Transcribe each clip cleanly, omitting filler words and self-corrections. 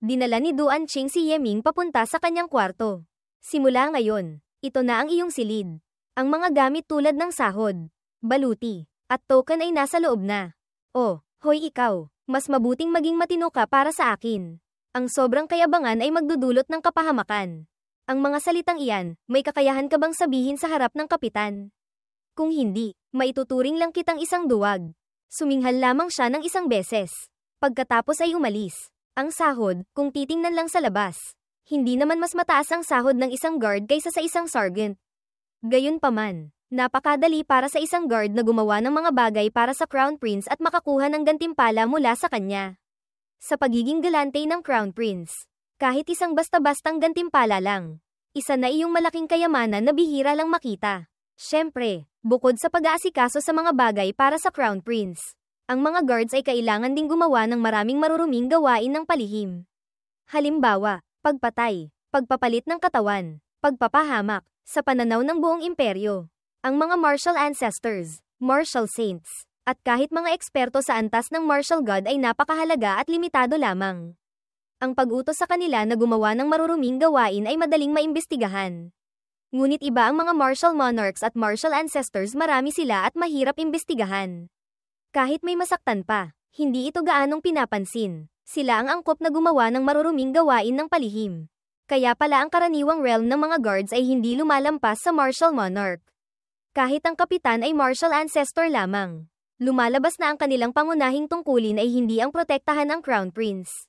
Dinala ni Duan Qing si Yeming papunta sa kanyang kwarto. Simula ngayon, ito na ang iyong silid. Ang mga gamit tulad ng sahod, baluti, at token ay nasa loob na. Oh, hoy ikaw, mas mabuting maging matino ka para sa akin. Ang sobrang kayabangan ay magdudulot ng kapahamakan. Ang mga salitang iyan, may kakayahan ka bang sabihin sa harap ng kapitan? Kung hindi, maituturing lang kitang isang duwag. Suminghal lamang siya ng isang beses. Pagkatapos ay umalis. Ang sahod, kung titingnan lang sa labas, hindi naman mas mataas ang sahod ng isang guard kaysa sa isang sergeant. Gayunpaman, napakadali para sa isang guard na gumawa ng mga bagay para sa Crown Prince at makakuha ng gantimpala mula sa kanya. Sa pagiging galante ng Crown Prince, kahit isang basta-bastang gantimpala lang, isa na iyong malaking kayamanan na bihira lang makita. Siyempre, bukod sa pag-aasikaso sa mga bagay para sa Crown Prince, ang mga guards ay kailangan ding gumawa ng maraming maruruming gawain ng palihim. Halimbawa, pagpatay, pagpapalit ng katawan, pagpapahamak, sa pananaw ng buong imperyo. Ang mga martial ancestors, martial saints, at kahit mga eksperto sa antas ng martial god ay napakahalaga at limitado lamang. Ang pag-utos sa kanila na gumawa ng maruruming gawain ay madaling maimbestigahan. Ngunit iba ang mga martial monarchs at martial ancestors, marami sila at mahirap imbestigahan. Kahit may masaktan pa, hindi ito gaanong pinapansin. Sila ang angkop na gumawa ng maruruming gawain ng palihim. Kaya pala ang karaniwang realm ng mga guards ay hindi lumalampas sa martial monarch. Kahit ang kapitan ay martial ancestor lamang. Lumalabas na ang kanilang pangunahing tungkulin ay hindi ang protektahan ang Crown Prince,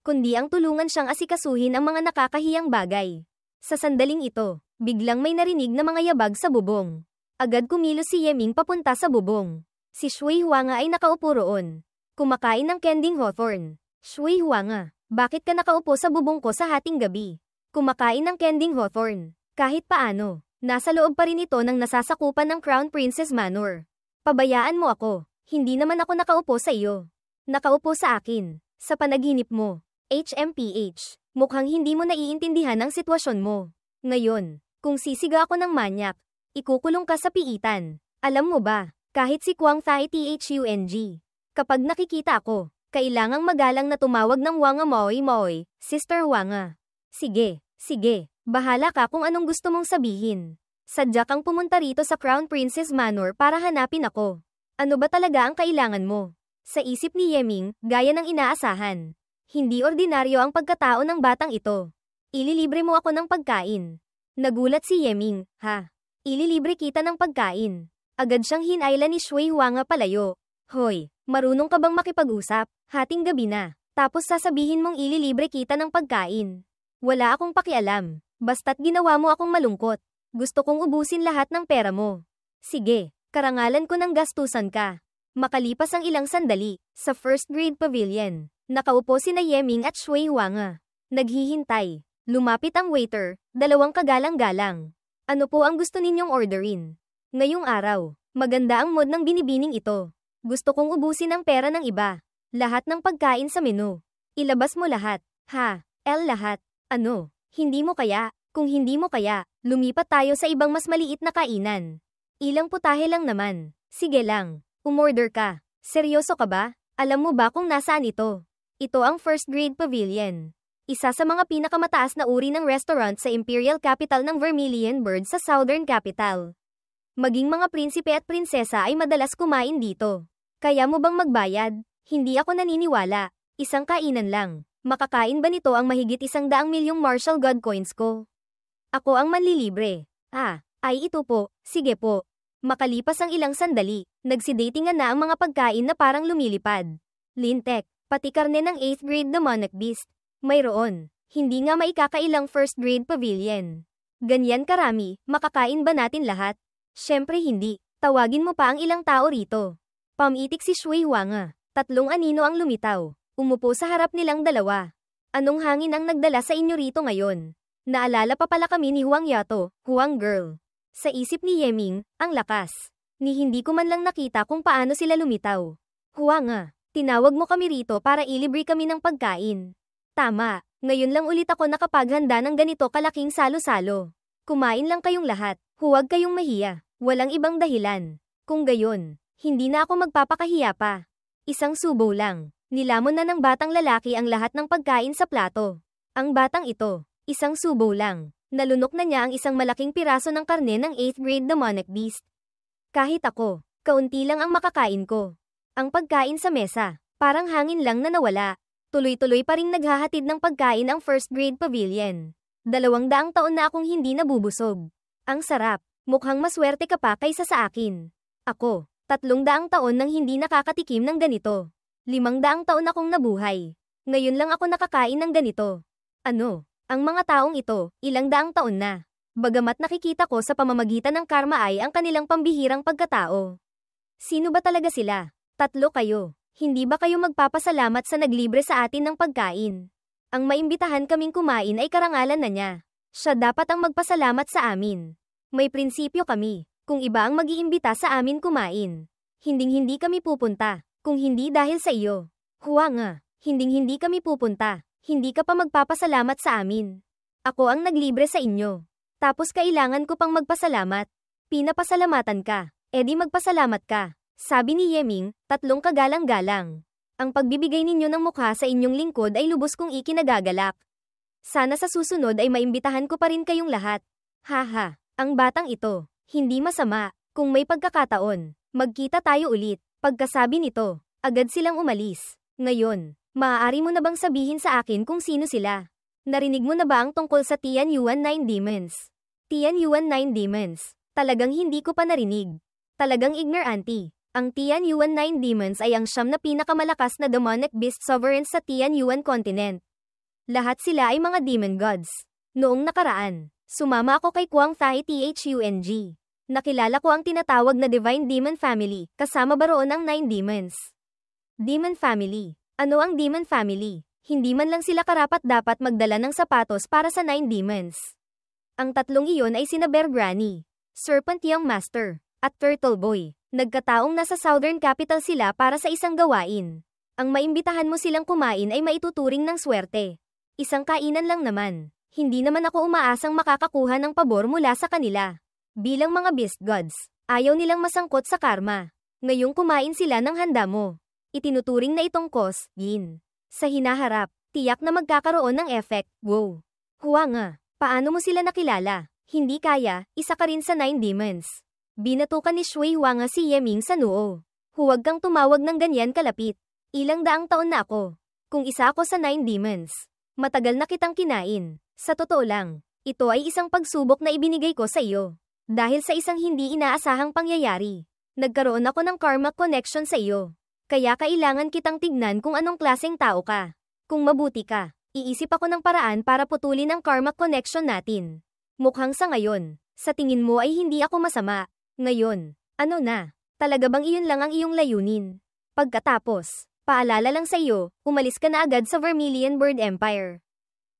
kundi ang tulungan siyang asikasuhin ang mga nakakahiyang bagay. Sa sandaling ito, biglang may narinig na mga yabag sa bubong. Agad kumilos si Yeming papunta sa bubong. Si Shui Huanga ay nakaupo roon, kumakain ng kending hawthorn. Shui Huanga, bakit ka nakaupo sa bubong ko sa hating gabi? Kumakain ng kending hawthorn. Kahit paano, nasa loob pa rin ito ng nasasakupan ng Crown Princess Manor. Pabayaan mo ako, hindi naman ako nakaupo sa iyo. Nakaupo sa akin, sa panaginip mo. HMPH, mukhang hindi mo naiintindihan ang sitwasyon mo. Ngayon, kung sisiga ako ng manyak, ikukulong ka sa piitan. Alam mo ba? Kahit si Kwang Thai Thung, kapag nakikita ako, kailangang magalang na tumawag ng Wanga Moy Moy, Sister Wanga. Sige, bahala ka kung anong gusto mong sabihin. Sadya kang pumunta rito sa Crown Princess Manor para hanapin ako. Ano ba talaga ang kailangan mo? Sa isip ni Yeming, gaya ng inaasahan. Hindi ordinaryo ang pagkatao ng batang ito. Ililibre mo ako ng pagkain. Nagulat si Yeming, ha? Ililibre kita ng pagkain. Agad siyang hinayla ni Shui Huanga palayo. Hoy, marunong ka bang makipag-usap? Hating gabi na, tapos sasabihin mong ililibre kita ng pagkain. Wala akong pakialam, basta't ginawa mo akong malungkot. Gusto kong ubusin lahat ng pera mo. Sige, karangalan ko ng gastusan ka. Makalipas ang ilang sandali, sa first grade pavilion, nakaupo sina Yeming at Shui Huanga. Naghihintay. Lumapit ang waiter, dalawang kagalang-galang. Ano po ang gusto ninyong orderin? Ngayong araw, maganda ang mood ng binibining ito. Gusto kong ubusin ang pera ng iba. Lahat ng pagkain sa menu. Ilabas mo lahat. Ha, lahat. Ano, hindi mo kaya? Kung hindi mo kaya, lumipat tayo sa ibang mas maliit na kainan. Ilang putahe lang naman. Sige lang, umorder ka. Seryoso ka ba? Alam mo ba kung nasaan ito? Ito ang first grade pavilion. Isa sa mga pinakamataas na uri ng restaurant sa Imperial Capital ng Vermilion Bird sa Southern Capital. Maging mga prinsipe at prinsesa ay madalas kumain dito. Kaya mo bang magbayad? Hindi ako naniniwala. Isang kainan lang. Makakain ba nito ang mahigit 100 milyong martial god coins ko? Ako ang manlilibre. Ay ito po. Sige po. Makalipas ang ilang sandali, nagsidatingan na ang mga pagkain na parang lumilipad. Lintek, pati karne ng 8th grade demonic beast. Mayroon. Hindi nga maikakailang first grade pavilion. Ganyan karami, makakain ba natin lahat? Siyempre hindi. Tawagin mo pa ang ilang tao rito. Pamitik si Shui Huanga. 3 anino ang lumitaw. Umupo sa harap nilang dalawa. Anong hangin ang nagdala sa inyo rito ngayon? Naalala pa pala kami ni Huang Yato, Huang Girl. Sa isip ni Yeming, ang lakas. Ni hindi ko man lang nakita kung paano sila lumitaw. Huanga, tinawag mo kami rito para ilibre kami ng pagkain. Tama, ngayon lang ulit ako nakapaghanda ng ganito kalaking salo-salo. Kumain lang kayong lahat, huwag kayong mahiya, walang ibang dahilan. Kung gayon, hindi na ako magpapakahiya pa. Isang subo lang, Nilamon na ng batang lalaki ang lahat ng pagkain sa plato. Ang batang ito, isang subo lang. Nalunok na niya ang isang malaking piraso ng karne ng 8th grade demonic beast. Kahit ako, kaunti lang ang makakain ko. Ang pagkain sa mesa, parang hangin lang na nawala. Tuloy-tuloy pa ring naghahatid ng pagkain ang first grade pavilion. 200 taon na akong hindi nabubusog. Ang sarap, mukhang maswerte ka pa kaysa sa akin. Ako, 300 taon nang hindi nakakatikim ng ganito. 500 taon akong nabuhay. Ngayon lang ako nakakain ng ganito. Ano? Ang mga taong ito, ilang daang taon na. Bagamat nakikita ko sa pamamagitan ng karma ay ang kanilang pambihirang pagkatao. Sino ba talaga sila? 3 kayo. Hindi ba kayo magpapasalamat sa naglibre sa atin ng pagkain? Ang maimbitahan kaming kumain ay karangalan na niya. Siya dapat ang magpasalamat sa amin. May prinsipyo kami. Kung iba ang mag-iimbita sa amin kumain, hinding-hindi kami pupunta. Kung hindi dahil sa iyo. Huwag hinding-hindi kami pupunta. Hindi ka pa magpapasalamat sa amin. Ako ang naglibre sa inyo. Tapos kailangan ko pang magpasalamat. Pinapasalamatan ka. Edi magpasalamat ka. Sabi ni Yeming, 3 kagalang-galang. Ang pagbibigay ninyo ng mukha sa inyong lingkod ay lubos kong ikinagagalak. Sana sa susunod ay maimbitahan ko pa rin kayong lahat. Haha, ang batang ito, hindi masama. Kung may pagkakataon, magkita tayo ulit. Pagkasabi nito, agad silang umalis. Ngayon, maaari mo na bang sabihin sa akin kung sino sila? Narinig mo na ba ang tungkol sa Tianyuan 9 Demons? Tianyuan 9 Demons. Talagang hindi ko pa narinig. Talagang ignorante. Ang Tianyuan 9 Demons ay ang 9 na pinakamalakas na demonic beast sovereigns sa Tianyuan continent. Lahat sila ay mga demon gods. Noong nakaraan, sumama ako kay Kwang Thai Thung. Nakilala ko ang tinatawag na Divine Demon Family, kasama ba roon ang 9 demons? Demon Family. Ano ang Demon Family? Hindi man lang sila karapat-dapat magdala ng sapatos para sa 9 demons. Ang 3 iyon ay sina Bear Granny, Serpent Young Master, at Turtle Boy. Nagkataong nasa Southern Capital sila para sa isang gawain. Ang maimbitahan mo silang kumain ay maituturing ng swerte. Isang kainan lang naman. Hindi naman ako umaasang makakakuha ng pabor mula sa kanila. Bilang mga beast gods, ayaw nilang masangkot sa karma. Ngayong kumain sila ng handa mo. Itinuturing na itong yin. Sa hinaharap, tiyak na magkakaroon ng effect. Wow. Huwag paano mo sila nakilala? Hindi kaya, isa ka rin sa 9 demons. Binatukan ni Shui Huang si Yeming sa noo. Huwag kang tumawag ng ganyan kalapit. Ilang daang taon na ako. Kung isa ako sa 9 demons, matagal na kitang kinain. Sa totoo lang, ito ay isang pagsubok na ibinigay ko sa iyo. Dahil sa isang hindi inaasahang pangyayari, nagkaroon ako ng karma connection sa iyo. Kaya kailangan kitang tignan kung anong klaseng tao ka. Kung mabuti ka, iisip ako ng paraan para putulin ang karma connection natin. Mukhang sa ngayon, sa tingin mo ay hindi ako masama. Ngayon, ano na? Talaga bang iyon lang ang iyong layunin? Pagkatapos, paalala lang sa iyo, umalis ka na agad sa Vermilion Bird Empire.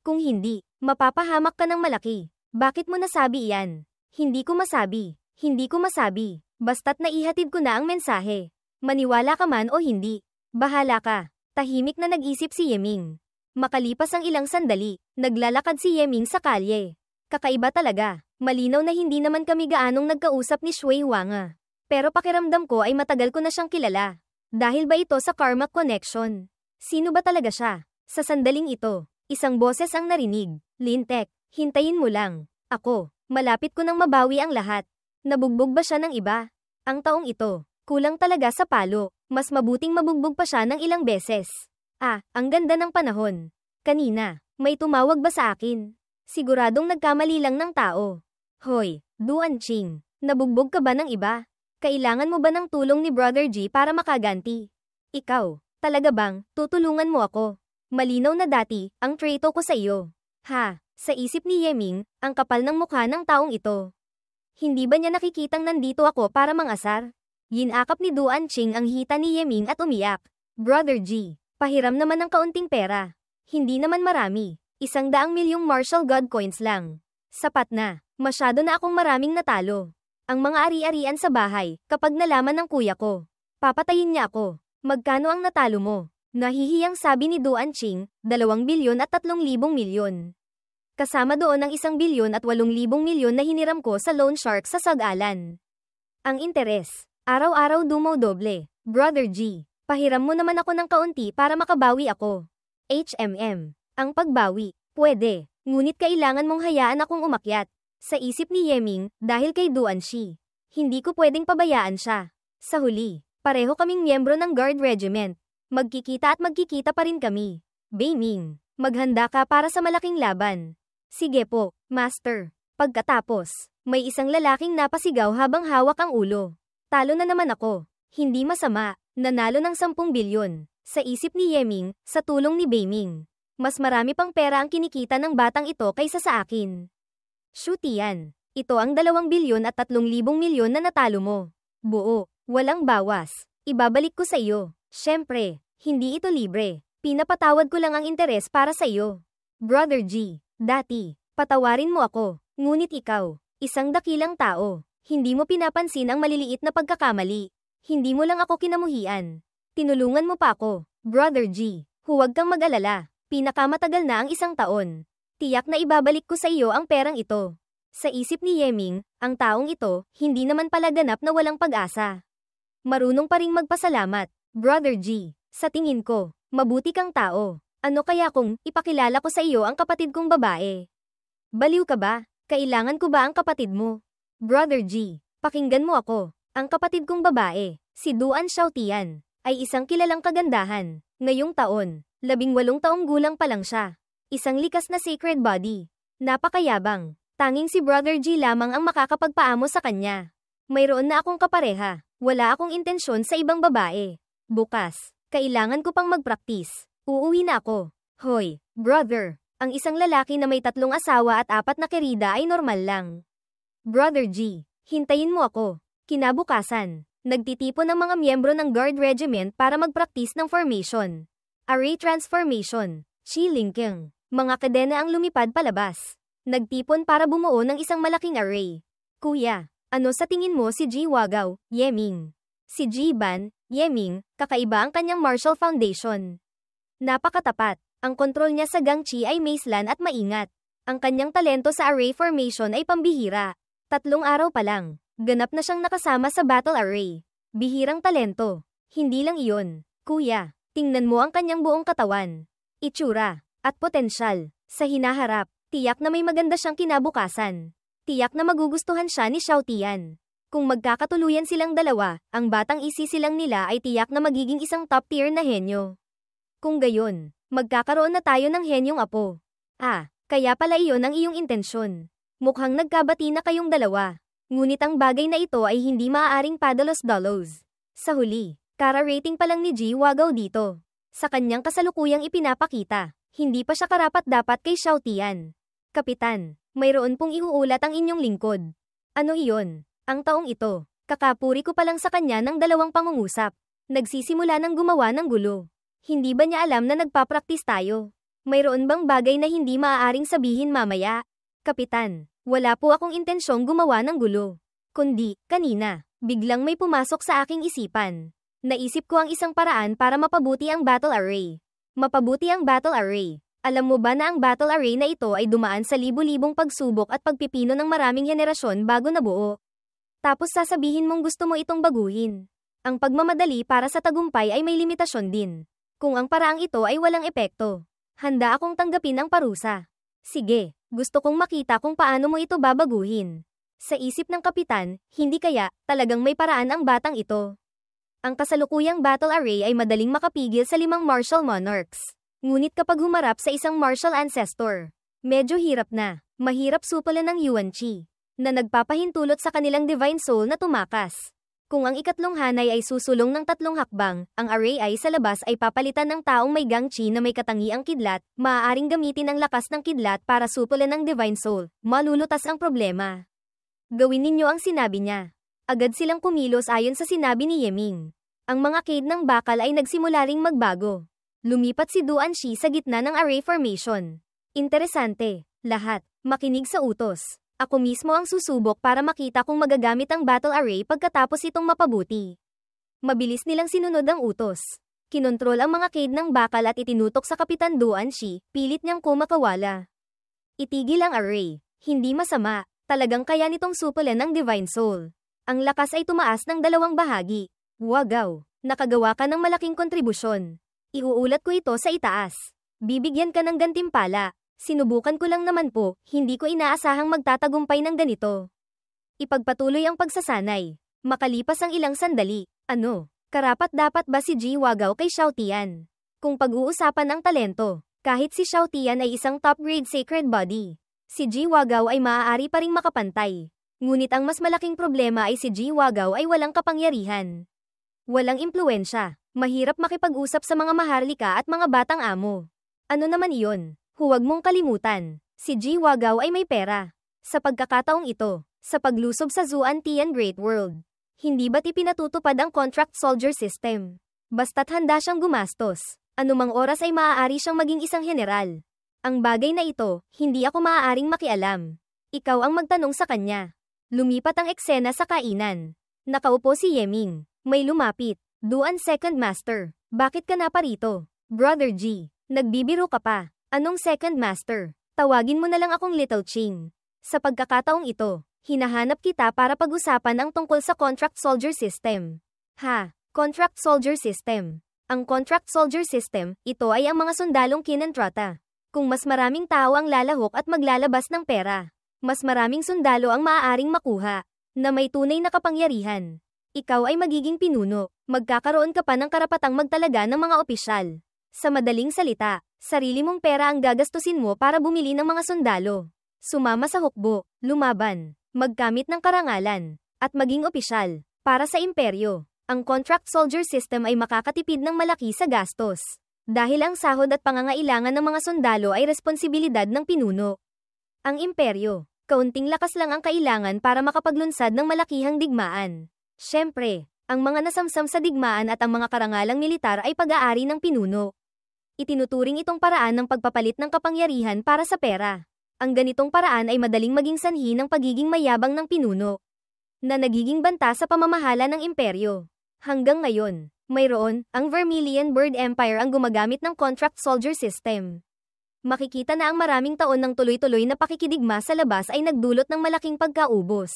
Kung hindi, mapapahamak ka ng malaki. Bakit mo nasabi iyan? Hindi ko masabi. Hindi ko masabi. Basta't naihatid ko na ang mensahe. Maniwala ka man o hindi. Bahala ka. Tahimik na nag-isip si Yeming. Makalipas ang ilang sandali, naglalakad si Yeming sa kalye. Kakaiba talaga. Malinaw na hindi naman kami gaanong nagkausap ni Shui Huang. Pero pakiramdam ko ay matagal ko na siyang kilala. Dahil ba ito sa karma connection? Sino ba talaga siya? Sa sandaling ito, isang boses ang narinig. Lintek, hintayin mo lang. Ako, malapit ko nang mabawi ang lahat. Nabugbog ba siya ng iba? Ang taong ito, kulang talaga sa palo. Mas mabuting mabugbog pa siya ng ilang beses. Ang ganda ng panahon. Kanina, may tumawag ba sa akin? Siguradong nagkamali lang ng tao. Hoy, Duan Ching, nabugbog ka ba ng iba? Kailangan mo ba ng tulong ni Brother G para makaganti? Ikaw, talaga bang, tutulungan mo ako? Malinaw na dati, ang trato ko sa iyo. Sa isip ni Yeming, ang kapal ng mukha ng taong ito. Hindi ba niya nakikitang nandito ako para mangasar? Ginakap ni Duan Ching ang hita ni Yeming at umiyak. Brother G, pahiram naman ng kaunting pera. Hindi naman marami. 100 milyong martial god coins lang. Sapat na. Masyado na akong maraming natalo. Ang mga ari-arian sa bahay, kapag nalaman ng kuya ko, papatayin niya ako. Magkano ang natalo mo? Nahihiyang sabi ni Duan Ching, 2 bilyon at 3,000 milyon. Kasama doon ang 1 bilyon at 8,000 milyon na hiniram ko sa loan shark sa Sag-Alan. Ang interes, araw-araw dumodoble. Brother G, Pahiram mo naman ako ng kaunti para makabawi ako. Ang pagbawi, pwede, ngunit kailangan mong hayaan akong umakyat. Sa isip ni Yeming, dahil kay Duan Shi, hindi ko pwedeng pabayaan siya. Sa huli, pareho kaming miyembro ng guard regiment. Magkikita at magkikita pa rin kami. Beiming, maghanda ka para sa malaking laban. Sige po, Master. Pagkatapos, may isang lalaking napasigaw habang hawak ang ulo. Talo na naman ako. Hindi masama, nanalo ng 10 bilyon. Sa isip ni Yeming, sa tulong ni Beiming. Mas marami pang pera ang kinikita ng batang ito kaysa sa akin. Shutian, ito ang 2 bilyon at 3,000 milyon na natalo mo. Buo, walang bawas. Ibabalik ko sa iyo. Syempre, hindi ito libre. Pinapatawad ko lang ang interes para sa iyo. Brother G, dati, patawarin mo ako. Ngunit ikaw, isang dakilang tao. Hindi mo pinapansin ang maliliit na pagkakamali. Hindi mo lang ako kinamuhian. Tinulungan mo pa ako. Brother G, huwag kang mag-alala. Pinakamatagal na ang 1 taon. Tiyak na ibabalik ko sa iyo ang perang ito. Sa isip ni Yeming, ang taong ito, hindi naman pala ganap na walang pag-asa. Marunong pa ring magpasalamat. Brother G, sa tingin ko, mabuti kang tao. Ano kaya kung ipakilala ko sa iyo ang kapatid kong babae? Baliw ka ba? Kailangan ko ba ang kapatid mo? Brother G, pakinggan mo ako. Ang kapatid kong babae, si Duan Xiaotian, ay isang kilalang kagandahan. Ngayong taon, 18 taong gulang pa lang siya. Isang likas na sacred body. Napakayabang. Tanging si Brother G lamang ang makakapagpaamo sa kanya. Mayroon na akong kapareha. Wala akong intensyon sa ibang babae. Bukas, kailangan ko pang magpraktis. Uuwi na ako. Hoy, brother. Ang isang lalaki na may 3 asawa at 4 na kerida ay normal lang. Brother G, hintayin mo ako. Kinabukasan, nagtitipon ng mga miyembro ng guard regiment para magpraktis ng formation. Array transformation. Chi Linking. Mga kadena ang lumipad palabas. Nagtipon para bumuo ng isang malaking array. Kuya, ano sa tingin mo si Ji Wagao, Yeming? Si Ji Ban, Yeming, kakaiba ang kanyang martial foundation. Napakatapat. Ang kontrol niya sa Gangchi ay maislan at maingat. Ang kanyang talento sa array formation ay pambihira. 3 araw pa lang, ganap na siyang nakasama sa battle array. Bihirang talento. Hindi lang iyon. Kuya, tingnan mo ang kanyang buong katawan. Itsura, at potensyal. Sa hinaharap, tiyak na may maganda siyang kinabukasan. Tiyak na magugustuhan siya ni Xiaotian. Kung magkakatuluyan silang dalawa, ang batang isisilang nila ay tiyak na magiging isang top tier na henyo. Kung gayon, magkakaroon na tayo ng henyong apo. Kaya pala iyon ang iyong intensyon. Mukhang nagkabati na kayong dalawa. Ngunit ang bagay na ito ay hindi maaaring padalos-dalos. Sa huli, kara-rating pa lang ni Ji Wagao dito. Sa kanyang kasalukuyang ipinapakita, hindi pa siya karapat-dapat kay Xiaotian. Kapitan, mayroon pong iuulat ang inyong lingkod. Ano iyon? Ang taong ito, kakapuri ko pa lang sa kanya ng 2 pangungusap. Nagsisimula ng gumawa ng gulo. Hindi ba niya alam na nagpapraktis tayo? Mayroon bang bagay na hindi maaaring sabihin mamaya? Kapitan, wala po akong intensyong gumawa ng gulo. Kundi, kanina, biglang may pumasok sa aking isipan. Naisip ko ang isang paraan para mapabuti ang battle array. Mapabuti ang battle array. Alam mo ba na ang battle array na ito ay dumaan sa libu-libong pagsubok at pagpipino ng maraming henerasyon bago nabuo? Tapos sasabihin mong gusto mo itong baguhin. Ang pagmamadali para sa tagumpay ay may limitasyon din. Kung ang paraang ito ay walang epekto, handa akong tanggapin ang parusa. Sige, gusto kong makita kung paano mo ito babaguhin. Sa isip ng kapitan, hindi kaya talagang may paraan ang batang ito. Ang kasalukuyang battle array ay madaling makapigil sa 5 martial monarchs. Ngunit kapag humarap sa isang martial ancestor, medyo hirap na. Mahirap supalan ng Yuan Qi, na nagpapahintulot sa kanilang divine soul na tumakas. Kung ang ikatlong hanay ay susulong ng 3 hakbang, ang array ay sa labas ay papalitan ng taong may Gangchi na may katangiang kidlat, maaaring gamitin ang lakas ng kidlat para supulan ng divine soul. Malulutas ang problema. Gawin ninyo ang sinabi niya. Agad silang kumilos ayon sa sinabi ni Yeming. Ang mga cade ng bakal ay nagsimula ring magbago. Lumipat si Duan Shi sa gitna ng array formation. Interesante. Lahat, makinig sa utos. Ako mismo ang susubok para makita kung magagamit ang battle array pagkatapos itong mapabuti. Mabilis nilang sinunod ang utos. Kinontrol ang mga cade ng bakal at itinutok sa Kapitan Duan Shi, pilit niyang kumakawala. Itigil ang array. Hindi masama. Talagang kaya nitong supulan ng divine soul. Ang lakas ay tumaas ng 2 bahagi. Wagaw. Nakagawa ka ng malaking kontribusyon. Iuulat ko ito sa itaas. Bibigyan ka ng gantimpala. Sinubukan ko lang naman po, hindi ko inaasahang magtatagumpay ng ganito. Ipagpatuloy ang pagsasanay. Makalipas ang ilang sandali. Ano? Karapat-dapat ba si Ji Wagao kay Xiao Tian? Kung pag-uusapan ang talento, kahit si Xiao Tian ay isang top-grade sacred body, si Ji Wagao ay maaari pa ring makapantay. Ngunit ang mas malaking problema ay si Ji Wagao ay walang kapangyarihan. Walang impluwensya. Mahirap makipag-usap sa mga maharlika at mga batang amo. Ano naman iyon? Huwag mong kalimutan. Si Ji Wagao ay may pera. Sa pagkakataong ito, sa paglusob sa Zuan Tian Great World, hindi ba't ipinatutupad ang contract soldier system? Basta't handa siyang gumastos, anumang oras ay maaari siyang maging isang general. Ang bagay na ito, hindi ako maaaring makialam. Ikaw ang magtanong sa kanya. Lumipat ang eksena sa kainan. Nakaupo si Yeming. May lumapit. Duan Second Master. Bakit ka na parito? Brother G. Nagbibiro ka pa. Anong Second Master? Tawagin mo na lang akong Little Ching. Sa pagkakataong ito, hinahanap kita para pag-usapan ang tungkol sa contract soldier system. Contract soldier system. Ang contract soldier system, ito ay ang mga sundalong kinontrata. Kung mas maraming tao ang lalahok at maglalabas ng pera, mas maraming sundalo ang maaaring makuha, na may tunay na kapangyarihan. Ikaw ay magiging pinuno, magkakaroon ka pa ng karapatang magtalaga ng mga opisyal. Sa madaling salita, sarili mong pera ang gagastusin mo para bumili ng mga sundalo. Sumama sa hukbo, lumaban, magkamit ng karangalan, at maging opisyal, para sa imperyo. Ang contract soldier system ay makakatipid ng malaki sa gastos. Dahil ang sahod at pangangailangan ng mga sundalo ay responsibilidad ng pinuno. Ang imperyo, kaunting lakas lang ang kailangan para makapaglunsad ng malakihang digmaan. Siyempre, ang mga nasamsam sa digmaan at ang mga karangalang militar ay pag-aari ng pinuno. Itinuturing itong paraan ng pagpapalit ng kapangyarihan para sa pera. Ang ganitong paraan ay madaling maging sanhi ng pagiging mayabang ng pinuno, na nagiging banta sa pamamahala ng imperyo. Hanggang ngayon, mayroon, ang Vermilion Bird Empire ang gumagamit ng contract soldier system. Makikita na ang maraming taon ng tuloy-tuloy na pakikidigma sa labas ay nagdulot ng malaking pagkaubos.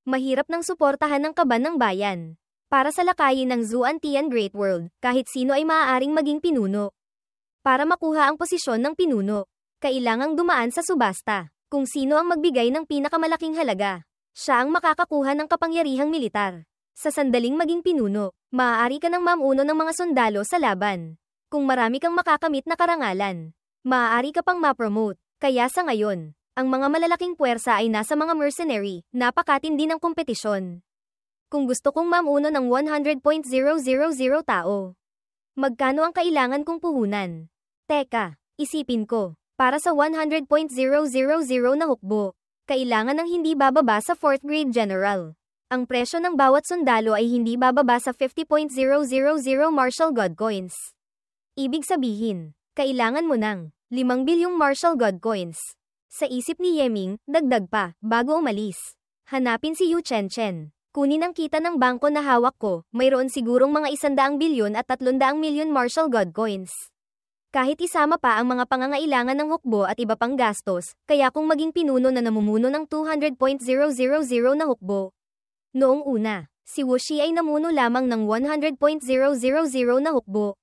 Mahirap nang suportahan ng kaban ng bayan. Para sa lakayin ng Zuan Tian Great World, kahit sino ay maaaring maging pinuno. Para makuha ang posisyon ng pinuno, kailangang dumaan sa subasta. Kung sino ang magbigay ng pinakamalaking halaga, siya ang makakakuha ng kapangyarihang militar. Sa sandaling maging pinuno, maaari ka ng mamuno ng mga sundalo sa laban. Kung marami kang makakamit na karangalan, maaari ka pang ma-promote. Kaya sa ngayon, ang mga malalaking puwersa ay nasa mga mercenary, napakatindi ng kompetisyon. Kung gusto kong mamuno ng 100.000 tao, magkano ang kailangan kong puhunan? Teka, isipin ko, para sa 100.000 na hukbo, kailangan ng hindi bababa sa 4th grade general. Ang presyo ng bawat sundalo ay hindi bababa sa 50.000 martial god coins. Ibig sabihin, kailangan mo ng 5 bilyong martial god coins. Sa isip ni Yeming, dagdag pa, bago umalis. Hanapin si Yu Chen. Kunin ang kita ng bangko na hawak ko, mayroon sigurong mga 100 bilyon at 300 milyon martial god coins. Kahit isama pa ang mga pangangailangan ng hukbo at iba pang gastos, kaya kung maging pinuno na namumuno ng 200.000 na hukbo. Noong una, si Wuxi ay namuno lamang ng 100.000 na hukbo.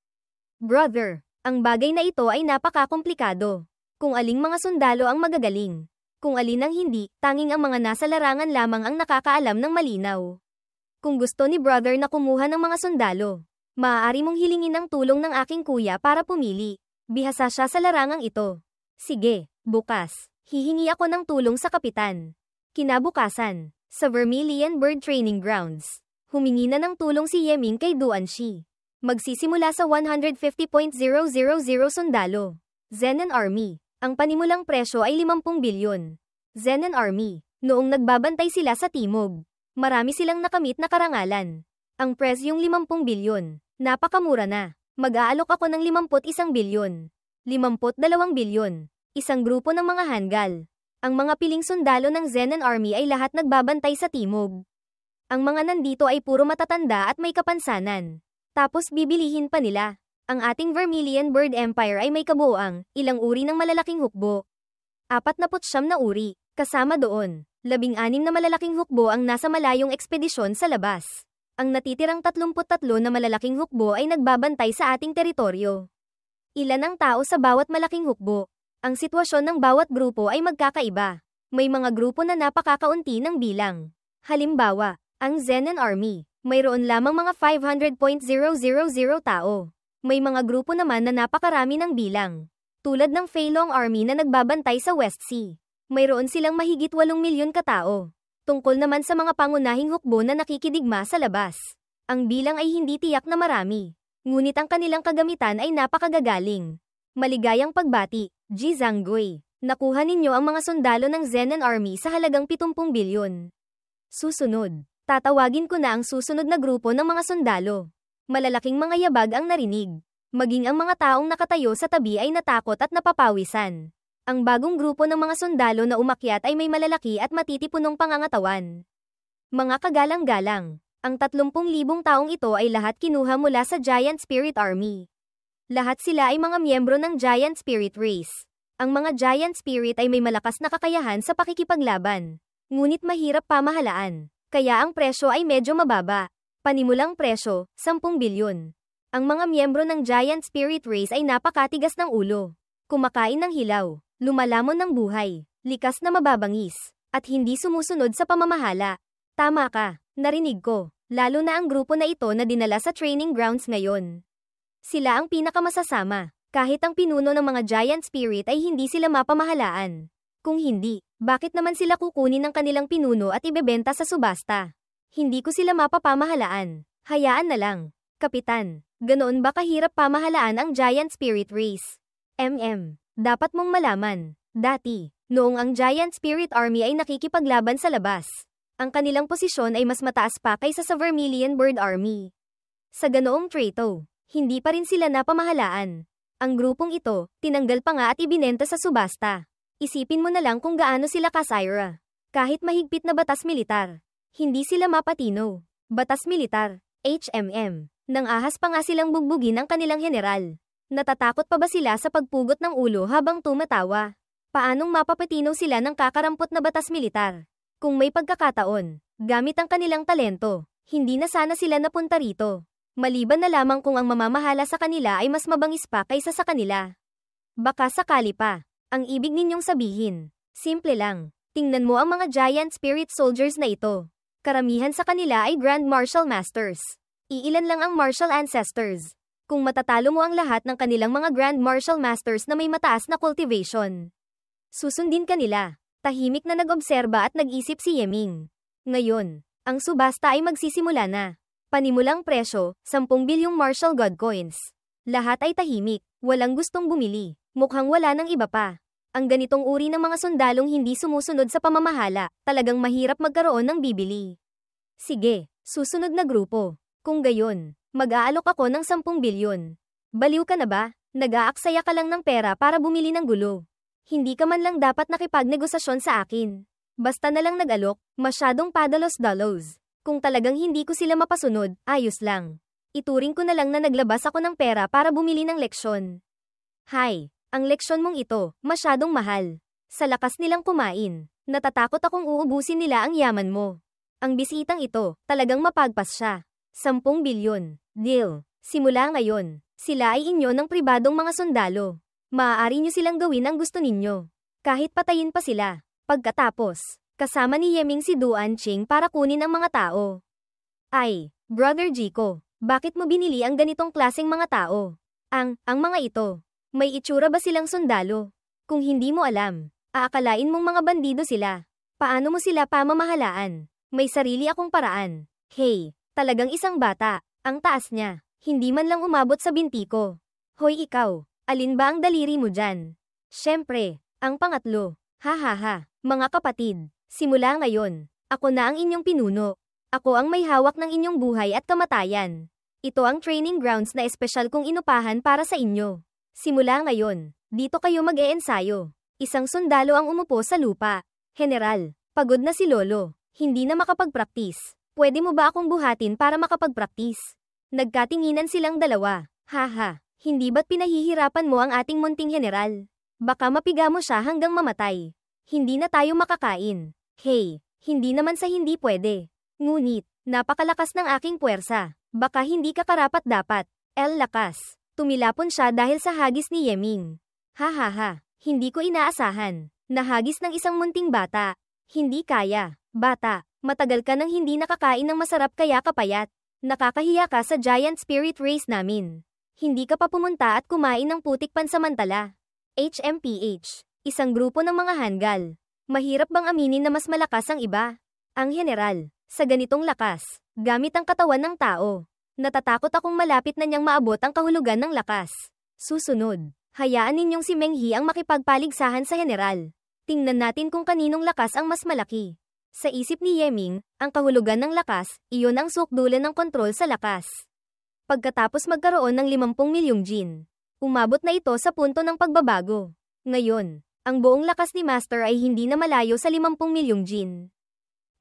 Brother, ang bagay na ito ay napakakomplikado. Kung aling mga sundalo ang magagaling. Kung alin ang hindi, tanging ang mga nasa larangan lamang ang nakakaalam ng malinaw. Kung gusto ni brother na kumuha ng mga sundalo, maaari mong hilingin ang tulong ng aking kuya para pumili. Bihasa siya sa larangang ito. Sige, bukas, hihingi ako ng tulong sa kapitan. Kinabukasan, sa Vermilion Bird Training Grounds, humingi na ng tulong si Yeming kay Duan Shi. Magsisimula sa 150.000 sundalo. Zenon Army. Ang panimulang presyo ay 50 bilyon. Zenon Army. Noong nagbabantay sila sa timog, marami silang nakamit na karangalan. Ang presyong 50 bilyon. Napakamura na. Mag-aalok ako ng 51 bilyon. 52 bilyon. Isang grupo ng mga Hangul. Ang mga piling sundalo ng Zenon Army ay lahat nagbabantay sa timog. Ang mga nandito ay puro matatanda at may kapansanan. Tapos bibilihin pa nila. Ang ating Vermilion Bird Empire ay may kabuuang, ilang uri ng malalaking hukbo. 49 na uri, kasama doon, 16 na malalaking hukbo ang nasa malayong ekspedisyon sa labas. Ang natitirang 33 na malalaking hukbo ay nagbabantay sa ating teritoryo. Ilan ang tao sa bawat malaking hukbo? Ang sitwasyon ng bawat grupo ay magkakaiba. May mga grupo na napakakaunti ng bilang. Halimbawa, ang Zenan Army. Mayroon lamang mga 500.000 tao. May mga grupo naman na napakarami ng bilang. Tulad ng Feilong Army na nagbabantay sa West Sea. Mayroon silang mahigit 8 milyon katao. Tungkol naman sa mga pangunahing hukbo na nakikidigma sa labas. Ang bilang ay hindi tiyak na marami. Ngunit ang kanilang kagamitan ay napakagagaling. Maligayang pagbati, Ji Zhangui. Nakuha ninyo ang mga sundalo ng Zenan Army sa halagang 70 bilyon. Susunod. Tatawagin ko na ang susunod na grupo ng mga sundalo. Malalaking mga yabag ang narinig. Maging ang mga taong nakatayo sa tabi ay natakot at napapawisan. Ang bagong grupo ng mga sundalo na umakyat ay may malalaki at matitipunong pangangatawan. Mga kagalang-galang, ang 30,000 taong ito ay lahat kinuha mula sa Giant Spirit Army. Lahat sila ay mga miyembro ng Giant Spirit Race. Ang mga Giant Spirit ay may malakas na kakayahan sa pakikipaglaban. Ngunit mahirap pamahalaan, kaya ang presyo ay medyo mababa. Panimulang presyo, 10 bilyon. Ang mga miyembro ng Giant Spirit Race ay napakatigas ng ulo. Kumakain ng hilaw, lumalamon ng buhay, likas na mababangis, at hindi sumusunod sa pamamahala. Tama ka, narinig ko, lalo na ang grupo na ito na dinala sa training grounds ngayon. Sila ang pinakamasasama, kahit ang pinuno ng mga Giant Spirit ay hindi sila mapamahalaan. Kung hindi, bakit naman sila kukunin ng kanilang pinuno at ibebenta sa subasta? Hindi ko sila mapapamahalaan, hayaan na lang. Kapitan, ganoon ba kahirap pamahalaan ang Giant Spirit Race? Dapat mong malaman, dati, noong ang Giant Spirit Army ay nakikipaglaban sa labas, ang kanilang posisyon ay mas mataas pa kaysa sa Vermilion Bird Army. Sa ganoong treato, hindi pa rin sila napamahalaan. Ang grupong ito, tinanggal pa nga at ibinenta sa subasta. Isipin mo na lang kung gaano sila kasira. Kahit mahigpit na batas militar, hindi sila mapatino. Batas militar, HMM. Nang ahas pa nga silang bugbugin ang kanilang general. Natatakot pa ba sila sa pagpugot ng ulo habang tumatawa? Paanong mapapatinaw sila ng kakarampot na batas militar? Kung may pagkakataon, gamit ang kanilang talento, hindi na sana sila napunta rito. Maliban na lamang kung ang mamamahala sa kanila ay mas mabangis pa kaysa sa kanila. Baka sakali pa. Ang ibig ninyong sabihin, simple lang. Tingnan mo ang mga Giant Spirit Soldiers na ito. Karamihan sa kanila ay Grand Martial Masters. Iilan lang ang martial ancestors. Kung matatalo mo ang lahat ng kanilang mga Grand Martial Masters na may mataas na cultivation, susundin ka nila. Tahimik na nag-obserba at nag-isip si Yeming. Ngayon, ang subasta ay magsisimula na. Panimulang presyo, 10 bilyong martial god coins. Lahat ay tahimik, walang gustong bumili. Mukhang wala nang iba pa. Ang ganitong uri ng mga sundalong hindi sumusunod sa pamamahala, talagang mahirap magkaroon ng bibili. Sige, susunod na grupo. Kung gayon, mag-aalok ako ng 10 bilyon. Baliw ka na ba? Nag-aaksaya ka lang ng pera para bumili ng gulo. Hindi ka man lang dapat nakipagnegosasyon sa akin. Basta na lang nag-alok, masyadong padalos-dalos. Kung talagang hindi ko sila mapasunod, ayos lang. Ituring ko na lang na naglabas ako ng pera para bumili ng leksyon. Hay, ang leksyon mong ito, masyadong mahal. Sa lakas nilang kumain, natatakot akong uubusin nila ang yaman mo. Ang bisitang ito, talagang mapagpas siya. 10 bilyon. Deal. Simula ngayon, sila ay inyo ng pribadong mga sundalo. Maaari nyo silang gawin ang gusto ninyo. Kahit patayin pa sila. Pagkatapos, kasama ni Yeming si Duan Qing para kunin ang mga tao. Ay, Brother Jiko, bakit mo binili ang ganitong klaseng mga tao? Ang mga ito, may itsura ba silang sundalo? Kung hindi mo alam, aakalain mong mga bandido sila. Paano mo sila pamamahalaan? May sarili akong paraan. Hey, talagang isang bata. Ang taas niya, hindi man lang umabot sa binti ko. Hoy ikaw, alin ba ang daliri mo dyan? Siyempre, ang pangatlo. Ha ha ha, mga kapatid, simula ngayon, ako na ang inyong pinuno. Ako ang may hawak ng inyong buhay at kamatayan. Ito ang training grounds na espesyal kong inupahan para sa inyo. Simula ngayon, dito kayo mag-e-ensayo. Isang sundalo ang umupo sa lupa. General, pagod na si Lolo. Hindi na makapag-practice. Pwede mo ba akong buhatin para makapag-practice? Nagkatinginan silang dalawa. Haha, hindi ba't pinahihirapan mo ang ating munting general? Baka mapiga mo siya hanggang mamatay. Hindi na tayo makakain. Hey, hindi naman sa hindi pwede. Ngunit, Napakalakas ng aking puwersa. Baka hindi ka karapat-dapat. Lakas. Tumilapon siya dahil sa hagis ni Yeming. Hahaha. Hindi ko inaasahan. Nahagis ng isang munting bata. Hindi kaya. Bata, matagal ka nang hindi nakakain ng masarap kaya kapayat. Nakakahiya ka sa giant spirit race namin. Hindi ka pa pumunta at kumain ng putik pansamantala. HMPH. Isang grupo ng mga hanggal. Mahirap bang aminin na mas malakas ang iba? Ang general. Sa ganitong lakas, gamit ang katawan ng tao. Natatakot akong malapit na niyang maabot ang kahulugan ng lakas. Susunod, hayaan ninyong si Meng He ang makipagpaligsahan sa general. Tingnan natin kung kaninong lakas ang mas malaki. Sa isip ni Yeming, ang kahulugan ng lakas, iyon ang sukdulan ng kontrol sa lakas. Pagkatapos magkaroon ng 50 milyong jin, umabot na ito sa punto ng pagbabago. Ngayon, ang buong lakas ni Master ay hindi na malayo sa 50 milyong jin.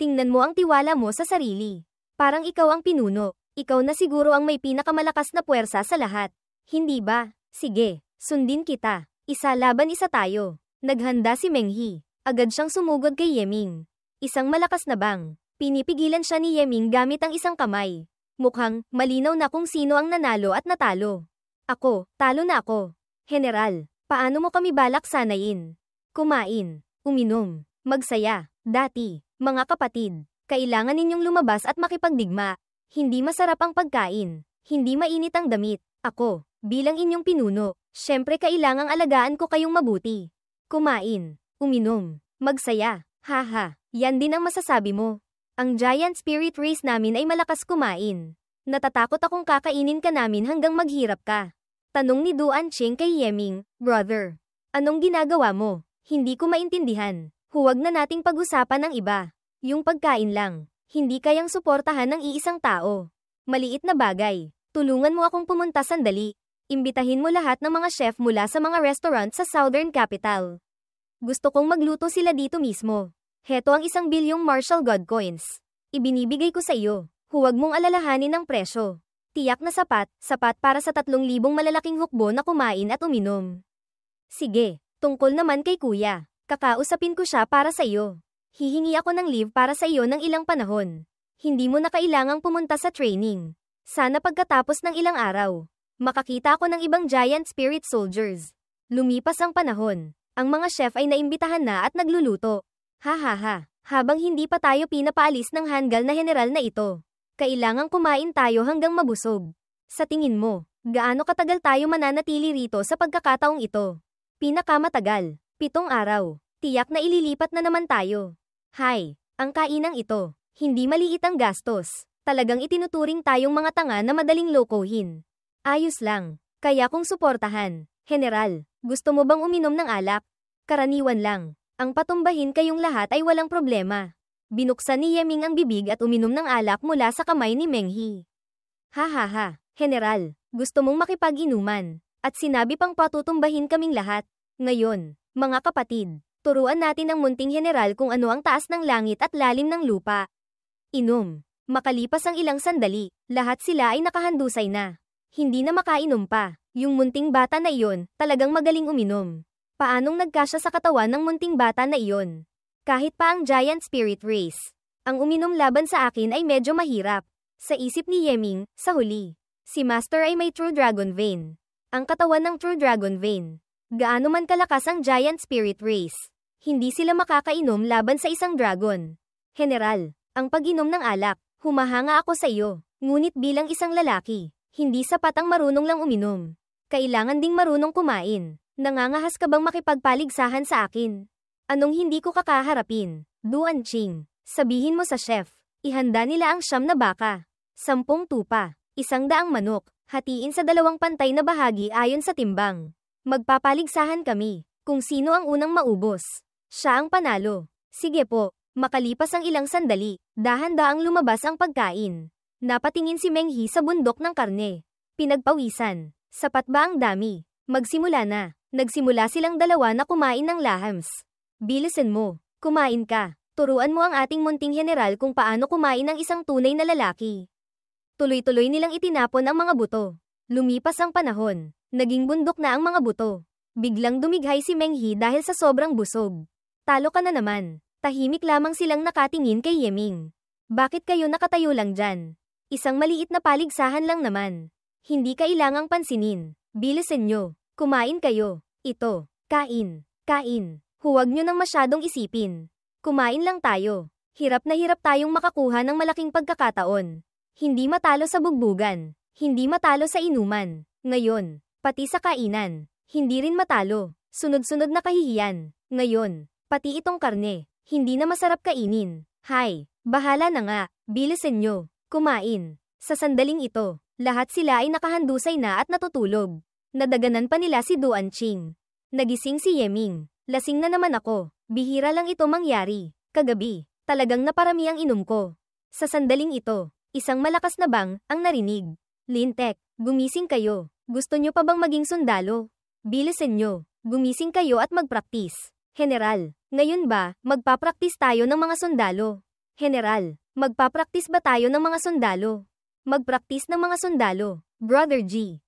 Tingnan mo ang tiwala mo sa sarili. Parang ikaw ang pinuno. Ikaw na siguro ang may pinakamalakas na puwersa sa lahat. Hindi ba? Sige, sundin kita. Isa laban isa tayo. Naghanda si Meng He. Agad siyang sumugod kay Yeming. Isang malakas na bang. Pinipigilan siya ni Yeming gamit ang isang kamay. Mukhang, malinaw na kung sino ang nanalo at natalo. Ako, talo na ako. General, paano mo kami balak sanayin? Kumain, uminom, magsaya. Dati, mga kapatid, kailangan ninyong lumabas at makipagdigma. Hindi masarap ang pagkain. Hindi mainit ang damit. Ako, bilang inyong pinuno, syempre kailangang alagaan ko kayong mabuti. Kumain, uminom, magsaya. Haha, yan din ang masasabi mo. Ang giant spirit race namin ay malakas kumain. Natatakot akong kakainin ka namin hanggang maghirap ka. Tanong ni Duan Ching kay Yeming, brother. Anong ginagawa mo? Hindi ko maintindihan. Huwag na nating pag-usapan ang iba. Yung pagkain lang. Hindi kayang suportahan ng iisang tao. Maliit na bagay. Tulungan mo akong pumunta sandali. Imbitahin mo lahat ng mga chef mula sa mga restaurant sa Southern Capital. Gusto kong magluto sila dito mismo. Heto ang 1 bilyong martial god coins. Ibinibigay ko sa iyo. Huwag mong alalahanin ang presyo. Tiyak na sapat para sa 3,000 malalaking hukbo na kumain at uminom. Sige, tungkol naman kay kuya. Kakausapin ko siya para sa iyo. Hihingi ako ng leave para sa iyo ng ilang panahon. Hindi mo na kailangang pumunta sa training. Sana pagkatapos ng ilang araw, makakita ako ng ibang giant spirit soldiers. Lumipas ang panahon. Ang mga chef ay naimbitahan na at nagluluto. Hahaha, habang hindi pa tayo pinapaalis ng hanggal na general na ito. Kailangang kumain tayo hanggang mabusog. Sa tingin mo, gaano katagal tayo mananatili rito sa pagkakataong ito? Pinakamatagal, 7 araw. Tiyak na ililipat na naman tayo. Hay, ang kainang ito, hindi maliit ang gastos. Talagang itinuturing tayong mga tanga na madaling lokohin. Ayos lang, kaya kong suportahan. General, gusto mo bang uminom ng alak? Karaniwan lang. Ang patumbahin kayong lahat ay walang problema. Binuksan ni Yeming ang bibig at uminom ng alak mula sa kamay ni Meng He. Hahaha, General, gusto mong makipag-inuman. At sinabi pang patutumbahin kaming lahat. Ngayon, mga kapatid, turuan natin ang munting general kung ano ang taas ng langit at lalim ng lupa. Inom. Makalipas ang ilang sandali, lahat sila ay nakahandusay na. Hindi na makainom pa. Yung munting bata na iyon, talagang magaling uminom. Paanong nagkasya sa katawan ng munting bata na iyon? Kahit pa ang giant spirit race. Ang uminom laban sa akin ay medyo mahirap. Sa isip ni Yeming, sa huli, si Master ay may True Dragon Vein. Ang katawan ng True Dragon Vein. Gaano man kalakas ang giant spirit race, hindi sila makakainom laban sa isang dragon. General, ang pag-inom ng alak, humahanga ako sa iyo. Ngunit bilang isang lalaki, hindi sapat ang marunong lang uminom. Kailangan ding marunong kumain. Nangangahas ka bang makipagpaligsahan sa akin? Anong hindi ko kakaharapin? Duan Ching, sabihin mo sa chef, ihanda nila ang 9 na baka, 10 tupa, 100 manok, hatiin sa 2 pantay na bahagi ayon sa timbang. Magpapaligsahan kami, kung sino ang unang maubos. Siya ang panalo. Sige po, makalipas ang ilang sandali, dahan-daang lumabas ang pagkain. Napatingin si Meng He sa bundok ng karne. Pinagpawisan. Sapat ba ang dami? Magsimula na. Nagsimula silang dalawa na kumain ng lahams. Bilisan mo. Kumain ka. Turuan mo ang ating munting general kung paano kumain ng isang tunay na lalaki. Tuloy-tuloy nilang itinapon ang mga buto. Lumipas ang panahon. Naging bundok na ang mga buto. Biglang dumighay si Meng He dahil sa sobrang busog. Talo ka na naman. Tahimik lamang silang nakatingin kay Yeming. Bakit kayo nakatayo lang dyan? Isang maliit na paligsahan lang naman. Hindi kailangang pansinin. Bilisan nyo. Kumain kayo. Ito. Kain. Kain. Huwag nyo nang masyadong isipin. Kumain lang tayo. Hirap na hirap tayong makakuha ng malaking pagkakataon. Hindi matalo sa bugbugan. Hindi matalo sa inuman. Ngayon, pati sa kainan. Hindi rin matalo. Sunod-sunod na kahihiyan. Ngayon, pati itong karne. Hindi na masarap kainin. Hay, bahala na nga. Bilisan nyo. Kumain. Sa sandaling ito, lahat sila ay nakahandusay na at natutulog. Nadaganan pa nila si Duan Qing. Nagising si Yeming. Lasing na naman ako. Bihira lang ito mangyari. Kagabi, talagang naparami ang inom ko. Sa sandaling ito, isang malakas na bang ang narinig. Lintek, gumising kayo. Gusto nyo pa bang maging sundalo? Bilisan nyo. Gumising kayo at magpraktis. General, ngayon ba, magpapraktis tayo ng mga sundalo? General, magpapraktis ba tayo ng mga sundalo? Magpraktis ng mga sundalo. Brother G,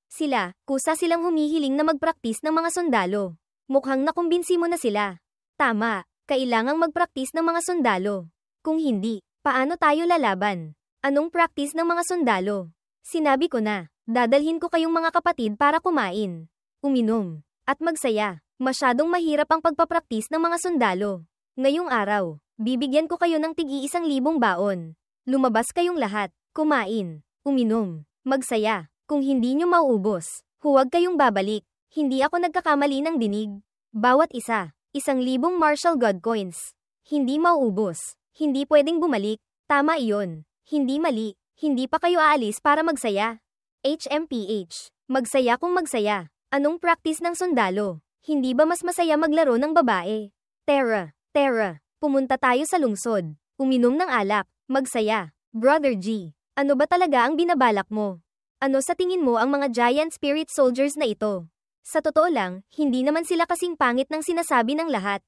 kusa silang humihiling na magpraktis ng mga sundalo. Mukhang nakumbinsi mo na sila. Tama, kailangang magpraktis ng mga sundalo. Kung hindi, paano tayo lalaban? Anong practice ng mga sundalo? Sinabi ko na, dadalhin ko kayong mga kapatid para kumain, uminom, at magsaya. Masyadong mahirap ang pagpapraktis ng mga sundalo. Ngayong araw, bibigyan ko kayo ng tig-1,000 baon. Lumabas kayong lahat, kumain, uminom, magsaya. Kung hindi nyo mauubos, huwag kayong babalik. Hindi ako nagkakamali ng dinig. Bawat isa, 1,000 martial god coins. Hindi mauubos. Hindi pwedeng bumalik. Tama iyon. Hindi mali. Hindi pa kayo aalis para magsaya. HMPH. Magsaya kung magsaya. Anong practice ng sundalo? Hindi ba mas masaya maglaro ng babae? Tara. Pumunta tayo sa lungsod. Uminom ng alak. Magsaya. Brother G. Ano ba talaga ang binabalak mo? Ano sa tingin mo ang mga giant spirit soldiers na ito? Sa totoo lang, hindi naman sila kasing pangit ng sinasabi ng lahat.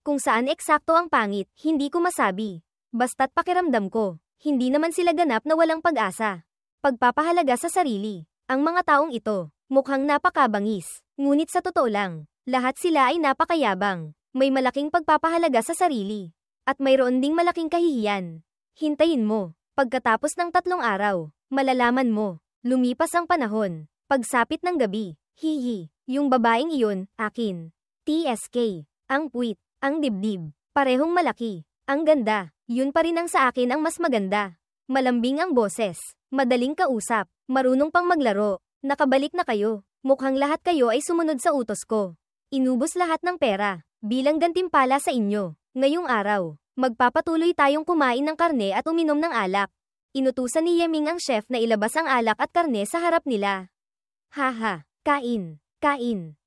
Kung saan eksakto ang pangit, hindi ko masabi. Basta't pakiramdam ko, hindi naman sila ganap na walang pag-asa. Pagpapahalaga sa sarili. Ang mga taong ito, mukhang napakabangis. Ngunit sa totoo lang, lahat sila ay napakayabang. May malaking pagpapahalaga sa sarili. At mayroon ding malaking kahihiyan. Hintayin mo. Pagkatapos ng 3 araw, malalaman mo. Lumipas ang panahon. Pagsapit ng gabi. Hihi. Yung babaeng iyon, akin. TSK. Ang puwit. Ang dibdib. Parehong malaki. Ang ganda. Yun pa rin ang sa akin ang mas maganda. Malambing ang boses. Madaling kausap. Marunong pang maglaro. Nakabalik na kayo. Mukhang lahat kayo ay sumunod sa utos ko. Inubos lahat ng pera. Bilang gantimpala sa inyo. Ngayong araw, magpapatuloy tayong kumain ng karne at uminom ng alak. Inutusan ni Yeming ang chef na ilabas ang alak at karne sa harap nila. Haha, kain.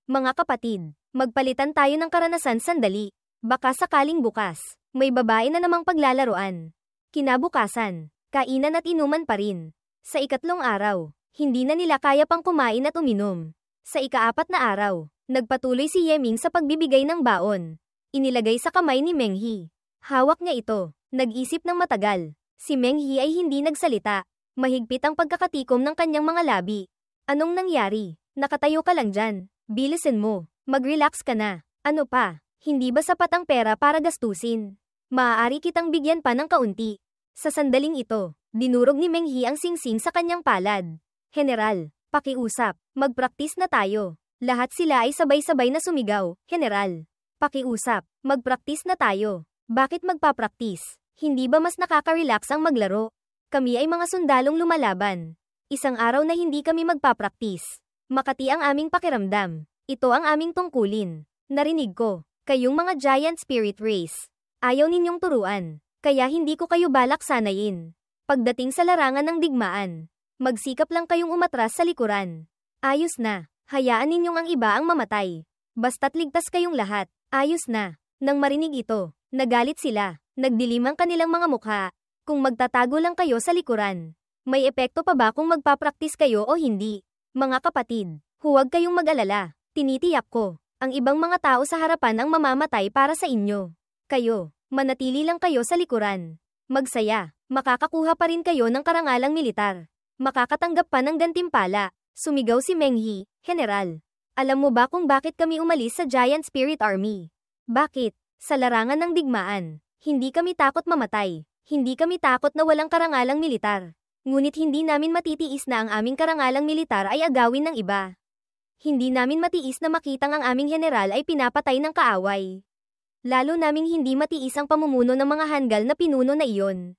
Mga kapatid, magpalitan tayo ng karanasan sandali. Baka sakaling bukas, may babae na namang paglalaruan. Kinabukasan, kainan at inuman pa rin. Sa 3 araw, hindi na nila kaya pang kumain at uminom. Sa 4 na araw, nagpatuloy si Yeming sa pagbibigay ng baon. Inilagay sa kamay ni Menghi. Hawak niya ito, nag-isip ng matagal. Si Menghi ay hindi nagsalita. Mahigpit ang pagkakatikom ng kanyang mga labi. Anong nangyari? Nakatayo ka lang dyan. Bilisan mo. Mag-relax ka na. Ano pa? Hindi ba sapat ang pera para gastusin? Maaari kitang bigyan pa ng kaunti. Sa sandaling ito, dinurog ni Menghi ang singsing sa kanyang palad. General, pakiusap. Magpraktis na tayo. Lahat sila ay sabay-sabay na sumigaw. General, pakiusap. Magpraktis na tayo. Bakit magpapraktis? Hindi ba mas nakaka-relax ang maglaro? Kami ay mga sundalong lumalaban. Isang araw na hindi kami magpapraktis. Makati ang aming pakiramdam. Ito ang aming tungkulin. Narinig ko, kayong mga giant spirit race. Ayaw ninyong turuan, kaya hindi ko kayo balak sanayin. Pagdating sa larangan ng digmaan, magsikap lang kayong umatras sa likuran. Ayos na, hayaan ninyong ang iba ang mamatay. Basta't ligtas kayong lahat, ayos na. Nang marinig ito, nagalit sila. Nagdilim ang kanilang mga mukha. Kung magtatago lang kayo sa likuran, may epekto pa ba kung magpapraktis kayo o hindi? Mga kapatid, huwag kayong mag-alala. Tinitiyak ko, ang ibang mga tao sa harapan ang mamamatay para sa inyo. Kayo, manatili lang kayo sa likuran. Magsaya, makakakuha pa rin kayo ng karangalang militar. Makakatanggap pa ng gantimpala. Sumigaw si Menghi, General. Alam mo ba kung bakit kami umalis sa Giant Spirit Army? Bakit? Sa larangan ng digmaan. Hindi kami takot mamatay. Hindi kami takot na walang karangalang militar. Ngunit hindi namin matitiis na ang aming karangalang militar ay agawin ng iba. Hindi namin matiis na makitang ang aming general ay pinapatay ng kaaway. Lalo naming hindi matiis ang pamumuno ng mga Hangul na pinuno na iyon.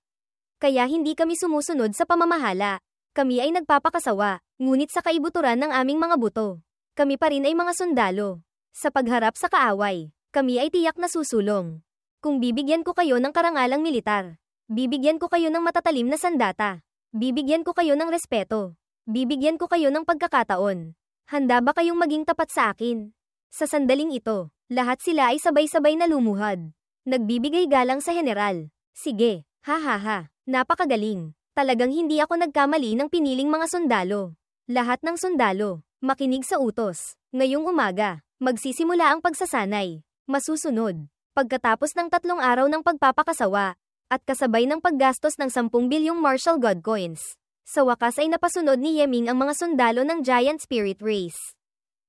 Kaya hindi kami sumusunod sa pamamahala. Kami ay nagpapakasawa, ngunit sa kaibuturan ng aming mga buto. Kami pa rin ay mga sundalo. Sa pagharap sa kaaway, kami ay tiyak na susulong. Kung bibigyan ko kayo ng karangalang militar, bibigyan ko kayo ng matatalim na sandata, bibigyan ko kayo ng respeto, bibigyan ko kayo ng pagkakataon. Handa ba kayong maging tapat sa akin? Sa sandaling ito, lahat sila ay sabay-sabay na lumuhad. Nagbibigay galang sa general. Sige, ha, napakagaling. Talagang hindi ako nagkamali ng piniling mga sundalo. Lahat ng sundalo, makinig sa utos. Ngayong umaga, magsisimula ang pagsasanay. Masusunod, pagkatapos ng 3 araw ng pagpapakasawa, at kasabay ng paggastos ng 10 bilyong martial god coins. Sa wakas ay napasunod ni Ye Ming ang mga sundalo ng Giant Spirit Race.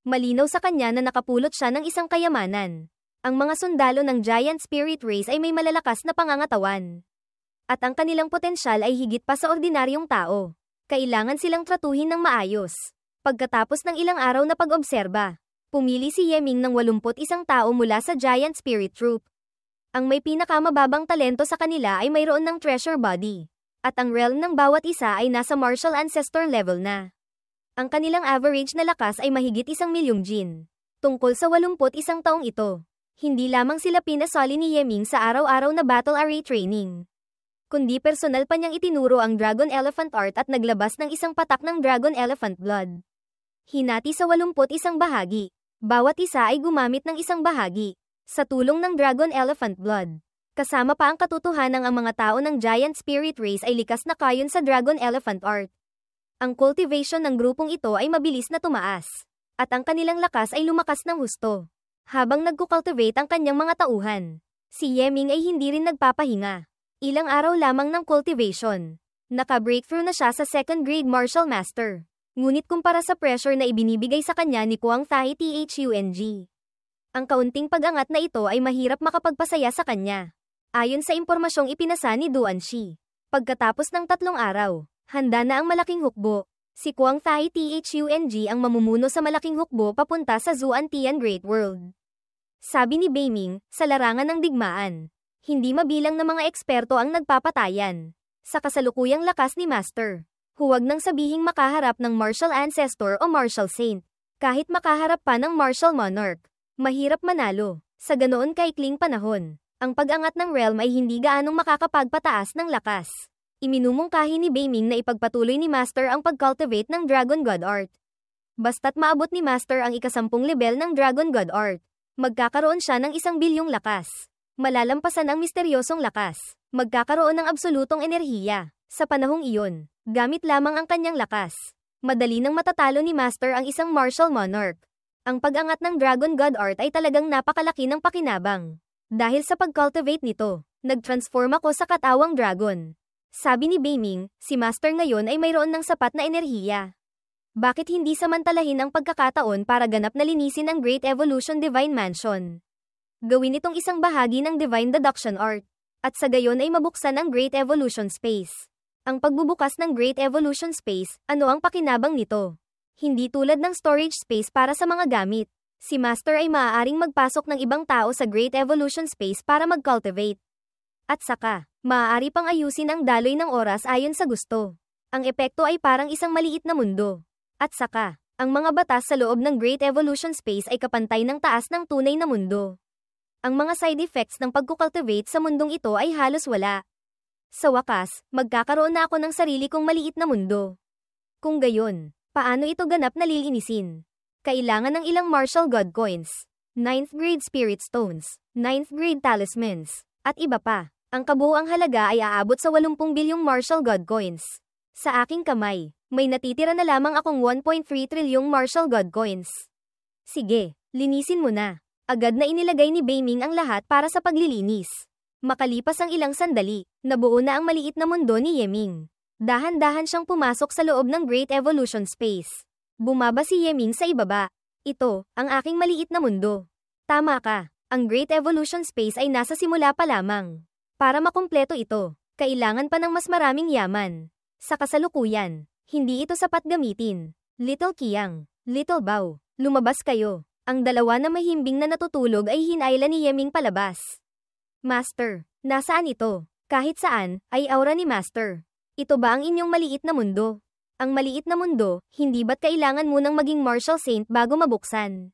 Malinaw sa kanya na nakapulot siya ng isang kayamanan. Ang mga sundalo ng Giant Spirit Race ay may malalakas na pangangatawan. At ang kanilang potensyal ay higit pa sa ordinaryong tao. Kailangan silang tratuhin ng maayos. Pagkatapos ng ilang araw na pag-obserba, pumili si Ye Ming ng 81 tao mula sa Giant Spirit Troop. Ang may pinakamababang talento sa kanila ay mayroon ng treasure body. At ang realm ng bawat isa ay nasa martial ancestor level na. Ang kanilang average na lakas ay mahigit 1,000,000 jin. Tungkol sa 81 taong ito, hindi lamang sila pinasoli ni Ye Ming sa araw-araw na battle array training, kundi personal pa niyang itinuro ang Dragon Elephant Art at naglabas ng isang patak ng Dragon Elephant Blood. Hinati sa 81 bahagi. Bawat isa ay gumamit ng isang bahagi. Sa tulong ng Dragon Elephant Blood. Kasama pa ang katotohanan ang mga tao ng Giant Spirit Race ay likas na kayon sa Dragon Elephant Art. Ang cultivation ng grupong ito ay mabilis na tumaas. At ang kanilang lakas ay lumakas ng husto. Habang nagkukultivate ang kanyang mga tauhan, si Ye Ming ay hindi rin nagpapahinga. Ilang araw lamang ng cultivation, naka-breakthrough na siya sa 2nd grade martial master. Ngunit kumpara sa pressure na ibinibigay sa kanya ni Kuang Thai Thung, ang kaunting pag-angat na ito ay mahirap makapagpasaya sa kanya. Ayon sa impormasyong ipinasa ni Duan Shi, pagkatapos ng 3 araw, handa na ang malaking hukbo. Si Kuang Thai Thung ang mamumuno sa malaking hukbo papunta sa Zuantian Great World. Sabi ni Bei Ming, sa larangan ng digmaan, hindi mabilang na mga eksperto ang nagpapatayan. Sa kasalukuyang lakas ni Master, huwag nang sabihing makaharap ng martial ancestor o martial saint. Kahit makaharap pa ng martial monarch, mahirap manalo. Sa ganoon kaikling panahon, ang pag-angat ng realm ay hindi gaanong makakapagpataas ng lakas. Iminumungkahi ni Bei Ming na ipagpatuloy ni Master ang pag-cultivate ng Dragon God Art. Basta't maabot ni Master ang ika-10 level ng Dragon God Art, magkakaroon siya ng 1 bilyong lakas. Malalampasan ang misteryosong lakas. Magkakaroon ng absolutong enerhiya. Sa panahong iyon, gamit lamang ang kanyang lakas. Madali nang matatalo ni Master ang isang martial monarch. Ang pag-angat ng Dragon God Art ay talagang napakalaki ng pakinabang. Dahil sa pag-cultivate nito, nag-transform ako sa katawang dragon. Sabi ni Bei Ming, si Master ngayon ay mayroon ng sapat na enerhiya. Bakit hindi samantalahin ang pagkakataon para ganap na linisin ang Great Evolution Divine Mansion? Gawin itong isang bahagi ng Divine Deduction Art, at sa gayon ay mabuksan ang Great Evolution Space. Ang pagbubukas ng Great Evolution Space, ano ang pakinabang nito? Hindi tulad ng storage space para sa mga gamit. Si Master ay maaaring magpasok ng ibang tao sa Great Evolution Space para mag-cultivate. At saka, maaari pang ayusin ang daloy ng oras ayon sa gusto. Ang epekto ay parang isang maliit na mundo. At saka, ang mga batas sa loob ng Great Evolution Space ay kapantay ng taas ng tunay na mundo. Ang mga side effects ng pagkukultivate sa mundong ito ay halos wala. Sa wakas, magkakaroon na ako ng sarili kong maliit na mundo. Kung gayon, paano ito ganap na lilinisin? Kailangan ng ilang martial god coins, 9th grade spirit stones, 9th grade talismans, at iba pa. Ang kabuuang halaga ay aabot sa 80 bilyong martial god coins. Sa aking kamay, may natitira na lamang akong 1.3 trilyong martial god coins. Sige, linisin mo na. Agad na inilagay ni Bei Ming ang lahat para sa paglilinis. Makalipas ang ilang sandali, nabuo na ang maliit na mundo ni Ye Ming. Dahan-dahan siyang pumasok sa loob ng Great Evolution Space. Bumaba si Ye Ming sa ibaba. Ito, ang aking maliit na mundo. Tama ka, ang Great Evolution Space ay nasa simula pa lamang. Para makumpleto ito, Kailangan pa ng mas maraming yaman. Sa kasalukuyan, hindi ito sapat gamitin. Little Qiang, Little Bao, lumabas kayo. Ang dalawa na mahimbing na natutulog ay hinayla ni Yeming palabas. Master, nasaan ito? Kahit saan, ay aura ni Master. Ito ba ang inyong maliit na mundo? Ang maliit na mundo, hindi ba't kailangan munang maging martial saint bago mabuksan?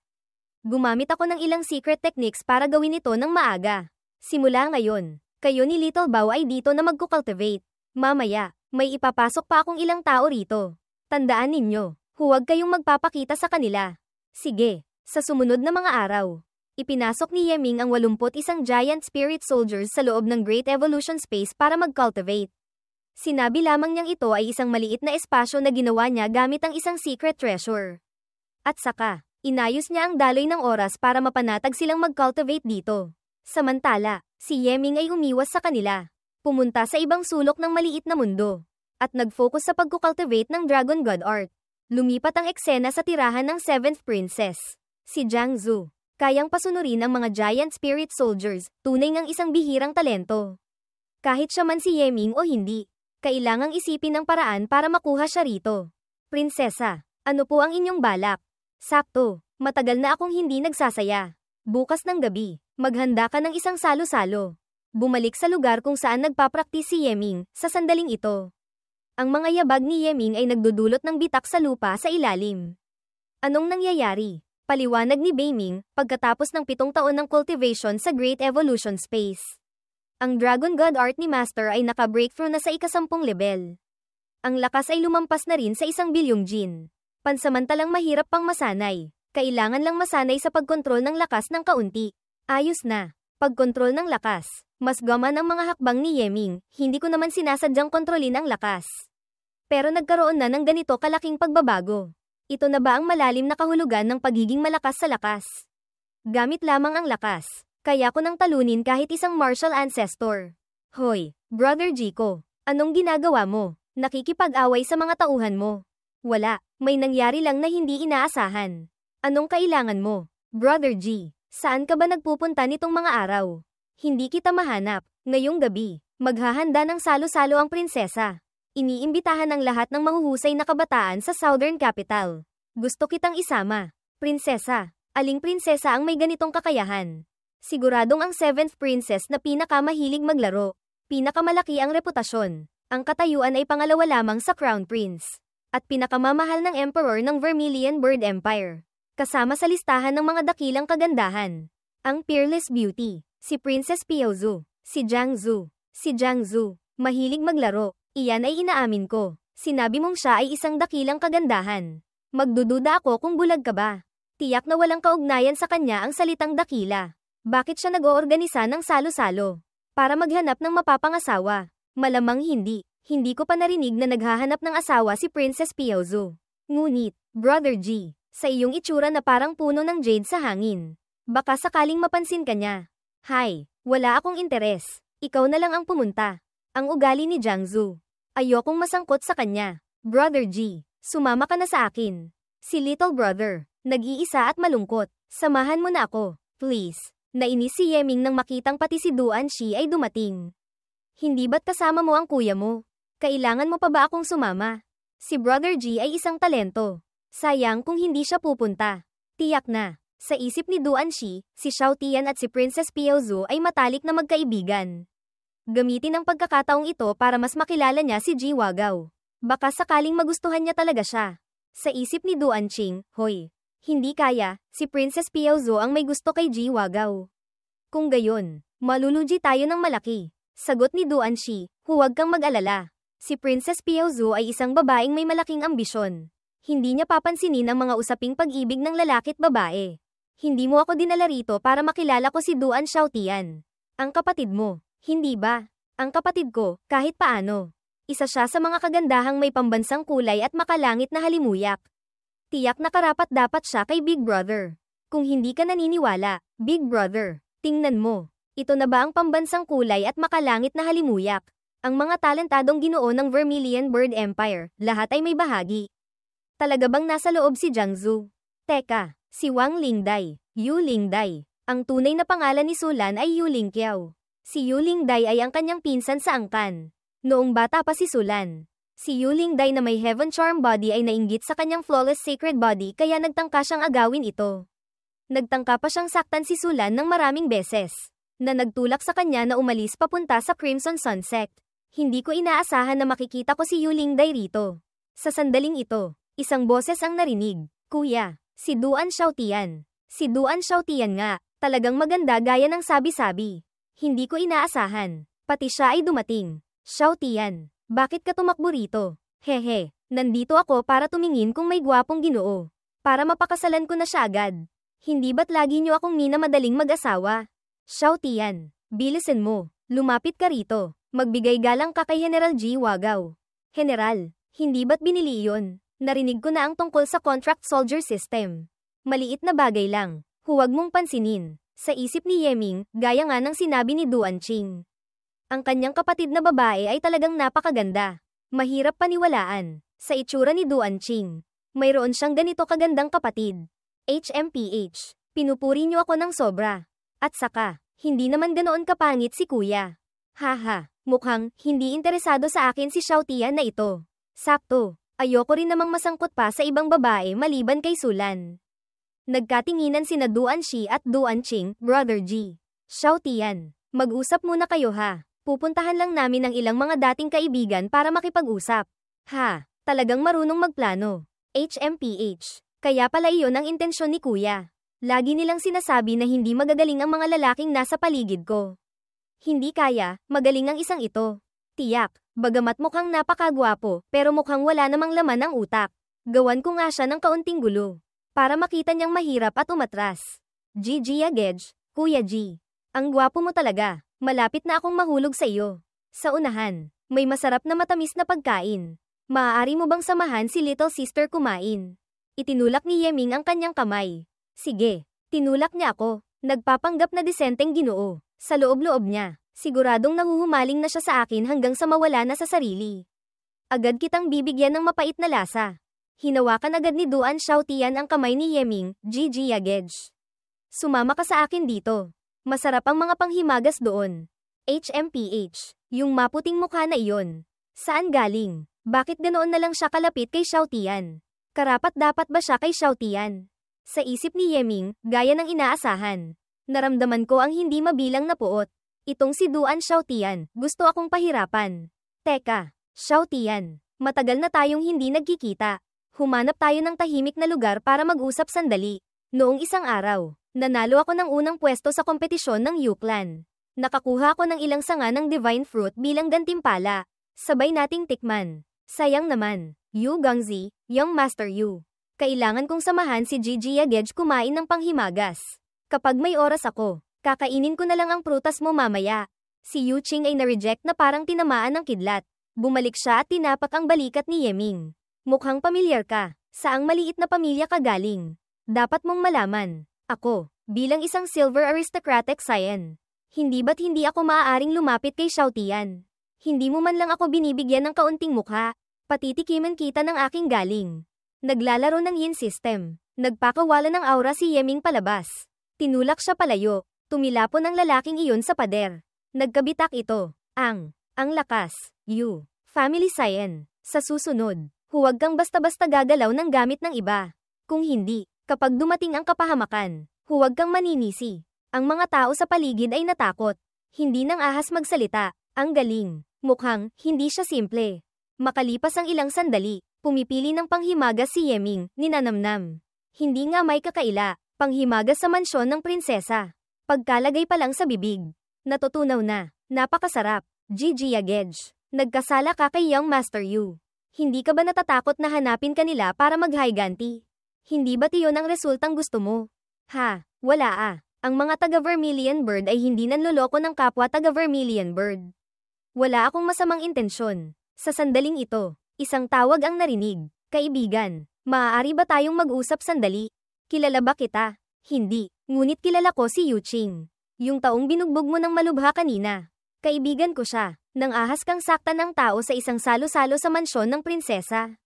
Gumamit ako ng ilang secret techniques para gawin ito ng maaga. Simula ngayon, kayo ni Little Bao ay dito na magkukultivate. Mamaya, may ipapasok pa akong ilang tao rito. Tandaan ninyo, huwag kayong magpapakita sa kanila. Sige, sa sumunod na mga araw, ipinasok ni Yeming ang 81 giant spirit soldiers sa loob ng Great Evolution Space para mag-cultivate. Sinabi lamang niyang ito ay isang maliit na espasyo na ginawa niya gamit ang isang secret treasure. At saka, inayos niya ang daloy ng oras para mapanatag silang mag-cultivate dito. Samantala, si Yeming ay umiwas sa kanila. Pumunta sa ibang sulok ng maliit na mundo. At nag-focus sa pagkukultivate ng Dragon God Art. Lumipat ang eksena sa tirahan ng 7th Princess. Si Jiang Zhu. Kayang pasunurin ang mga giant spirit soldiers, tunay ngang isang bihirang talento. Kahit siya man si Yeming o hindi, kailangang isipin ng paraan para makuha siya rito. Prinsesa, ano po ang inyong balak? Sakto, matagal na akong hindi nagsasaya. Bukas ng gabi, maghanda ka ng isang salo-salo. Bumalik sa lugar kung saan nagpapraktis si Yeming, sa sandaling ito. Ang mga yabag ni Yeming ay nagdudulot ng bitak sa lupa sa ilalim. Anong nangyayari? Paliwanag ni Beiming, pagkatapos ng 7 taon ng cultivation sa Great Evolution Space. Ang Dragon God Art ni Master ay naka-breakthrough na sa ika-10 level. Ang lakas ay lumampas na rin sa 1 bilyong jin. Pansamantalang mahirap pang masanay. Kailangan lang masanay sa pagkontrol ng lakas ng kaunti. Ayos na. Pagkontrol ng lakas. Mas gaman ang mga hakbang ni Yeming, hindi ko naman sinasadyang kontrolin ang lakas. Pero nagkaroon na ng ganito kalaking pagbabago. Ito na ba ang malalim na kahulugan ng pagiging malakas sa lakas? Gamit lamang ang lakas. Kaya ko nang talunin kahit isang martial ancestor. Hoy, Brother Jiko, anong ginagawa mo? Nakikipag-away sa mga tauhan mo? Wala, may nangyari lang na hindi inaasahan. Anong kailangan mo? Brother G, saan ka ba nagpupunta nitong mga araw? Hindi kita mahanap. Ngayong gabi, maghahanda ng salo-salo ang prinsesa. Iniimbitahan ang lahat ng mahuhusay na kabataan sa Southern Capital. Gusto kitang isama. Prinsesa, aling prinsesa ang may ganitong kakayahan? Siguradong ang 7th Princess na pinakamahilig maglaro. Pinakamalaki ang reputasyon. Ang katayuan ay pangalawa lamang sa Crown Prince. At pinakamamahal ng Emperor ng Vermilion Bird Empire. Kasama sa listahan ng mga dakilang kagandahan. Ang Peerless Beauty. Si Princess Piaozu, si Jiang Zhu, mahilig maglaro, iyan ay inaamin ko. Sinabi mong siya ay isang dakilang kagandahan. Magdududa ako kung bulag ka ba. Tiyak na walang kaugnayan sa kanya ang salitang dakila. Bakit siya nag-oorganisa ng salo-salo? Para maghanap ng mapapangasawa? Malamang hindi. Hindi ko pa narinig na naghahanap ng asawa si Princess Piaozu. Ngunit, Brother G, sa iyong itsura na parang puno ng jade sa hangin. Baka sakaling mapansin ka niya. Hay, wala akong interes. Ikaw na lang ang pumunta. Ang ugali ni Jiang Zhu. Ayokong masangkot sa kanya. Brother G, sumama ka na sa akin. Si Little Brother, nag-iisa at malungkot. Samahan mo na ako, please. Nainis si Yeming nang makitang pati si Duan Shi ay dumating. Hindi ba't kasama mo ang kuya mo? Kailangan mo pa ba akong sumama? Si Brother G ay isang talento. Sayang kung hindi siya pupunta. Tiyak na. Sa isip ni Duan Shi, si Xiao Tian at si Princess Piaozu ay matalik na magkaibigan. Gamitin ang pagkakataong ito para mas makilala niya si Ji Wagao. Baka sakaling magustuhan niya talaga siya. Sa isip ni Duan Qing, hoy, hindi kaya, si Princess Piaozu ang may gusto kay Ji Wagao. Kung gayon, malulugi tayo ng malaki. Sagot ni Duan Shi, huwag kang mag-alala. Si Princess Piaozu ay isang babaeng may malaking ambisyon. Hindi niya papansinin ang mga usaping pag-ibig ng lalaki't babae. Hindi mo ako dinala rito para makilala ko si Duan Xiaotian. Ang kapatid mo, hindi ba? Ang kapatid ko, kahit paano. Isa siya sa mga kagandahang may pambansang kulay at makalangit na halimuyak. Tiyak na karapat-dapat siya kay Big Brother. Kung hindi ka naniniwala, Big Brother, tingnan mo. Ito na ba ang pambansang kulay at makalangit na halimuyak? Ang mga talentadong ginoo ng Vermilion Bird Empire, lahat ay may bahagi. Talaga bang nasa loob si Jiang Zhu? Teka. Si Wang Lingdai, Yu Lingdai. Ang tunay na pangalan ni Sulan ay Yu Lingqiao. Si Yu Lingdai ay ang kanyang pinsan sa angkan. Noong bata pa si Sulan, si Yu Lingday na may heaven charm body ay nainggit sa kanyang flawless sacred body kaya nagtangka siyang agawin ito. Nagtangka pa siyang saktan si Sulan ng maraming beses, na nagtulak sa kanya na umalis papunta sa Crimson Sun Sect. Hindi ko inaasahan na makikita ko si Yu Lingday rito. Sa sandaling ito, isang boses ang narinig, "Kuya, si Duan Xiaotian." Si Duan Xiaotian nga, talagang maganda gaya ng sabi-sabi. Hindi ko inaasahan, pati siya ay dumating. "Xiaotian, bakit ka tumakbo rito?" "Hehe, nandito ako para tumingin kung may gwapong Ginoo. Para mapakasalan ko na siya agad. Hindi ba't lagi niyo akong minamadaling mag-asawa?" "Xiaotian, bilisin mo, lumapit ka rito. Magbigay galang ka kay General G. Wagaw." "General, hindi ba't binili iyon? Narinig ko na ang tungkol sa contract soldier system. Maliit na bagay lang, huwag mong pansinin." Sa isip ni Yeming, gaya nga ng sinabi ni Duan Qing. Ang kanyang kapatid na babae ay talagang napakaganda. Mahirap paniwalaan. Sa itsura ni Duan Qing, mayroon siyang ganito kagandang kapatid. HMPH, pinupuri niyo ako ng sobra. At saka, hindi naman ganoon kapangit si kuya. Haha, mukhang hindi interesado sa akin si Xiaotian na ito. Sakto, ayoko rin namang masangkot pa sa ibang babae maliban kay Sulan. Nagkatinginan sina Duan Shi at Duan Qing, Brother G. "Xiaotian, mag-usap muna kayo ha. Pupuntahan lang namin ang ilang mga dating kaibigan para makipag-usap." "Ha, talagang marunong magplano." HMPH, kaya pala iyon ang intensyon ni kuya. Lagi nilang sinasabi na hindi magagaling ang mga lalaking nasa paligid ko. Hindi kaya, magaling ang isang ito. Tiyak, bagamat mukhang napakagwapo, pero mukhang wala namang laman ang utak. Gawan ko nga siya ng kaunting gulo. Para makita niyang mahirap at umatras. "GG Agej, Kuya G. Ang gwapo mo talaga. Malapit na akong mahulog sa iyo. Sa unahan, may masarap na matamis na pagkain. Maaari mo bang samahan si little sister kumain?" Itinulak ni Yeming ang kanyang kamay. Sige, tinulak niya ako. Nagpapanggap na disenteng Ginoo. Sa loob-loob niya, siguradong nahuhumaling na siya sa akin hanggang sa mawala na sa sarili. Agad kitang bibigyan ng mapait na lasa. Hinawakan agad ni Duan Xiaotian ang kamay ni Yeming, "GG Agej. Sumama ka sa akin dito. Masarap ang mga panghimagas doon." HMPH, yung maputing mukha na iyon. Saan galing? Bakit ganoon na lang siya kalapit kay Xiaotian? Karapat-dapat ba siya kay Xiaotian? Sa isip ni Yeming, gaya ng inaasahan. Naramdaman ko ang hindi mabilang na puot. Itong si Duan Xiaotian, gusto akong pahirapan. Teka, Xiaotian, matagal na tayong hindi nagkikita. Humanap tayo ng tahimik na lugar para mag-usap sandali. Noong isang araw, nanalo ako ng unang pwesto sa kompetisyon ng Yu-Clan. Nakakuha ako ng ilang sanga ng Divine Fruit bilang gantimpala. Sabay nating tikman. Sayang naman, Yu Gongzi, Young Master Yu. Kailangan kong samahan si Gigi Agej kumain ng panghimagas. Kapag may oras ako, kakainin ko na lang ang prutas mo mamaya. Si Yu Qing ay na-reject na parang tinamaan ng kidlat. Bumalik siya at tinapak ang balikat ni Yeming. Mukhang pamilyar ka. Saang maliit na pamilya ka galing? Dapat mong malaman. Ako, bilang isang silver aristocratic scion. Hindi ba't hindi ako maaaring lumapit kay Xiaotian? Hindi mo man lang ako binibigyan ng kaunting mukha. Patitikiman kita ng aking galing. Naglalaro ng yin system. Nagpakawala ng aura si Yeming palabas. Tinulak siya palayo. Tumilapon ang lalaking iyon sa pader. Nagkabitak ito. Ang lakas. You. Family scion. Sa susunod, huwag kang basta-basta gagalaw ng gamit ng iba. Kung hindi, kapag dumating ang kapahamakan, huwag kang maninisi. Ang mga tao sa paligid ay natakot. Hindi nang ahas magsalita. Ang galing. Mukhang, hindi siya simple. Makalipas ang ilang sandali, pumipili ng panghimagas si Yeming, ninanamnam. Hindi nga may kakaila, panghimagas sa mansyon ng prinsesa. Pagkalagay pa lang sa bibig. Natutunaw na, napakasarap. Gigi Agej. Nagkasala ka kay Young Master Yu. Hindi ka ba natatakot na hanapin kanila para mag-higanti? Hindi ba't iyon ang resultang gusto mo? Ha, wala ah. Ang mga taga-Vermilion Bird ay hindi nanloloko ng kapwa taga-Vermilion Bird. Wala akong masamang intensyon. Sa sandaling ito, isang tawag ang narinig. Kaibigan, maaari ba tayong mag-usap sandali? Kilala ba kita? Hindi, ngunit kilala ko si Yu Qing. Yung taong binugbog mo ng malubha kanina. Kaibigan ko siya, nang ahas kang saktan ng tao sa isang salo-salo sa mansyon ng prinsesa.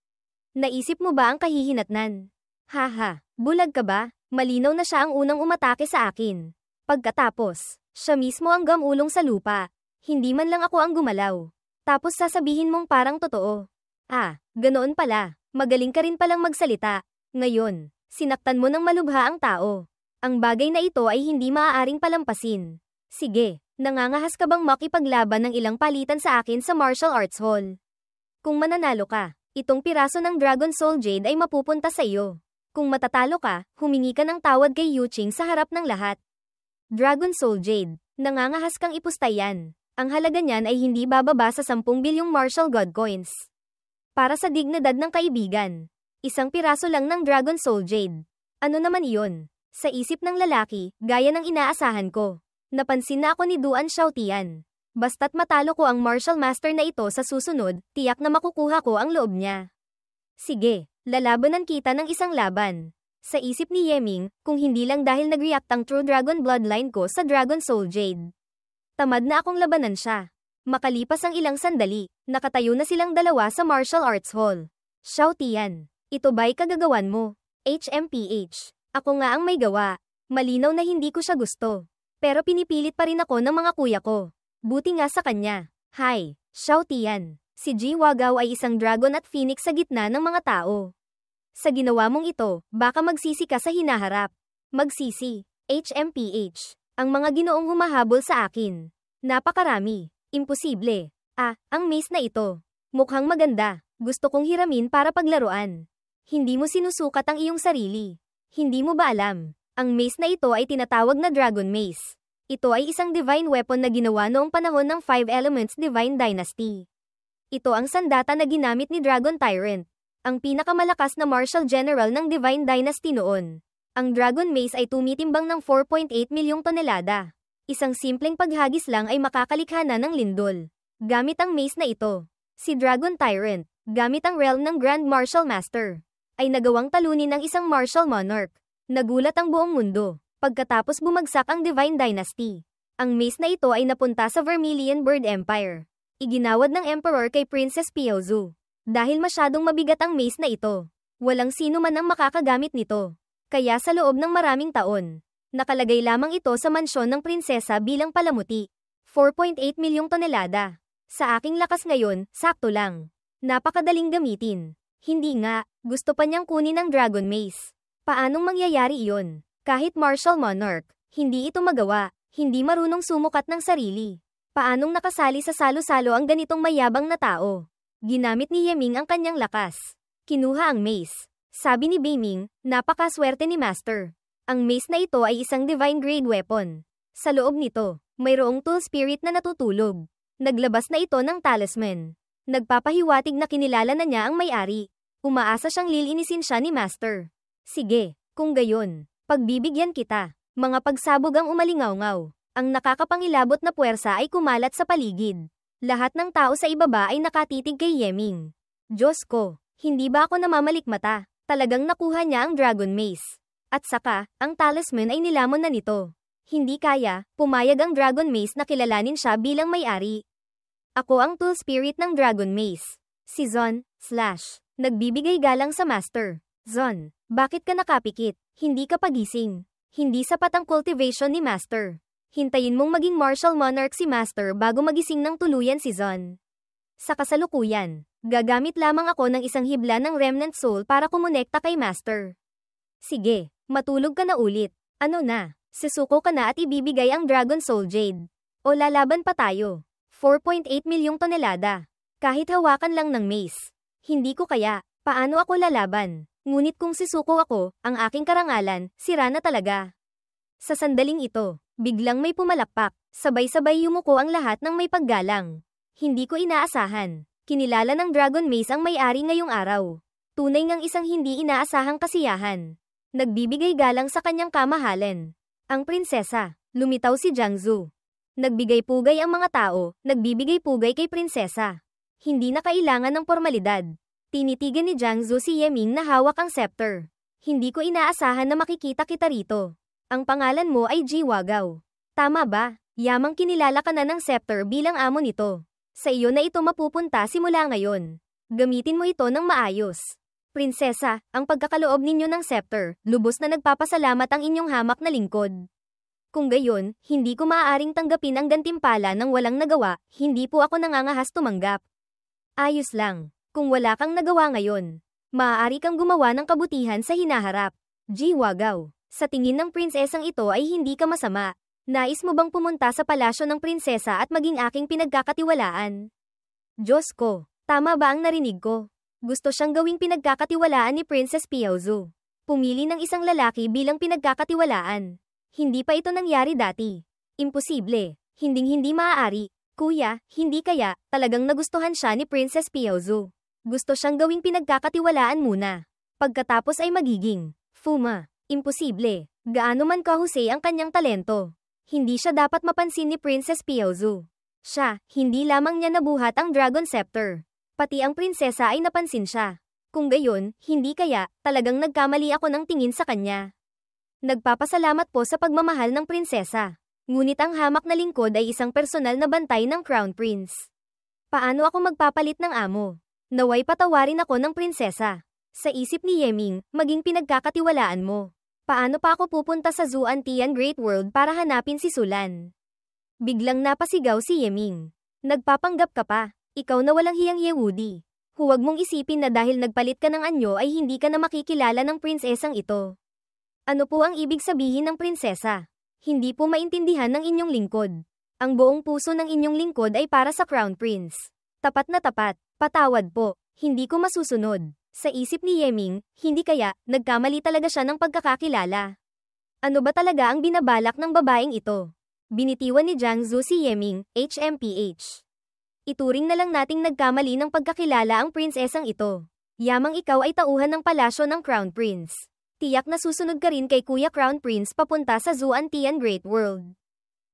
Naisip mo ba ang kahihinatnan? Haha, bulag ka ba? Malinaw na siya ang unang umatake sa akin. Pagkatapos, siya mismo ang gamulong sa lupa. Hindi man lang ako ang gumalaw. Tapos sasabihin mong parang totoo. Ah, ganoon pala. Magaling ka rin palang magsalita. Ngayon, sinaktan mo ng malubha ang tao. Ang bagay na ito ay hindi maaaring palampasin. Sige, nangangahas ka bang makipaglaban ng ilang palitan sa akin sa martial arts hall? Kung mananalo ka, itong piraso ng Dragon Soul Jade ay mapupunta sa iyo. Kung matatalo ka, humingi ka ng tawad kay Yuqing sa harap ng lahat. Dragon Soul Jade, nangangahas kang ipustayan. Ang halaga niyan ay hindi bababa sa 10 bilyong martial god coins. Para sa dignidad ng kaibigan, isang piraso lang ng Dragon Soul Jade. Ano naman iyon? Sa isip ng lalaki, gaya ng inaasahan ko. Napansin na ako ni Duan Xiaotian. Basta't matalo ko ang martial master na ito sa susunod, tiyak na makukuha ko ang loob niya. Sige, lalabanan kita ng isang laban. Sa isip ni Yeming, kung hindi lang dahil nag-react ang True Dragon bloodline ko sa Dragon Soul Jade. Tamad na akong labanan siya. Makalipas ang ilang sandali, nakatayo na silang dalawa sa martial arts hall. Xiaotian, ito ba'y kagagawan mo? HMPH, ako nga ang may gawa. Malinaw na hindi ko siya gusto. Pero pinipilit pa rin ako ng mga kuya ko. Buti nga sa kanya. Hi, Xiaotian. Si Ji Wagao ay isang dragon at phoenix sa gitna ng mga tao. Sa ginawa mong ito, baka magsisi ka sa hinaharap. Magsisi. HMPH. Ang mga ginoong humahabol sa akin. Napakarami. Imposible. Ah, ang maze na ito. Mukhang maganda. Gusto kong hiramin para paglaruan. Hindi mo sinusukat ang iyong sarili. Hindi mo ba alam? Ang maze na ito ay tinatawag na Dragon Maze. Ito ay isang divine weapon na ginawa noong panahon ng Five Elements Divine Dynasty. Ito ang sandata na ginamit ni Dragon Tyrant, ang pinakamalakas na martial general ng Divine Dynasty noon. Ang Dragon Mace ay tumitimbang ng 4.8 milyong tonelada. Isang simpleng paghagis lang ay makakalikha na ng lindol. Gamit ang mace na ito, si Dragon Tyrant, gamit ang realm ng Grand Martial Master, ay nagawang talunin ng isang martial monarch. Nagulat ang buong mundo, pagkatapos bumagsak ang Divine Dynasty. Ang mace na ito ay napunta sa Vermilion Bird Empire. Iginawad ng Emperor kay Princess Piaozu. Dahil masyadong mabigat ang mace na ito, walang sino man ang makakagamit nito. Kaya sa loob ng maraming taon, nakalagay lamang ito sa mansyon ng prinsesa bilang palamuti. 4.8 milyong tonelada. Sa aking lakas ngayon, sakto lang. Napakadaling gamitin. Hindi nga, gusto pa niyang kunin ang Dragon Mace. Paanong mangyayari iyon? Kahit martial monarch, hindi ito magawa, hindi marunong sumukat ng sarili. Paanong nakasali sa salo-salo ang ganitong mayabang na tao? Ginamit ni Yeming ang kanyang lakas. Kinuha ang mace. Sabi ni Beiming, napakaswerte ni Master. Ang mace na ito ay isang divine grade weapon. Sa loob nito, mayroong tool spirit na natutulog. Naglabas na ito ng talisman. Nagpapahiwatig na kinilala na niya ang may-ari. Umaasa siyang lilinisin siya ni Master. Sige, kung gayon, pagbibigyan kita. Mga pagsabog ang umalingaw-ngaw. Ang nakakapangilabot na puwersa ay kumalat sa paligid. Lahat ng tao sa ibaba ay nakatitig kay Yeming. Diyos ko, hindi ba ako namamalikmata? Talagang nakuha niya ang Dragon Mace. At saka, ang talisman ay nilamon na nito. Hindi kaya, pumayag ang Dragon Mace na kilalanin siya bilang may-ari. Ako ang tool spirit ng Dragon Mace. Si Zon, nagbibigay galang sa Master. Zon, bakit ka nakapikit? Hindi ka pagising. Hindi sapat ang cultivation ni Master. Hintayin mong maging martial monarch si Master bago magising ng tuluyan si Zon. Sa kasalukuyan, gagamit lamang ako ng isang hibla ng Remnant Soul para kumonekta kay Master. Sige, matulog ka na ulit. Ano na, susuko ka na at ibibigay ang Dragon Soul Jade. O lalaban pa tayo. 4.8 milyong tonelada. Kahit hawakan lang ng mace. Hindi ko kaya, paano ako lalaban? Ngunit kung sisuko ako, ang aking karangalan, sira na talaga. Sa sandaling ito, biglang may pumalakpak. Sabay-sabay yumuko ang lahat ng may paggalang. Hindi ko inaasahan. Kinilala ng Dragon Mace ang may-ari ngayong araw. Tunay ngang isang hindi inaasahang kasiyahan. Nagbibigay galang sa kanyang kamahalan. Ang prinsesa, lumitaw si Jiangsu. Nagbigay pugay ang mga tao, nagbibigay pugay kay prinsesa. Hindi na kailangan ng formalidad. Tinitigan ni Jiangsu si Yeming na hawak ang scepter. Hindi ko inaasahan na makikita kita rito. Ang pangalan mo ay Ji Wagao. Tama ba? Yamang kinilala ka na ng scepter bilang amo nito. Sa iyo na ito mapupunta simula ngayon. Gamitin mo ito ng maayos. Prinsesa, ang pagkakaloob ninyo ng scepter, lubos na nagpapasalamat ang inyong hamak na lingkod. Kung gayon, hindi ko maaaring tanggapin ang gantimpala ng walang nagawa, hindi po ako nangangahas tumanggap. Ayos lang. Kung wala kang nagawa ngayon, maaari kang gumawa ng kabutihan sa hinaharap. Wagaw. Sa tingin ng prinsesang ito ay hindi ka masama. Nais mo bang pumunta sa palasyo ng prinsesa at maging aking pinagkakatiwalaan? Diyos ko, tama ba ang narinig ko? Gusto siyang gawing pinagkakatiwalaan ni Princess Piaozu. Pumili ng isang lalaki bilang pinagkakatiwalaan. Hindi pa ito nangyari dati. Imposible. Hinding-hindi maaari. Kuya, hindi kaya, talagang nagustuhan siya ni Princess Piaozu. Gusto siyang gawing pinagkakatiwalaan muna. Pagkatapos ay magiging Fuma. Imposible. Gaano man kahusay ang kanyang talento. Hindi siya dapat mapansin ni Princess Piaozu. Siya, hindi lamang niya nabuhat ang Dragon Scepter. Pati ang prinsesa ay napansin siya. Kung gayon, hindi kaya, talagang nagkamali ako ng tingin sa kanya. Nagpapasalamat po sa pagmamahal ng prinsesa. Ngunit ang hamak na lingkod ay isang personal na bantay ng Crown Prince. Paano ako magpapalit ng amo? Naway patawarin ako ng prinsesa. Sa isip ni Yeming, maging pinagkakatiwalaan mo. Paano pa ako pupunta sa Zuantian Great World para hanapin si Sulan? Biglang napasigaw si Yeming. Nagpapanggap ka pa. Ikaw na walang hiyang Yehudi. Huwag mong isipin na dahil nagpalit ka ng anyo ay hindi ka na makikilala ng prinsesang ito. Ano po ang ibig sabihin ng prinsesa? Hindi po maintindihan ng inyong lingkod. Ang buong puso ng inyong lingkod ay para sa Crown Prince. Tapat na tapat, patawad po, hindi ko masusunod. Sa isip ni Yeming, hindi kaya, nagkamali talaga siya ng pagkakakilala. Ano ba talaga ang binabalak ng babaeng ito? Binitiwan ni Jiang Zhu si Yeming, HMPH. Ituring na lang nating nagkamali ng pagkakilala ang prinsesang ito. Yamang ikaw ay tauhan ng palasyo ng Crown Prince. Tiyak na susunod ka rin kay Kuya Crown Prince papunta sa Zuantian Great World.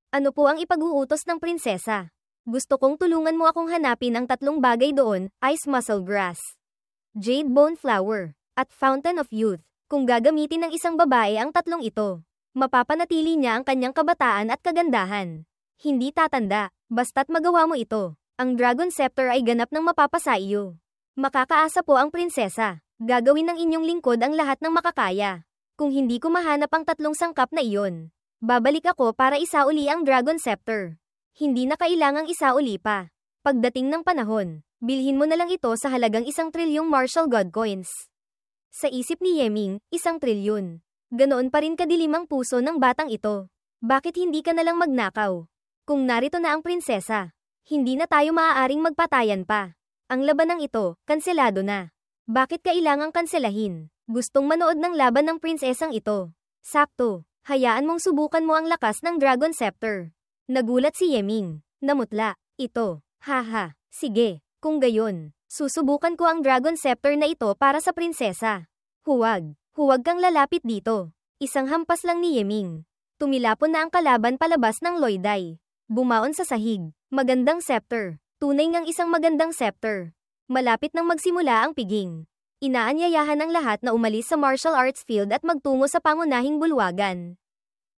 Ano po ang ipag-uutos ng prinsesa? Gusto kong tulungan mo akong hanapin ang tatlong bagay doon, Ice Muscle Grass, Jade Bone Flower, at Fountain of Youth. Kung gagamitin ng isang babae ang tatlong ito, mapapanatili niya ang kanyang kabataan at kagandahan. Hindi tatanda, basta't magawa mo ito. Ang Dragon Scepter ay ganap ng mapapasa iyo. Makakaasa po ang prinsesa. Gagawin ng inyong lingkod ang lahat ng makakaya. Kung hindi ko mahanap ang tatlong sangkap na iyon, babalik ako para isauli ang Dragon Scepter. Hindi na kailangang isauli pa. Pagdating ng panahon, bilhin mo na lang ito sa halagang 1 trilyong martial god coins. Sa isip ni Yeming, 1 trilyon. Ganoon pa rin kadilim ang puso ng batang ito. Bakit hindi ka na lang magnakaw? Kung narito na ang prinsesa, hindi na tayo maaaring magpatayan pa. Ang labanang ito, kanselado na. Bakit kailangang kanselahin? Gustong manood ng laban ng prinsesang ito. Sakto, hayaan mong subukan mo ang lakas ng Dragon Scepter. Nagulat si Yeming. Namutla. Ito. Haha. Sige. Kung gayon, susubukan ko ang Dragon Scepter na ito para sa prinsesa. Huwag. Huwag kang lalapit dito. Isang hampas lang ni Yeming. Tumilapon na ang kalaban palabas ng Loiday. Bumaon sa sahig. Magandang scepter. Tunay ngang isang magandang scepter. Malapit nang magsimula ang piging. Inaanyayahan ang lahat na umalis sa martial arts field at magtungo sa pangunahing bulwagan.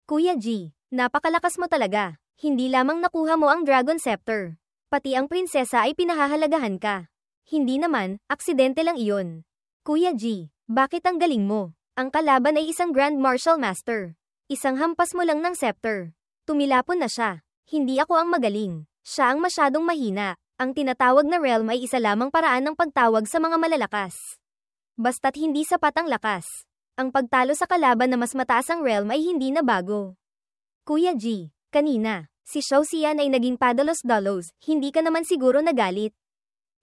Kuya G, napakalakas mo talaga. Hindi lamang nakuha mo ang Dragon Scepter. Pati ang prinsesa ay pinahahalagahan ka. Hindi naman, aksidente lang iyon. Kuya G, bakit ang galing mo? Ang kalaban ay isang Grand Martial Master. Isang hampas mo lang ng scepter. Tumilapon na siya. Hindi ako ang magaling. Siya ang masyadong mahina. Ang tinatawag na realm ay isa lamang paraan ng pagtawag sa mga malalakas. Basta't hindi sapat ang lakas. Ang pagtalo sa kalaban na mas mataas ang realm ay hindi na bago. Kuya G, kanina, si Xiao Xian ay naging padalos-dalos, hindi ka naman siguro nagalit.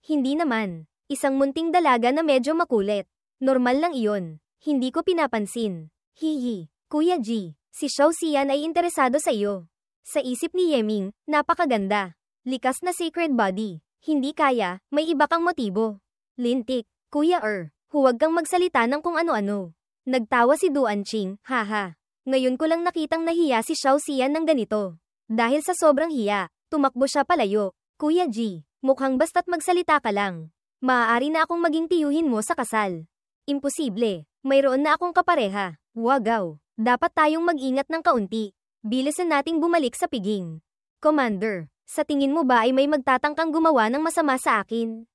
Hindi naman. Isang munting dalaga na medyo makulit. Normal lang iyon. Hindi ko pinapansin. Hihi. Kuya G, si Xiao Xian ay interesado sa iyo. Sa isip ni Yeming, napakaganda. Likas na sacred body. Hindi kaya, may iba kang motibo. Lintik. Kuya huwag kang magsalita ng kung ano-ano. Nagtawa si Duan Qing, haha. Ngayon ko lang nakitang nahiya si Xiao Xian ng ganito. Dahil sa sobrang hiya, tumakbo siya palayo. Kuya G, mukhang basta't magsalita ka lang. Maaari na akong maging tiyuhin mo sa kasal. Imposible. Mayroon na akong kapareha. Wagaw. Dapat tayong mag-ingat ng kaunti. Bilisan nating bumalik sa piging. Commander, sa tingin mo ba ay may magtatangkang gumawa ng masama sa akin?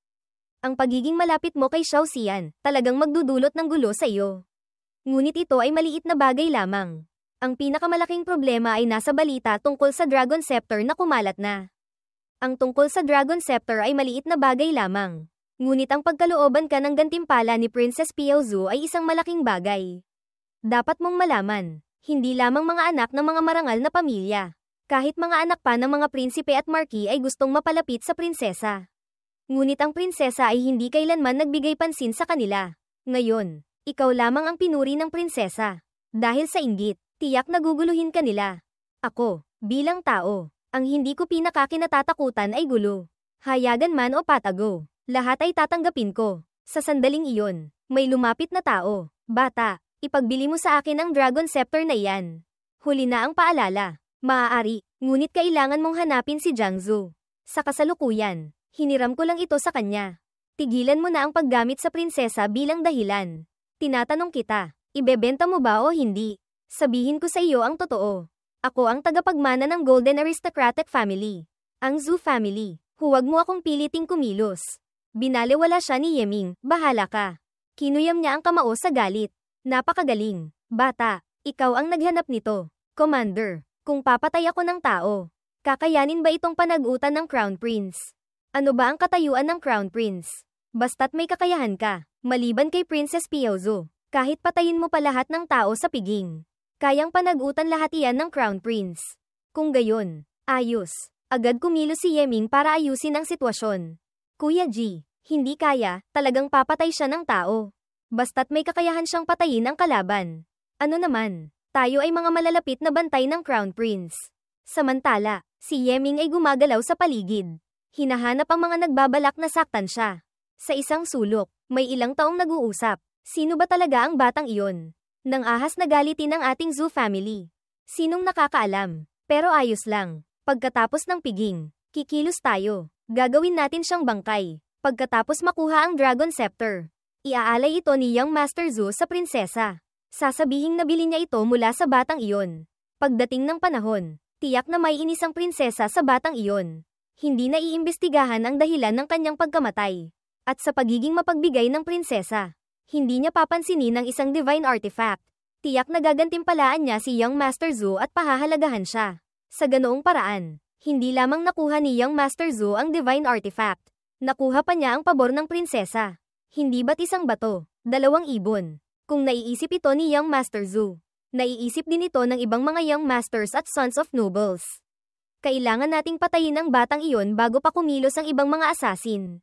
Ang pagiging malapit mo kay Xiao Xian, talagang magdudulot ng gulo sa iyo. Ngunit ito ay maliit na bagay lamang. Ang pinakamalaking problema ay nasa balita tungkol sa Dragon Scepter na kumalat na. Ang tungkol sa Dragon Scepter ay maliit na bagay lamang. Ngunit ang pagkalooban ka ng gantimpala ni Princess Piaozu ay isang malaking bagay. Dapat mong malaman, hindi lamang mga anak ng mga marangal na pamilya. Kahit mga anak pa ng mga prinsipe at marquis ay gustong mapalapit sa prinsesa. Ngunit ang prinsesa ay hindi kailanman nagbigay pansin sa kanila. Ngayon, ikaw lamang ang pinuri ng prinsesa. Dahil sa inggit, tiyak naguguluhin ka nila. Ako, bilang tao, ang hindi ko pinakakinatatakutan ay gulo. Hayagan man o patago, lahat ay tatanggapin ko. Sa sandaling iyon, may lumapit na tao. Bata, ipagbili mo sa akin ang Dragon Scepter na iyan. Huli na ang paalala. Maaari, ngunit kailangan mong hanapin si Jiangsu. Sa kasalukuyan, hiniram ko lang ito sa kanya. Tigilan mo na ang paggamit sa prinsesa bilang dahilan. Tinatanong kita, ibebenta mo ba o hindi? Sabihin ko sa iyo ang totoo. Ako ang tagapagmana ng Golden Aristocratic Family. Ang Zhu Family. Huwag mo akong piliting kumilos. Binalewala siya ni Yeming, bahala ka. Kinuyam niya ang kamao sa galit. Napakagaling. Bata, ikaw ang naghanap nito. Commander, kung papatay ako ng tao, kakayanin ba itong panag-utan ng Crown Prince? Ano ba ang katayuan ng Crown Prince? Basta't may kakayahan ka, maliban kay Princess Piaozu, kahit patayin mo pa lahat ng tao sa piging. Kayang panag-utan lahat iyan ng Crown Prince. Kung gayon, ayos. Agad kumilos si Yeming para ayusin ang sitwasyon. Kuya G, hindi kaya, talagang papatay siya ng tao. Basta't may kakayahan siyang patayin ang kalaban. Ano naman? Tayo ay mga malalapit na bantay ng Crown Prince. Samantala, si Yeming ay gumagalaw sa paligid. Hinahanap ang mga nagbabalak na saktan siya. Sa isang sulok, may ilang taong nag-uusap. Sino ba talaga ang batang iyon? Nang ahas na galitin ang ating Zhu family. Sinong nakakaalam? Pero ayos lang. Pagkatapos ng piging, kikilos tayo. Gagawin natin siyang bangkay. Pagkatapos makuha ang Dragon Scepter, iaalay ito ni Young Master Zhu sa prinsesa. Sasabihing nabili niya ito mula sa batang iyon. Pagdating ng panahon, tiyak na may inis ang prinsesa sa batang iyon. Hindi na iimbestigahan ang dahilan ng kanyang pagkamatay. At sa pagiging mapagbigay ng prinsesa, hindi niya papansinin ang isang divine artifact. Tiyak na gagantimpalaan niya si Young Master Zhu at pahahalagahan siya. Sa ganoong paraan, hindi lamang nakuha ni Young Master Zhu ang divine artifact. Nakuha pa niya ang pabor ng prinsesa. Hindi ba't isang bato, dalawang ibon? Kung naiisip ito ni Young Master Zhu, naiisip din ito ng ibang mga Young Masters at Sons of Nobles. Kailangan nating patayin ang batang iyon bago pa kumilos ang ibang mga assassin.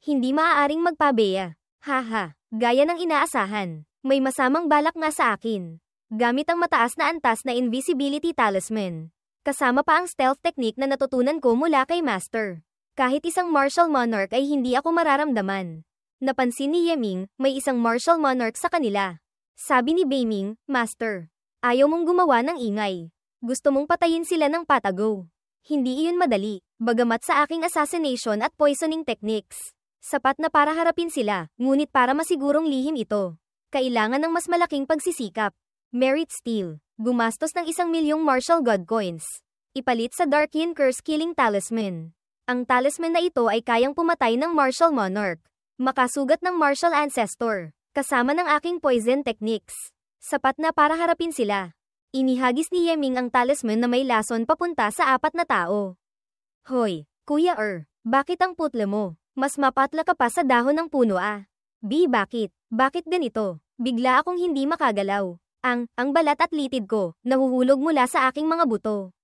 Hindi maaaring magpabeya. Haha, gaya ng inaasahan, may masamang balak nga sa akin. Gamit ang mataas na antas na invisibility talisman. Kasama pa ang stealth technique na natutunan ko mula kay Master. Kahit isang martial monarch ay hindi ako mararamdaman. Napansin ni Yeming, may isang martial monarch sa kanila. Sabi ni Beiming, Master, ayaw mong gumawa ng ingay. Gusto mong patayin sila ng patago. Hindi iyon madali, bagamat sa aking assassination at poisoning techniques. Sapat na para harapin sila, ngunit para masigurong lihim ito. Kailangan ng mas malaking pagsisikap. Merit Steel, gumastos ng 1,000,000 martial god coins. Ipalit sa Darkian Curse Killing Talisman. Ang talisman na ito ay kayang pumatay ng martial monarch. Makasugat ng martial ancestor, kasama ng aking poison techniques. Sapat na para harapin sila. Inihagis ni Yeming ang talisman na may lason papunta sa 4 na tao. Hoy, Kuya bakit ang putla mo? Mas mapatla ka pa sa dahon ng puno ah. Bakit? Bakit ganito? Bigla akong hindi makagalaw. Ang balat at litid ko, nahuhulog mula sa aking mga buto.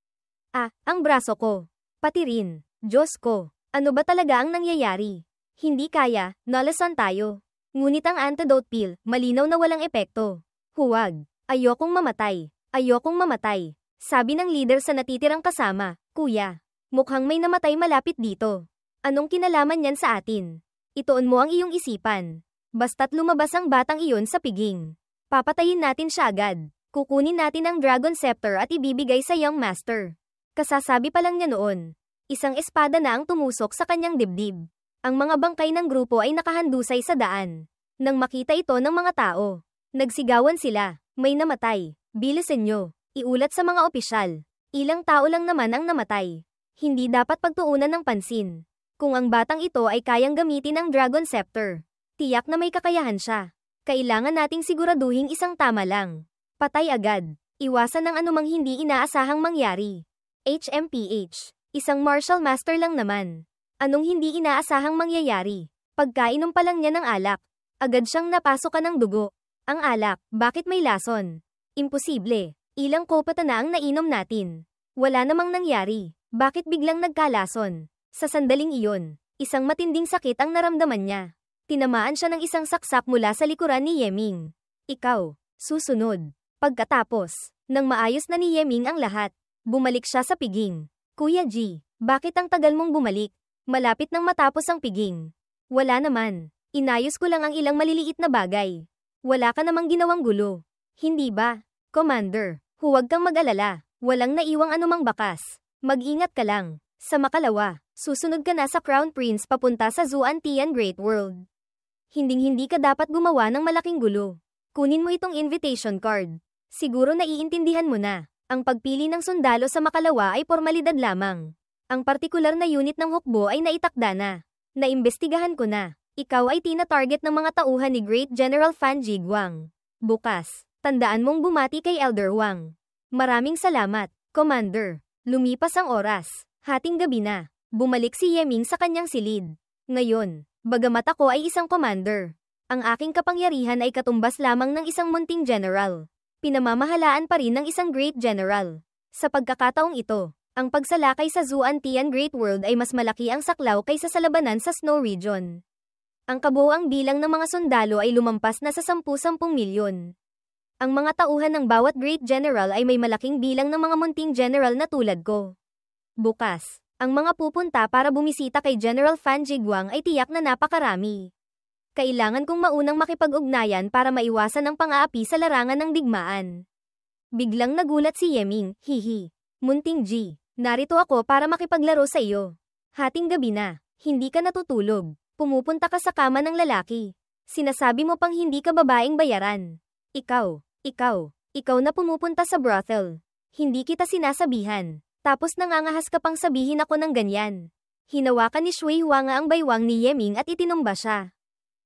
Ang braso ko. Pati rin. Diyos ko, ano ba talaga ang nangyayari? Hindi kaya, nalasan tayo. Ngunit ang antidote pill, malinaw na walang epekto. Huwag. Ayokong mamatay. Ayokong mamatay. Sabi ng leader sa natitirang kasama, Kuya. Mukhang may namatay malapit dito. Anong kinalaman niyan sa atin? Ituon mo ang iyong isipan. Basta't lumabas ang batang iyon sa piging. Papatayin natin siya agad. Kukunin natin ang Dragon Scepter at ibibigay sa Young Master. Kasasabi pa lang niya noon. Isang espada na ang tumusok sa kanyang dibdib. Ang mga bangkay ng grupo ay nakahandusay sa daan. Nang makita ito ng mga tao, nagsigawan sila, may namatay, bilisan nyo, iulat sa mga opisyal. Ilang tao lang naman ang namatay. Hindi dapat pagtuunan ng pansin. Kung ang batang ito ay kayang gamitin ang Dragon Scepter, tiyak na may kakayahan siya. Kailangan nating siguraduhing isang tama lang. Patay agad. Iwasan ang anumang hindi inaasahang mangyari. HMPH. Isang martial master lang naman. Anong hindi inaasahang mangyayari? Pagkainom pa lang niya ng alak, agad siyang napasok ng dugo. Ang alak, bakit may lason? Imposible. Ilang kopata na ang nainom natin. Wala namang nangyari. Bakit biglang nagkalason? Sa sandaling iyon, isang matinding sakit ang naramdaman niya. Tinamaan siya ng isang saksak mula sa likuran ni Yeming. Ikaw, susunod. Pagkatapos, nang maayos na ni Yeming ang lahat, bumalik siya sa piging. Kuya G, bakit ang tagal mong bumalik? Malapit nang matapos ang piging. Wala naman. Inayos ko lang ang ilang maliliit na bagay. Wala ka namang ginawang gulo. Hindi ba? Commander, huwag kang mag-alala. Walang naiwang anumang bakas. Mag-ingat ka lang. Sa makalawa, susunod ka na sa Crown Prince papunta sa Zuantian Great World. Hinding-hindi ka dapat gumawa ng malaking gulo. Kunin mo itong invitation card. Siguro naiintindihan mo na. Ang pagpili ng sundalo sa makalawa ay formalidad lamang. Ang partikular na unit ng hukbo ay naitakda na. Naimbestigahan ko na. Ikaw ay tina-target ng mga tauhan ni Great General Fan Jiguang. Bukas, tandaan mong bumati kay Elder Wang. Maraming salamat, Commander. Lumipas ang oras. Hating gabi na. Bumalik si Yeming sa kanyang silid. Ngayon, bagamat ako ay isang commander, ang aking kapangyarihan ay katumbas lamang ng isang munting general. Pinamamahalaan pa rin ng isang great general. Sa pagkakataong ito, ang pagsalakay sa Zuantian Great World ay mas malaki ang saklaw kaysa sa labanan sa Snow Region. Ang kabuoang bilang ng mga sundalo ay lumampas na sa 10-10 milyon. Ang mga tauhan ng bawat great general ay may malaking bilang ng mga munting general na tulad ko. Bukas, ang mga pupunta para bumisita kay General Fan Jiguang ay tiyak na napakarami. Kailangan kong maunang makipag-ugnayan para maiwasan ang pang-aapi sa larangan ng digmaan. Biglang nagulat si Yeming, hihi. Munting G, narito ako para makipaglaro sa iyo. Hating gabi na, hindi ka natutulog. Pumupunta ka sa kama ng lalaki. Sinasabi mo pang hindi ka babaeng bayaran. Ikaw na pumupunta sa brothel. Hindi kita sinasabihan. Tapos nangangahas ka pang sabihin ako ng ganyan. Hinawakan ni Shui Huanga ang baywang ni Yeming at itinumba siya.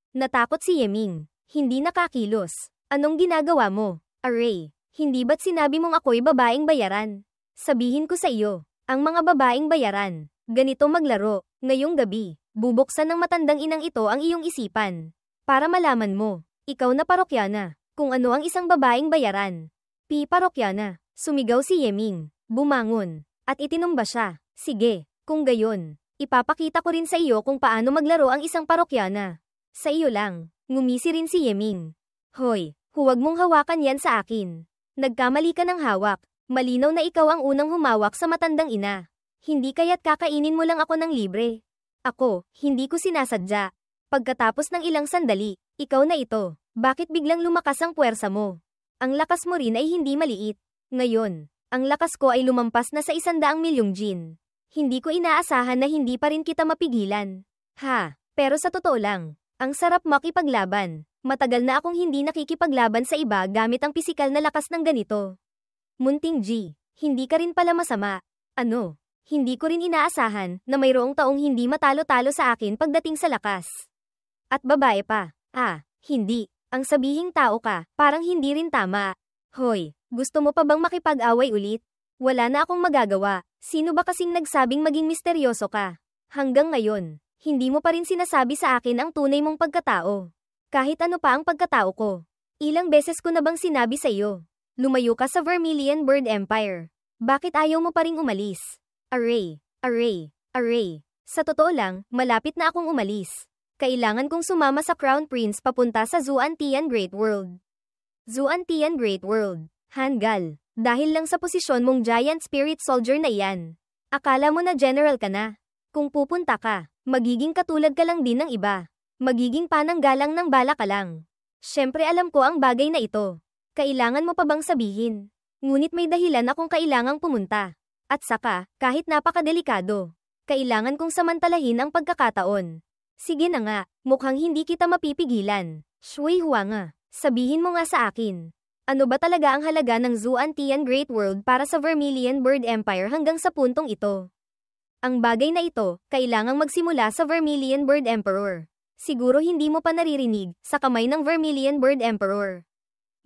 Natakot si Yeming. Hindi nakakilos. Anong ginagawa mo? Array, hindi ba't sinabi mong ako'y babaeng bayaran? Sabihin ko sa iyo, ang mga babaeng bayaran, ganito maglaro. Ngayong gabi, bubuksan ng matandang inang ito ang iyong isipan. Para malaman mo, ikaw na parokyana, kung ano ang isang babaeng bayaran. Parokyana, sumigaw si Yeming. Bumangon. At itinumba siya. Sige, kung gayon, ipapakita ko rin sa iyo kung paano maglaro ang isang parokyana. Sa iyo lang, ngumisi rin si Yeming. Hoy, huwag mong hawakan yan sa akin. Nagkamali ka ng hawak. Malinaw na ikaw ang unang humawak sa matandang ina. Hindi kaya't kakainin mo lang ako ng libre. Ako, hindi ko sinasadya. Pagkatapos ng ilang sandali, ikaw na ito. Bakit biglang lumakas ang puwersa mo? Ang lakas mo rin ay hindi maliit. Ngayon, ang lakas ko ay lumampas na sa 100 milyong jin. Hindi ko inaasahan na hindi pa rin kita mapigilan. Pero sa totoo lang, ang sarap makipaglaban. Matagal na akong hindi nakikipaglaban sa iba gamit ang pisikal na lakas ng ganito. Munting G, hindi ka rin pala masama. Ano? Hindi ko rin inaasahan na mayroong taong hindi matalo-talo sa akin pagdating sa lakas. At babae pa. Hindi. Ang sabihing tao ka, parang hindi rin tama. Hoy, gusto mo pa bang makipag-away ulit? Wala na akong magagawa. Sino ba kasing nagsabing maging misteryoso ka? Hanggang ngayon, hindi mo pa rin sinasabi sa akin ang tunay mong pagkatao. Kahit ano pa ang pagkatao ko. Ilang beses ko na bang sinabi sa iyo? Lumayo ka sa Vermilion Bird Empire. Bakit ayaw mo pa ring umalis? Array. Sa totoo lang, malapit na akong umalis. Kailangan kong sumama sa Crown Prince papunta sa Zuantian Great World. Zuantian Great World. Hanggal. Dahil lang sa posisyon mong giant spirit soldier na iyan. Akala mo na general ka na. Kung pupunta ka, magiging katulad ka lang din ng iba. Magiging pananggalang ng bala ka lang. Syempre alam ko ang bagay na ito. Kailangan mo pa bang sabihin? Ngunit may dahilan akong kailangang pumunta. At saka, kahit napakadelikado, kailangan kong samantalahin ang pagkakataon. Sige na nga, mukhang hindi kita mapipigilan. Shui Huanga, sabihin mo nga sa akin. Ano ba talaga ang halaga ng Zuantian Great World para sa Vermilion Bird Empire hanggang sa puntong ito? Ang bagay na ito, kailangang magsimula sa Vermilion Bird Emperor. Siguro hindi mo pa naririnig, sa kamay ng Vermilion Bird Emperor.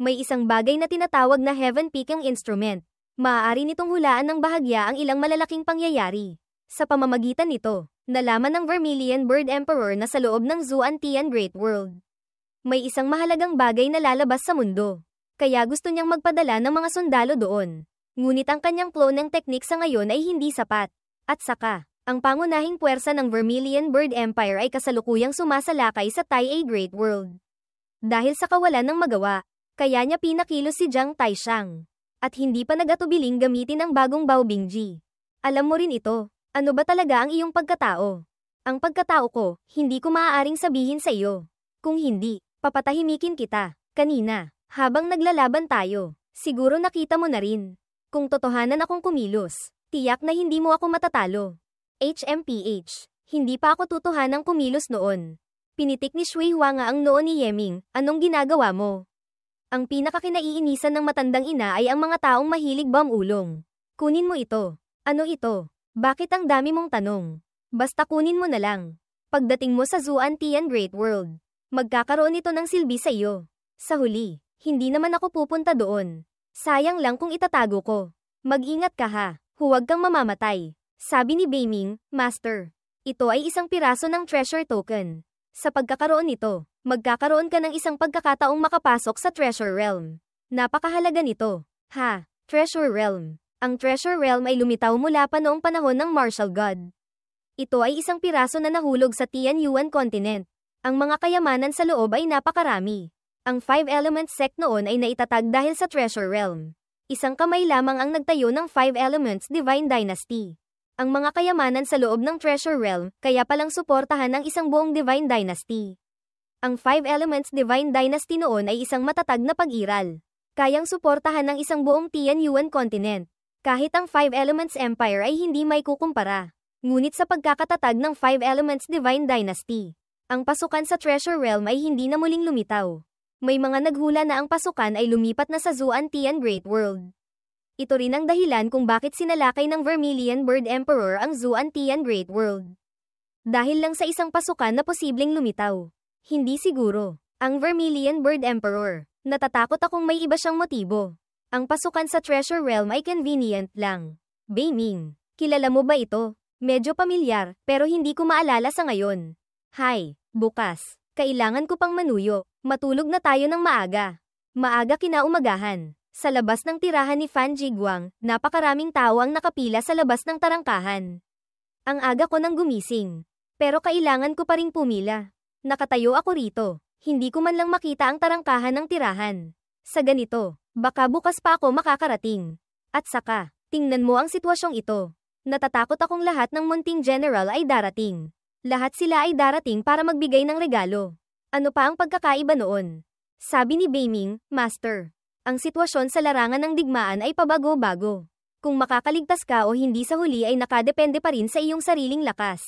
May isang bagay na tinatawag na heaven-picking instrument. Maaari nitong hulaan ng bahagya ang ilang malalaking pangyayari. Sa pamamagitan nito, nalaman ng Vermilion Bird Emperor na sa loob ng Zuan-Tian Great World, may isang mahalagang bagay na lalabas sa mundo. Kaya gusto niyang magpadala ng mga sundalo doon. Ngunit ang kanyang flow ng teknik sa ngayon ay hindi sapat. At saka, ang pangunahing puwersa ng Vermilion Bird Empire ay kasalukuyang sumasalakay sa Tai A Great World. Dahil sa kawalan ng magawa, kaya niya pinakilos si Jiang Taishan. At hindi pa nag-atubiling gamitin ang bagong Baobingji. Alam mo rin ito, ano ba talaga ang iyong pagkatao? Ang pagkatao ko, hindi ko maaaring sabihin sa iyo. Kung hindi, papatahimikin kita. Kanina, habang naglalaban tayo, siguro nakita mo na rin. Kung totohanan akong kumilos, tiyak na hindi mo ako matatalo. HMPH, hindi pa ako totohanang kumilos noon. Pinitik ni Shui Huanga ang noo ni Yeming, anong ginagawa mo? Ang pinakakinaiinisan ng matandang ina ay ang mga taong mahilig bamulong. Kunin mo ito. Ano ito? Bakit ang dami mong tanong? Basta kunin mo na lang. Pagdating mo sa Zuan-Tian Great World, magkakaroon ito ng silbi sa iyo. Sa huli, hindi naman ako pupunta doon. Sayang lang kung itatago ko. Mag-ingat ka ha, huwag kang mamamatay. Sabi ni Beiming, Master. Ito ay isang piraso ng treasure token. Sa pagkakaroon nito, magkakaroon ka ng isang pagkakataong makapasok sa Treasure Realm. Napakahalaga nito. Ha, Treasure Realm. Ang Treasure Realm ay lumitaw mula pa noong panahon ng Martial God. Ito ay isang piraso na nahulog sa Tianyuan Continent. Ang mga kayamanan sa loob ay napakarami. Ang Five Elements sect noon ay naitatag dahil sa Treasure Realm. Isang kamay lamang ang nagtayo ng Five Elements Divine Dynasty. Ang mga kayamanan sa loob ng Treasure Realm, kaya palang suportahan ng isang buong Divine Dynasty. Ang Five Elements Divine Dynasty noon ay isang matatag na pag-iral. Kayang suportahan ng isang buong Tianyuan Continent. Kahit ang Five Elements Empire ay hindi may kukumpara. Ngunit sa pagkakatatag ng Five Elements Divine Dynasty, ang pasukan sa Treasure Realm ay hindi na muling lumitaw. May mga naghula na ang pasukan ay lumipat na sa Zuan-Tian Great World. Ito rin ang dahilan kung bakit sinalakay ng Vermilion Bird Emperor ang Zuan-Tian Great World. Dahil lang sa isang pasukan na posibleng lumitaw. Hindi siguro. Ang Vermilion Bird Emperor, natatakot akong may iba siyang motibo. Ang pasukan sa Treasure Realm ay convenient lang. Beiming, kilala mo ba ito? Medyo pamilyar, pero hindi ko maalala sa ngayon. Hay, bukas. Kailangan ko pang manuyo. Matulog na tayo ng maaga. Maaga kinaumagahan. Sa labas ng tirahan ni Fan Jiguang, napakaraming tao ang nakapila sa labas ng tarangkahan. Ang aga ko nang gumising. Pero kailangan ko pa ring pumila. Nakatayo ako rito. Hindi ko man lang makita ang tarangkahan ng tirahan. Sa ganito, baka bukas pa ako makakarating. At saka, tingnan mo ang sitwasyong ito. Natatakot akong lahat ng munting general ay darating. Lahat sila ay darating para magbigay ng regalo. Ano pa ang pagkakaiba noon? Sabi ni Beiming, Master. Ang sitwasyon sa larangan ng digmaan ay pabago-bago. Kung makakaligtas ka o hindi sa huli ay nakadepende pa rin sa iyong sariling lakas.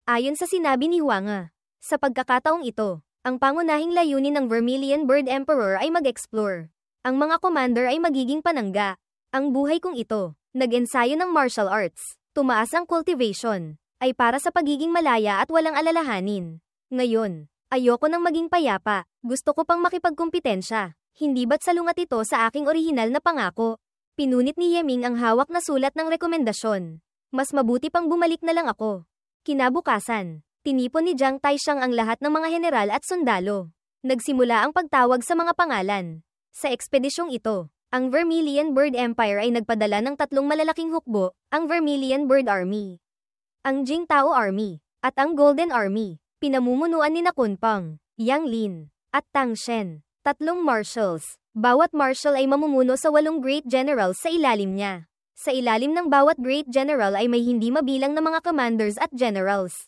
Ayon sa sinabi ni Huanga, sa pagkakataong ito, ang pangunahing layunin ng Vermilion Bird Emperor ay mag-explore. Ang mga commander ay magiging panangga. Ang buhay kong ito, nag-ensayo ng martial arts, tumaas ang cultivation, ay para sa pagiging malaya at walang alalahanin. Ngayon, ayoko nang maging payapa, gusto ko pang makipagkumpetensya. Hindi ba't salungat ito sa aking orihinal na pangako? Pinunit ni Yeming ang hawak na sulat ng rekomendasyon. Mas mabuti pang bumalik na lang ako. Kinabukasan, tinipon ni Jiang Taishan ang lahat ng mga general at sundalo. Nagsimula ang pagtawag sa mga pangalan. Sa ekspedisyong ito, ang Vermilion Bird Empire ay nagpadala ng 3 malalaking hukbo, ang Vermilion Bird Army, ang Jingtao Army, at ang Golden Army. Pinamumunuan ni Kunpeng, Yang Lin, at Tang Shen. 3 marshals. Bawat marshal ay mamumuno sa 8 great generals sa ilalim niya. Sa ilalim ng bawat great general ay may hindi mabilang na mga commanders at generals.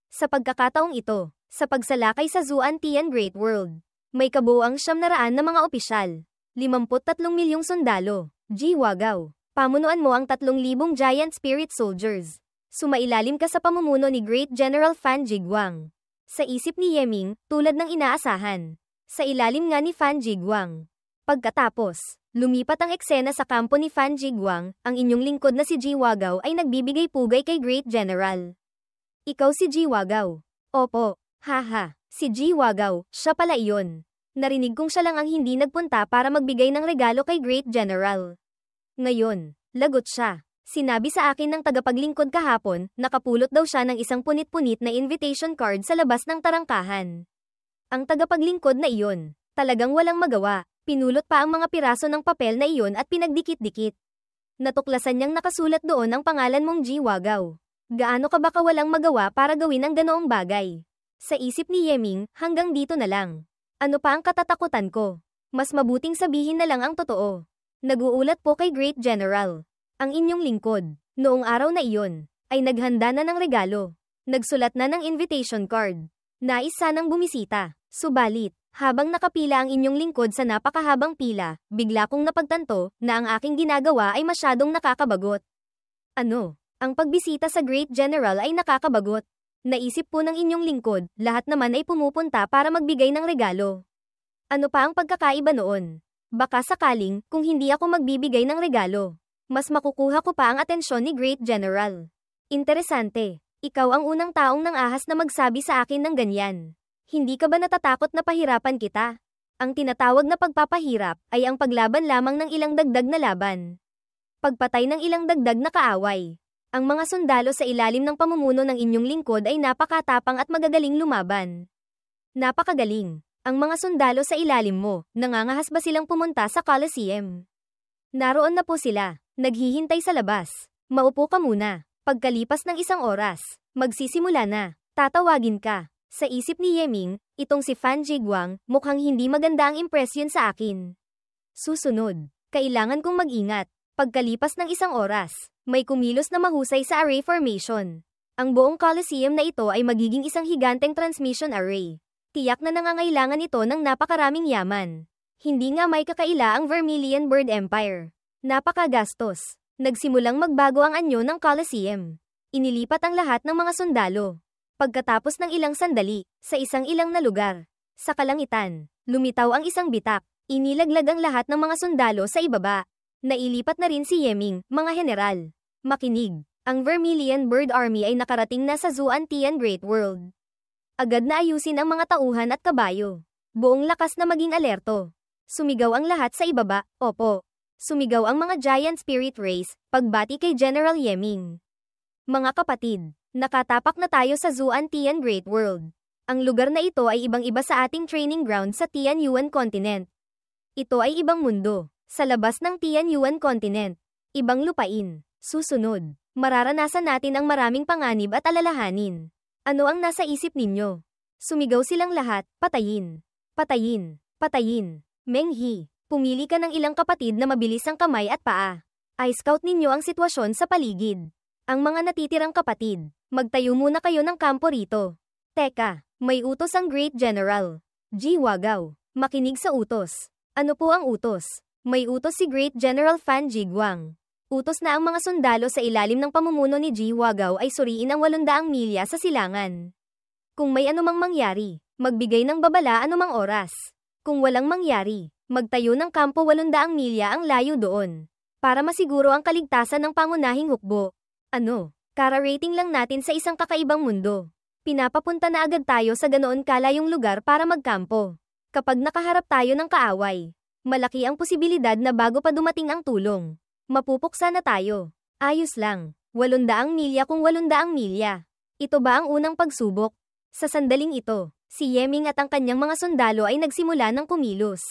Sa pagkakataong ito, sa pagsalakay sa Zuan-Tian Great World, may kabuuang 900 na mga opisyal, 53 milyong sundalo. Jiwagao, pamunuan mo ang 3,000 giant spirit soldiers. Sumailalim ka sa pamumuno ni Great General Fan Jiguang. Sa isip ni Yeming, tulad ng inaasahan. Sa ilalim nga ni Fan Jiguang. Pagkatapos, lumipat ang eksena sa kampo ni Fan Jiguang, ang inyong lingkod na si Jiwagao ay nagbibigay pugay kay Great General. Ikaw si Jiwagao. Opo, haha, si Jiwagao, siya pala iyon. Narinig kong siya lang ang hindi nagpunta para magbigay ng regalo kay Great General. Ngayon, lagot siya. Sinabi sa akin ng tagapaglingkod kahapon, nakapulot daw siya ng isang punit-punit na invitation card sa labas ng tarangkahan. Ang tagapaglingkod na iyon, talagang walang magawa, pinulot pa ang mga piraso ng papel na iyon at pinagdikit-dikit. Natuklasan niyang nakasulat doon ang pangalan mong Ji Wagaw. Gaano ka ba kawalang magawa para gawin ang ganoong bagay? Sa isip ni Yeming, hanggang dito na lang. Ano pa ang katatakutan ko? Mas mabuting sabihin na lang ang totoo. Nag-uulat po kay Great General. Ang inyong lingkod, noong araw na iyon, ay naghanda na ng regalo. Nagsulat na ng invitation card. Nais sanang bumisita. Subalit, habang nakapila ang inyong lingkod sa napakahabang pila, bigla kong napagtanto na ang aking ginagawa ay masyadong nakakabagot. Ano? Ang pagbisita sa Great General ay nakakabagot. Naisip po ng inyong lingkod, lahat naman ay pumupunta para magbigay ng regalo. Ano pa ang pagkakaiba noon? Baka sakaling, kung hindi ako magbibigay ng regalo, mas makukuha ko pa ang atensyon ni Great General. Interesante. Ikaw ang unang taong nang ahas na magsabi sa akin ng ganyan. Hindi ka ba natatakot na pahirapan kita? Ang tinatawag na pagpapahirap ay ang paglaban lamang ng ilang dagdag na laban. Pagpatay ng ilang dagdag na kaaway. Ang mga sundalo sa ilalim ng pamumuno ng inyong lingkod ay napakatapang at magagaling lumaban. Napakagaling. Ang mga sundalo sa ilalim mo, nangangahas ba silang pumunta sa Coliseum? Naroon na po sila. Naghihintay sa labas. Maupo ka muna. Pagkalipas ng isang oras, magsisimula na. Tatawagin ka. Sa isip ni Yeming, itong si Fan Jiguang, mukhang hindi maganda ang impresyon sa akin. Susunod, kailangan kong mag-ingat. Pagkalipas ng isang oras, may kumilos na mahusay sa array formation. Ang buong Coliseum na ito ay magiging isang higanteng transmission array. Tiyak na nangangailangan ito ng napakaraming yaman. Hindi nga may kakaila ang Vermilion Bird Empire. Napakagastos. Nagsimulang magbago ang anyo ng Coliseum. Inilipat ang lahat ng mga sundalo. Pagkatapos ng ilang sandali, sa isang ilang na lugar, sa kalangitan, lumitaw ang isang bitak. Inilaglag ang lahat ng mga sundalo sa ibaba. Nailipat na rin si Yeming, mga general. Makinig, ang Vermilion Bird Army ay nakarating na sa Zuantian Great World. Agad na ayusin ang mga tauhan at kabayo. Buong lakas na maging alerto. Sumigaw ang lahat sa ibaba, opo. Sumigaw ang mga Giant Spirit Race, pagbati kay General Yeming. Mga kapatid, nakatapak na tayo sa Zuantian Great World. Ang lugar na ito ay ibang-iba sa ating training ground sa Tianyuan Continent. Ito ay ibang mundo, sa labas ng Tianyuan Continent. Ibang lupain. Susunod, mararanasan natin ang maraming panganib at alalahanin. Ano ang nasa isip ninyo? Sumigaw silang lahat, patayin. Patayin. Patayin. Menghi. Pumili ka ng ilang kapatid na mabilis ang kamay at paa. I-scout ninyo ang sitwasyon sa paligid. Ang mga natitirang kapatid, magtayo muna kayo ng kampo rito. Teka, may utos ang Great General. Ji Wagaw, makinig sa utos. Ano po ang utos? May utos si Great General Fan Jiguang. Utos na ang mga sundalo sa ilalim ng pamumuno ni Ji Wagaw ay suriin ang 800 milya sa silangan. Kung may anumang mangyari, magbigay ng babala anumang oras. Kung walang mangyari, magtayo ng kampo 800 milya ang layo doon. Para masiguro ang kaligtasan ng pangunahing hukbo. Ano? Kara-rating lang natin sa isang kakaibang mundo. Pinapapunta na agad tayo sa ganoon kalayong lugar para magkampo. Kapag nakaharap tayo ng kaaway, malaki ang posibilidad na bago pa dumating ang tulong, mapupuksa na tayo. Ayos lang. 800 milya kung 800 milya. Ito ba ang unang pagsubok? Sa sandaling ito, si Yeming at ang kanyang mga sundalo ay nagsimula ng kumilos.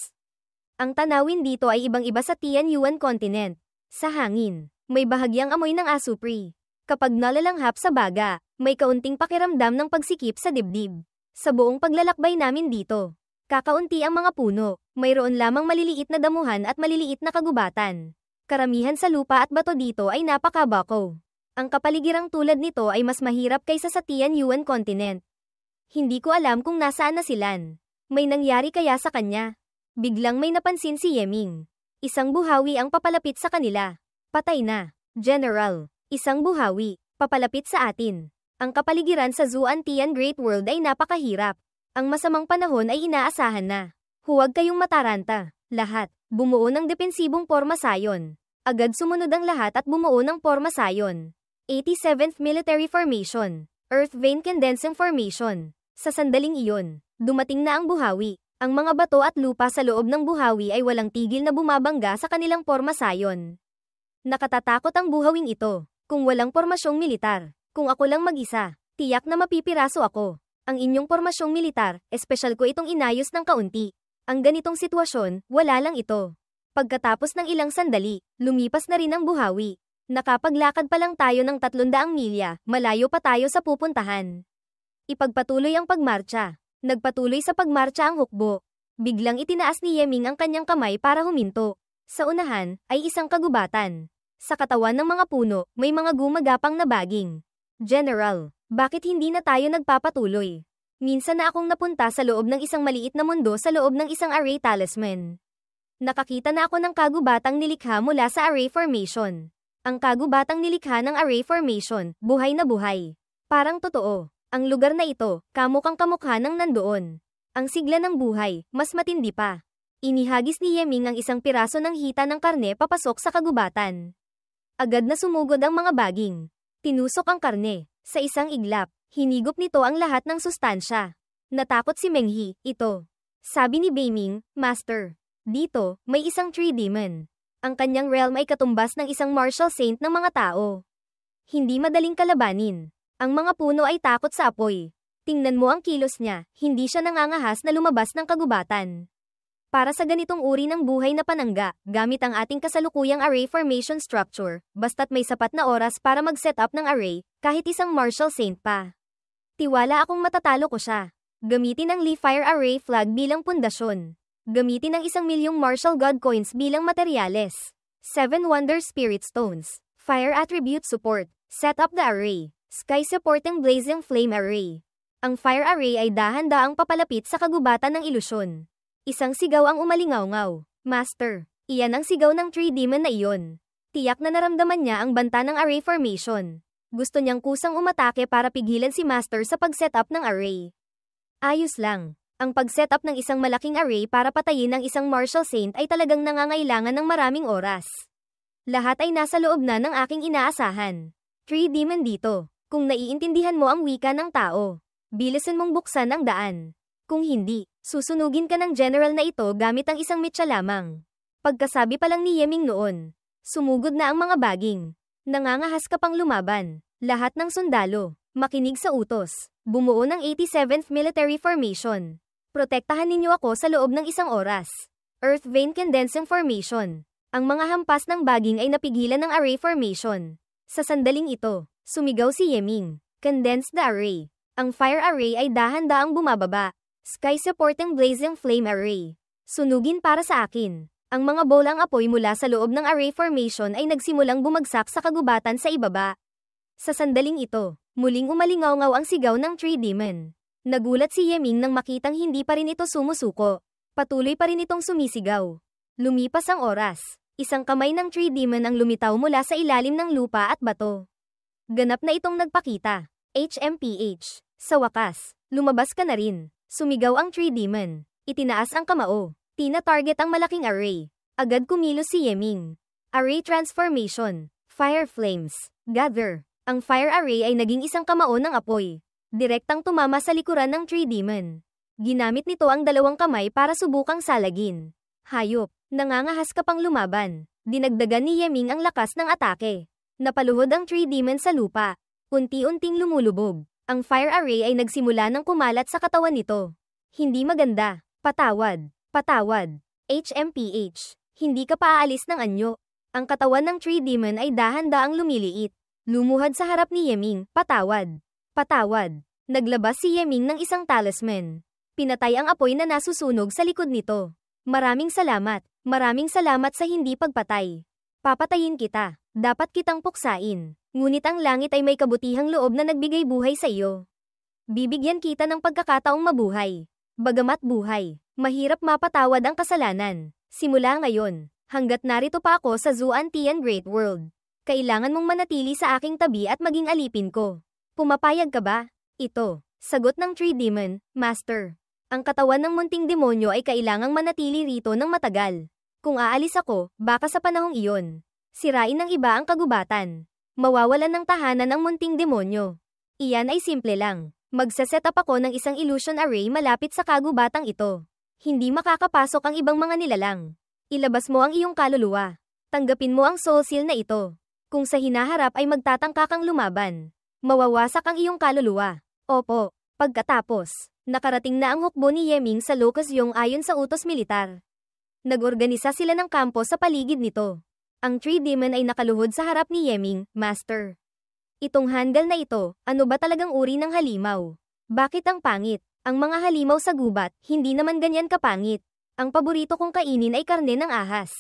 Ang tanawin dito ay ibang-iba sa Tianyuan Continent. Sa hangin, may bahagyang amoy ng asupri. Kapag nalalanghap sa baga, may kaunting pakiramdam ng pagsikip sa dibdib. Sa buong paglalakbay namin dito, kakaunti ang mga puno, mayroon lamang maliliit na damuhan at maliliit na kagubatan. Karamihan sa lupa at bato dito ay napakabako. Ang kapaligirang tulad nito ay mas mahirap kaysa sa Tianyuan Continent. Hindi ko alam kung nasaan na silan. May nangyari kaya sa kanya? Biglang may napansin si Yeming. Isang buhawi ang papalapit sa kanila. Patay na. General. Isang buhawi. Papalapit sa atin. Ang kapaligiran sa Zuantian Great World ay napakahirap. Ang masamang panahon ay inaasahan na. Huwag kayong mataranta. Lahat. Bumuo ng depensibong porma sayon. Agad sumunod ang lahat at bumuo ng porma sayon. 87th Military Formation. Earth Vein Condensing Formation. Sa sandaling iyon, dumating na ang buhawi. Ang mga bato at lupa sa loob ng buhawi ay walang tigil na bumabangga sa kanilang porma sayon. Nakatatakot ang buhawing ito. Kung walang pormasyong militar, kung ako lang mag-isa, tiyak na mapipiraso ako. Ang inyong pormasyong militar, espesyal ko itong inayos ng kaunti. Ang ganitong sitwasyon, wala lang ito. Pagkatapos ng ilang sandali, lumipas na rin ang buhawi. Nakapaglakad pa lang tayo ng 300 milya, malayo pa tayo sa pupuntahan. Ipagpatuloy ang pagmarcha. Nagpatuloy sa pagmarcha ang hukbo. Biglang itinaas ni Yeming ang kanyang kamay para huminto. Sa unahan, ay isang kagubatan. Sa katawan ng mga puno, may mga gumagapang na baging. General, bakit hindi na tayo nagpapatuloy? Minsan na akong napunta sa loob ng isang maliit na mundo sa loob ng isang array talisman. Nakakita na ako ng kagubatang nilikha mula sa array formation. Ang kagubatang nilikha ng array formation, buhay na buhay. Parang totoo. Ang lugar na ito, kamukang kamukha ng nandoon. Ang sigla ng buhay, mas matindi pa. Inihagis ni Yeming ang isang piraso ng hita ng karne papasok sa kagubatan. Agad na sumugod ang mga baging. Tinusok ang karne. Sa isang iglap, hinigop nito ang lahat ng sustansya. Natakot si Menghi, ito. Sabi ni Beiming, Master. Dito, may isang tree demon. Ang kanyang realm ay katumbas ng isang martial saint ng mga tao. Hindi madaling kalabanin. Ang mga puno ay takot sa apoy. Tingnan mo ang kilos niya, hindi siya nangangahas na lumabas ng kagubatan. Para sa ganitong uri ng buhay na panangga, gamit ang ating kasalukuyang array formation structure, basta't may sapat na oras para mag-set up ng array, kahit isang martial saint pa. Tiwala akong matatalo ko siya. Gamitin ang Lee Fire Array Flag bilang pundasyon. Gamitin ang 1,000,000 martial god coins bilang materyales. 7 Wonder Spirit Stones. Fire Attribute Support. Set up the array. Sky Supporting Blazing Flame Array. Ang fire array ay dahan-daang papalapit sa kagubatan ng ilusyon. Isang sigaw ang umalingaw-ngaw. Master, iyan ang sigaw ng tree demon na iyon. Tiyak na naramdaman niya ang banta ng array formation. Gusto niyang kusang umatake para pigilan si Master sa pag-set up ng array. Ayos lang. Ang pag-set up ng isang malaking array para patayin ang isang martial saint ay talagang nangangailangan ng maraming oras. Lahat ay nasa loob na ng aking inaasahan. Tree demon dito. Kung naiintindihan mo ang wika ng tao, bilisan mong buksan ang daan. Kung hindi, susunugin ka ng general na ito gamit ang isang mitsa lamang. Pagkasabi pa lang ni Yeming noon, sumugod na ang mga baging. Nangangahas ka pang lumaban. Lahat ng sundalo, makinig sa utos. Bumuo ng 87th Military Formation. Protektahan ninyo ako sa loob ng isang oras. Earth Vein Condensing Formation. Ang mga hampas ng baging ay napigilan ng array formation. Sa sandaling ito, sumigaw si Yeming. Condense the array. Ang fire array ay dahan-daang bumababa. Sky Supporting Blazing Flame Array. Sunugin para sa akin. Ang mga bolang apoy mula sa loob ng array formation ay nagsimulang bumagsak sa kagubatan sa ibaba. Sa sandaling ito, muling umalingaw-ngaw ang sigaw ng tree demon. Nagulat si Yeming nang makitang hindi pa rin ito sumusuko. Patuloy pa rin itong sumisigaw. Lumipas ang oras. Isang kamay ng tree demon ang lumitaw mula sa ilalim ng lupa at bato. Ganap na itong nagpakita. HMPH. Sa wakas, lumabas ka na rin. Sumigaw ang tree demon. Itinaas ang kamao. Tina-target ang malaking array. Agad kumilos si Yeming. Array transformation. Fire flames. Gather. Ang fire array ay naging isang kamao ng apoy. Direktang tumama sa likuran ng tree demon. Ginamit nito ang dalawang kamay para subukang salagin. Hayop, nangangahas ka pang lumaban. Dinagdagan ni Yeming ang lakas ng atake. Napaluhod ang tree demon sa lupa. Unti-unting lumulubog. Ang fire array ay nagsimula ng kumalat sa katawan nito. Hindi maganda. Patawad. Patawad. HMPH. Hindi ka pa aalis ng anyo. Ang katawan ng tree demon ay dahan-daang lumiliit. Lumuhad sa harap ni Yeming. Patawad. Patawad. Naglabas si Yeming ng isang talisman. Pinatay ang apoy na nasusunog sa likod nito. Maraming salamat. Maraming salamat sa hindi pagpatay. Papatayin kita. Dapat kitang puksain. Ngunit ang langit ay may kabutihang loob na nagbigay buhay sa iyo. Bibigyan kita ng pagkakataong mabuhay. Bagamat buhay, mahirap mapatawad ang kasalanan. Simula ngayon, hanggat narito pa ako sa Zuan Tian Great World, kailangan mong manatili sa aking tabi at maging alipin ko. Pumapayag ka ba? Ito, sagot ng Tree Demon, Master. Ang katawan ng munting demonyo ay kailangang manatili rito ng matagal. Kung aalis ako, baka sa panahong iyon, sirain ng iba ang kagubatan. Mawawalan ng tahanan ang munting demonyo. Iyan ay simple lang. Magsaset up ako ng isang illusion array malapit sa kagubatang ito. Hindi makakapasok ang ibang mga nilalang. Ilabas mo ang iyong kaluluwa. Tanggapin mo ang soul seal na ito. Kung sa hinaharap ay magtatangka kang lumaban, mawawasak ang iyong kaluluwa. Opo. Pagkatapos, nakarating na ang hukbo ni Yeming sa Locus Yong ayon sa utos militar. Nag-organisa sila ng kampo sa paligid nito. Ang Tree Demon ay nakaluhod sa harap ni Yeming, Master. Itong handle na ito, ano ba talagang uri ng halimaw? Bakit ang pangit? Ang mga halimaw sa gubat, hindi naman ganyan kapangit. Ang paborito kong kainin ay karne ng ahas.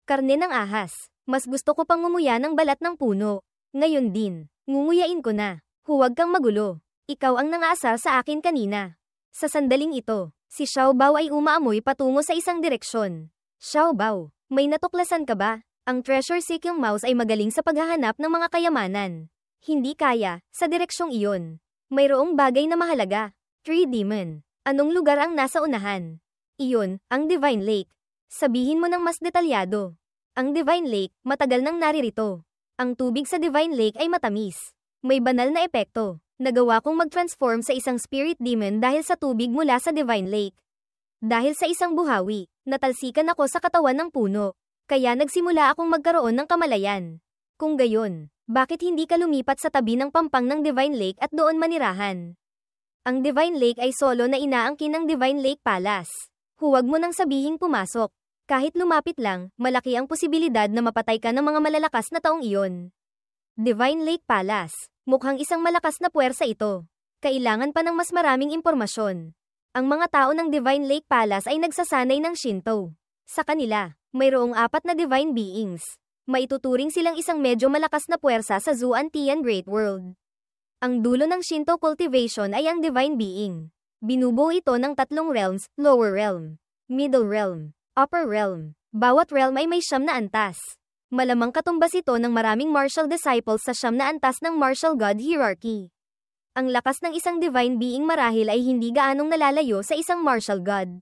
Karne ng ahas. Mas gusto ko pang ngumuya ng balat ng puno. Ngayon din, ngunguyain ko na. Huwag kang magulo. Ikaw ang nangaasar sa akin kanina. Sa sandaling ito, si Xiao Bao ay umaamoy patungo sa isang direksyon. Xiao Bao, may natuklasan ka ba? Ang treasure-seeking mouse ay magaling sa paghahanap ng mga kayamanan. Hindi kaya, sa direksyong iyon. Mayroong bagay na mahalaga. Tree Demon. Anong lugar ang nasa unahan? Iyon, ang Divine Lake. Sabihin mo ng mas detalyado. Ang Divine Lake, matagal nang naririto. Ang tubig sa Divine Lake ay matamis. May banal na epekto. Nagawa kong mag-transform sa isang spirit demon dahil sa tubig mula sa Divine Lake. Dahil sa isang buhawi, natalsikan ako sa katawan ng puno. Kaya nagsimula akong magkaroon ng kamalayan. Kung gayon, bakit hindi ka lumipat sa tabi ng pampang ng Divine Lake at doon manirahan? Ang Divine Lake ay solo na inaangkin ng Divine Lake Palace. Huwag mo nang sabihing pumasok. Kahit lumapit lang, malaki ang posibilidad na mapatay ka ng mga malalakas na taong iyon. Divine Lake Palace. Mukhang isang malakas na puwersa ito. Kailangan pa ng mas maraming impormasyon. Ang mga tao ng Divine Lake Palace ay nagsasanay ng Shinto. Sa kanila, mayroong 4 na divine beings. Maituturing silang isang medyo malakas na puwersa sa Zuan-Tian Great World. Ang dulo ng Shinto cultivation ay ang divine being. Binubuo ito ng 3 realms, lower realm, middle realm, upper realm. Bawat realm ay may 9 na antas. Malamang katumbas ito ng maraming martial disciples sa 9 na antas ng martial god hierarchy. Ang lakas ng isang divine being marahil ay hindi gaanong nalalayo sa isang martial god.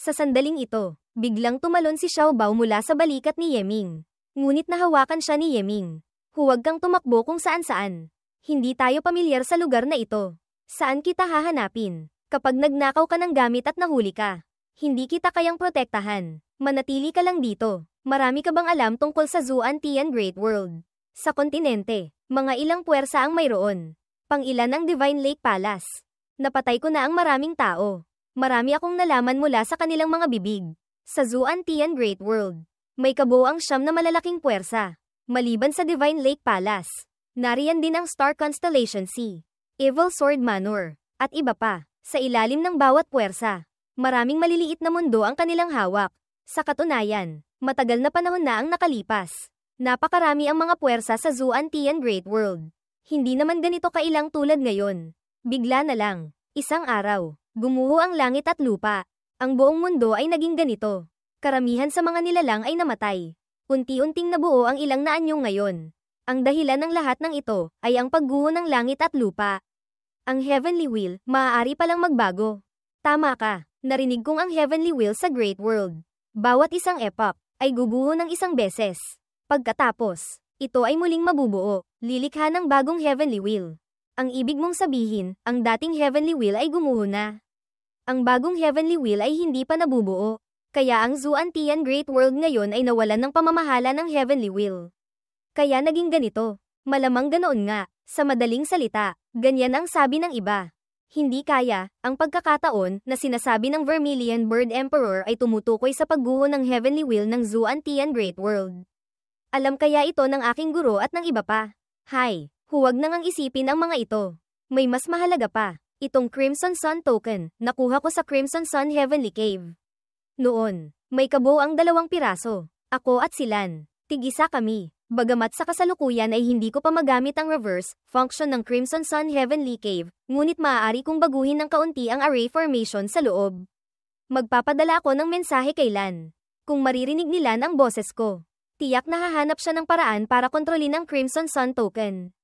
Sa sandaling ito, biglang tumalon si Xiao Bao mula sa balikat ni Yeming. Ngunit nahawakan siya ni Yeming. Huwag kang tumakbo kung saan-saan. Hindi tayo pamilyar sa lugar na ito. Saan kita hahanapin? Kapag nagnakaw ka ng gamit at nahuli ka, hindi kita kayang protektahan. Manatili ka lang dito. Marami ka bang alam tungkol sa Zuan-Tian Great World? Sa kontinente, mga ilang puwersa ang mayroon. Pang-ilan ang Divine Lake Palace. Napatay ko na ang maraming tao. Marami akong nalaman mula sa kanilang mga bibig. Sa Zuan-Tian Great World, may kabuoang 9 na malalaking puwersa. Maliban sa Divine Lake Palace, nariyan din ang Star Constellation Sea, Evil Sword Manor, at iba pa. Sa ilalim ng bawat puwersa, maraming maliliit na mundo ang kanilang hawak. Sa katunayan, matagal na panahon na ang nakalipas. Napakarami ang mga puwersa sa Zuan-Tian Great World. Hindi naman ganito kailang tulad ngayon. Bigla na lang, isang araw, gumuho ang langit at lupa. Ang buong mundo ay naging ganito. Karamihan sa mga nilalang ay namatay. Unti-unting nabuo ang ilang na anyong ngayon. Ang dahilan ng lahat ng ito ay ang pagguho ng langit at lupa. Ang Heavenly Wheel, maaari palang magbago. Tama ka, narinig kong ang Heavenly Wheel sa Great World. Bawat isang epoch ay guguho ng isang beses. Pagkatapos, ito ay muling mabubuo, lilikha ng bagong Heavenly Wheel. Ang ibig mong sabihin, ang dating Heavenly Wheel ay gumuho na. Ang bagong Heavenly Wheel ay hindi pa nabubuo. Kaya ang Zuan-Tian Great World ngayon ay nawalan ng pamamahala ng Heavenly Wheel. Kaya naging ganito. Malamang ganoon nga, sa madaling salita, ganyan ang sabi ng iba. Hindi kaya, ang pagkakataon na sinasabi ng Vermilion Bird Emperor ay tumutukoy sa pagguho ng Heavenly Wheel ng Zuan-Tian Great World. Alam kaya ito ng aking guro at ng iba pa. Hay, huwag nang ang isipin ang mga ito. May mas mahalaga pa, itong Crimson Sun Token, nakuha ko sa Crimson Sun Heavenly Cave. Noon, may kabuo ang 2 piraso. Ako at si Lan. Tig-isa kami. Bagamat sa kasalukuyan ay hindi ko pa magamit ang reverse function ng Crimson Sun Heavenly Cave, ngunit maaari kong baguhin ng kaunti ang array formation sa loob. Magpapadala ako ng mensahe kay Lan. Kung maririnig ni Lan ang boses ko, tiyak na hahanap siya ng paraan para kontrolin ang Crimson Sun Token.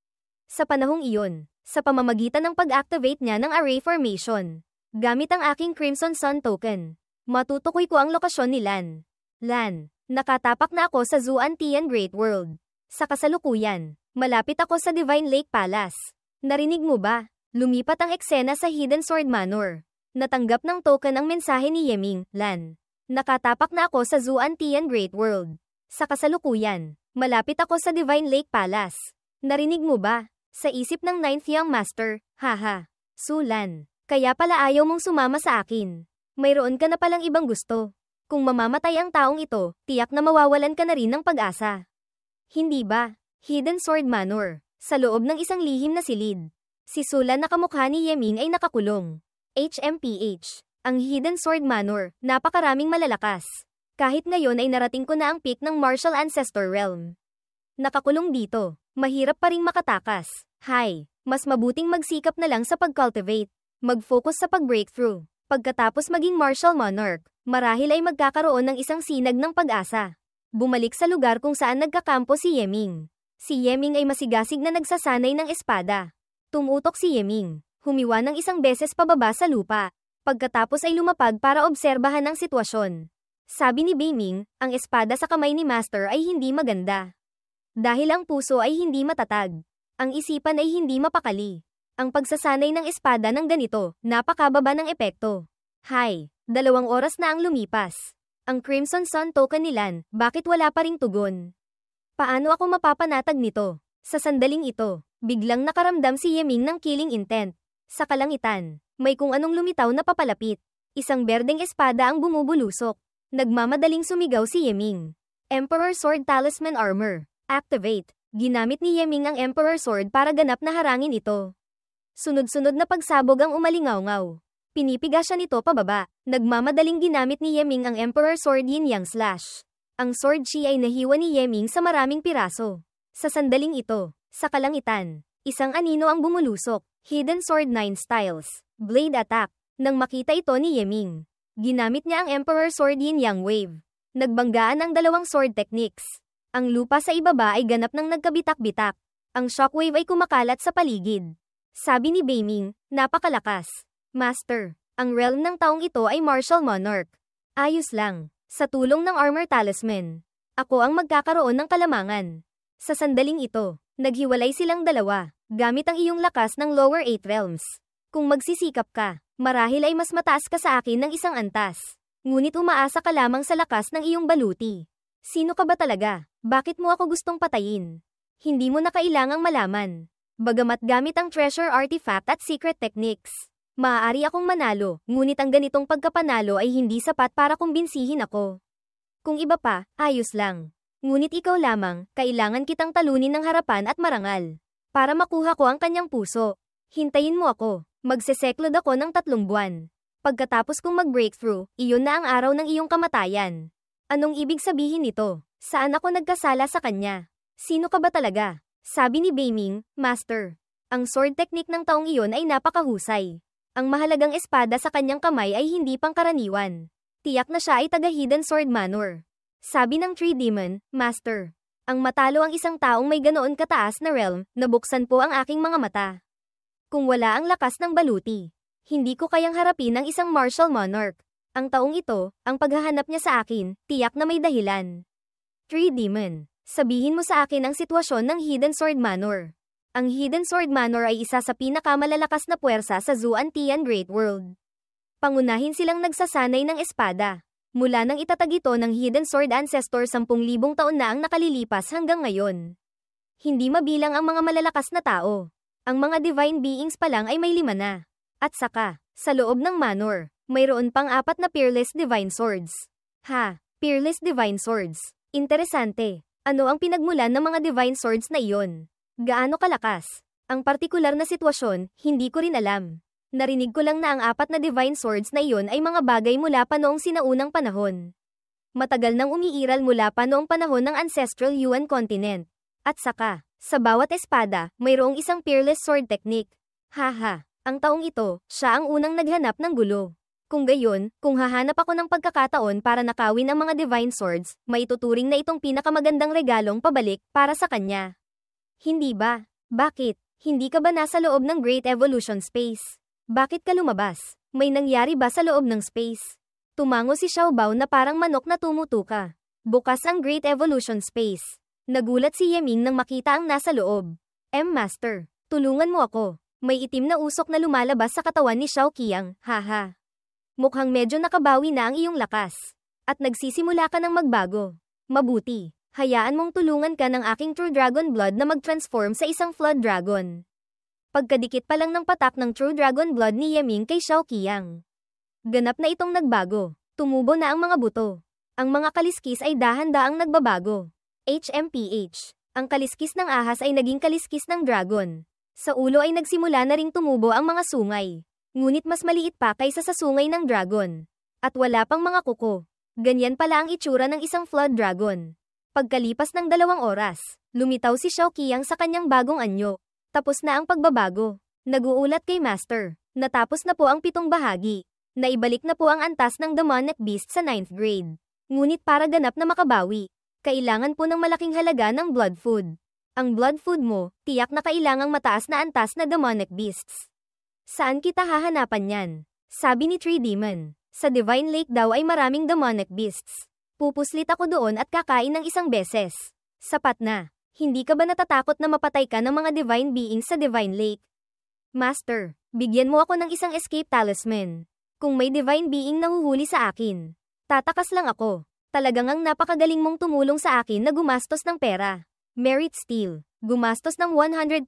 Sa panahong iyon, sa pamamagitan ng pag-activate niya ng array formation, gamit ang aking Crimson Sun Token, matutukoy ko ang lokasyon ni Lan. Lan, nakatapak na ako sa Zuan-Tian Great World. Sa kasalukuyan, malapit ako sa Divine Lake Palace. Narinig mo ba? Lumipat ang eksena sa Hidden Sword Manor. Natanggap ng token ang mensahe ni Yeming, Lan. Nakatapak na ako sa Zuantian Great World. Sa kasalukuyan, malapit ako sa Divine Lake Palace. Narinig mo ba? Sa isip ng Ninth Young Master, haha. Sulan, kaya pala ayaw mong sumama sa akin. Mayroon ka na palang ibang gusto. Kung mamamatay ang taong ito, tiyak na mawawalan ka na rin ng pag-asa. Hindi ba? Hidden Sword Manor. Sa loob ng isang lihim na silid. Si Sulan na kamukha ni Yeming ay nakakulong. HMPH. Ang Hidden Sword Manor, napakaraming malalakas. Kahit ngayon ay narating ko na ang peak ng Martial Ancestor Realm. Nakakulong dito, mahirap pa ring makatakas. Mas mabuting magsikap na lang sa pag-cultivate. Mag-focus sa pag-breakthrough. Pagkatapos maging Martial Monarch, marahil ay magkakaroon ng isang sinag ng pag-asa. Bumalik sa lugar kung saan nagkakampo si Yeming. Si Yeming ay masigasig na nagsasanay ng espada. Tumutok si Yeming, humiwa ng isang beses pababa sa lupa. Pagkatapos ay lumapag para obserbahan ang sitwasyon. Sabi ni Beiming, ang espada sa kamay ni Master ay hindi maganda. Dahil ang puso ay hindi matatag. Ang isipan ay hindi mapakali. Ang pagsasanay ng espada ng ganito, napakababa ng epekto. 2 oras na ang lumipas. Ang Crimson Sun token ni Lan, bakit wala pa ring tugon? Paano ako mapapanatag nito? Sa sandaling ito, biglang nakaramdam si Yeming ng killing intent. Sa kalangitan, may kung anong lumitaw na papalapit. Isang berdeng espada ang bumubulusok. Nagmamadaling sumigaw si Yeming. Emperor Sword Talisman Armor. Activate. Ginamit ni Yeming ang Emperor Sword para ganap na harangin ito. Sunod-sunod na pagsabog ang umalingaw-ngaw. Pinipiga siya nito pababa. Nagmamadaling ginamit ni Yeming ang Emperor Sword Yin Yang Slash. Ang Sword Chi ay nahiwa ni Yeming sa maraming piraso. Sa sandaling ito, sa kalangitan, isang anino ang bumulusok. Hidden Sword 9 Styles. Blade Attack. Nang makita ito ni Yeming, ginamit niya ang Emperor Sword Yin Yang Wave. Nagbanggaan ang dalawang sword techniques. Ang lupa sa ibaba ay ganap ng nagkabitak-bitak. Ang shockwave ay kumakalat sa paligid. Sabi ni Beiming, napakalakas. Master, ang realm ng taong ito ay Martial Monarch. Ayos lang. Sa tulong ng Armor Talisman, ako ang magkakaroon ng kalamangan. Sa sandaling ito, naghiwalay silang dalawa, gamit ang iyong lakas ng Lower 8 Realms. Kung magsisikap ka, marahil ay mas mataas ka sa akin ng isang antas. Ngunit umaasa ka lamang sa lakas ng iyong baluti. Sino ka ba talaga? Bakit mo ako gustong patayin? Hindi mo na kailangang malaman. Bagamat gamit ang treasure artifact at secret techniques, maaari akong manalo, ngunit ang ganitong pagkapanalo ay hindi sapat para kumbinsihin ako. Kung iba pa, ayos lang. Ngunit ikaw lamang, kailangan kitang talunin ng harapan at marangal. Para makuha ko ang kanyang puso. Hintayin mo ako. Magseseklod ako ng 3 buwan. Pagkatapos kong mag-breakthrough, iyon na ang araw ng iyong kamatayan. Anong ibig sabihin nito? Saan ako nagkasala sa kanya? Sino ka ba talaga? Sabi ni Beiming, Master. Ang sword technique ng taong iyon ay napakahusay. Ang mahalagang espada sa kanyang kamay ay hindi pangkaraniwan. Tiyak na siya ay taga Hidden Sword Manor. Sabi ng Tree Demon, Master. Ang matalo ang isang taong may ganoon kataas na realm, nabuksan po ang aking mga mata. Kung wala ang lakas ng baluti, hindi ko kayang harapin ang isang Martial Monarch. Ang taong ito, ang paghahanap niya sa akin, tiyak na may dahilan. Tree Demon, sabihin mo sa akin ang sitwasyon ng Hidden Sword Manor. Ang Hidden Sword Manor ay isa sa pinakamalalakas na puwersa sa Zuantian Great World. Pangunahin silang nagsasanay ng espada. Mula nang itatag ito ng Hidden Sword Ancestor 10,000 taon na ang nakalilipas hanggang ngayon. Hindi mabilang ang mga malalakas na tao. Ang mga divine beings pa lang ay may 5 na. At saka, sa loob ng manor, mayroon pang 4 na peerless divine swords. Peerless divine swords. Interesante. Ano ang pinagmulan ng mga divine swords na iyon? Gaano kalakas? Ang partikular na sitwasyon, hindi ko rin alam. Narinig ko lang na ang 4 na divine swords na iyon ay mga bagay mula pa noong sinaunang panahon. Matagal nang umiiral mula pa noong panahon ng Ancestral Yuan Continent. At saka, sa bawat espada, mayroong isang peerless sword technique. Ang taong ito, siya ang unang naghanap ng gulo. Kung gayon, kung hahanap ako ng pagkakataon para nakawin ang mga divine swords, maituturing na itong pinakamagandang regalong pabalik para sa kanya. Hindi ba? Bakit? Hindi ka ba nasa loob ng Great Evolution Space? Bakit ka lumabas? May nangyari ba sa loob ng space? Tumango si Xiao Bao na parang manok na tumutuka. Bukas ang Great Evolution Space. Nagulat si Yeming nang makita ang nasa loob. Master, tulungan mo ako. May itim na usok na lumalabas sa katawan ni Xiao Qiang, Mukhang medyo nakabawi na ang iyong lakas. At nagsisimula ka ng magbago. Mabuti. Hayaan mong tulungan ka ng aking True Dragon Blood na mag-transform sa isang Flood Dragon. Pagkadikit pa lang ng patak ng True Dragon Blood ni Yeming kay Xiao Qiang. Ganap na itong nagbago. Tumubo na ang mga buto. Ang mga kaliskis ay dahan-daang nagbabago. HMPH. Ang kaliskis ng ahas ay naging kaliskis ng dragon. Sa ulo ay nagsimula na ring tumubo ang mga sungay. Ngunit mas maliit pa kaysa sa sungay ng dragon. At wala pang mga kuko. Ganyan pala ang itsura ng isang Flood Dragon. Pagkalipas ng 2 oras, lumitaw si Xiao Qiang sa kanyang bagong anyo. Tapos na ang pagbabago. Naguulat kay Master. Natapos na po ang 7 bahagi. Naibalik na po ang antas ng Demonic Beast sa 9th grade. Ngunit para ganap na makabawi, kailangan po ng malaking halaga ng blood food. Ang blood food mo, tiyak na kailangang mataas na antas na Demonic Beasts. Saan kita hahanapan yan? Sabi ni Tree Demon. Sa Divine Lake daw ay maraming Demonic Beasts. Pupuslit ako doon at kakain ng 1 beses. Sapat na. Hindi ka ba natatakot na mapatay ka ng mga Divine Beings sa Divine Lake? Master, bigyan mo ako ng 1 escape talisman. Kung may Divine Being nahuhuli sa akin, tatakas lang ako. Talagang ang napakagaling mong tumulong sa akin na gumastos ng pera. Merit Steel. Gumastos ng 100.000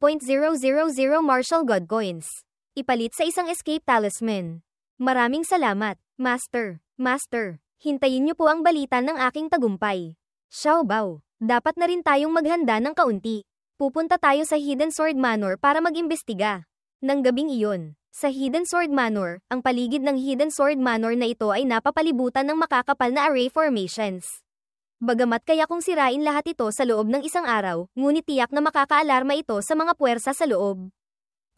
Martial God Coins. Ipalit sa 1 escape talisman. Maraming salamat, Master. Master. Hintayin niyo po ang balita ng aking tagumpay. Xiao Bao, dapat na rin tayong maghanda ng kaunti. Pupunta tayo sa Hidden Sword Manor para mag-imbestiga. Nang gabing iyon, sa Hidden Sword Manor, ang paligid ng Hidden Sword Manor na ito ay napapalibutan ng makakapal na array formations. Bagamat kaya kung sirain lahat ito sa loob ng 1 araw, ngunit tiyak na makakaalarma ito sa mga puwersa sa loob.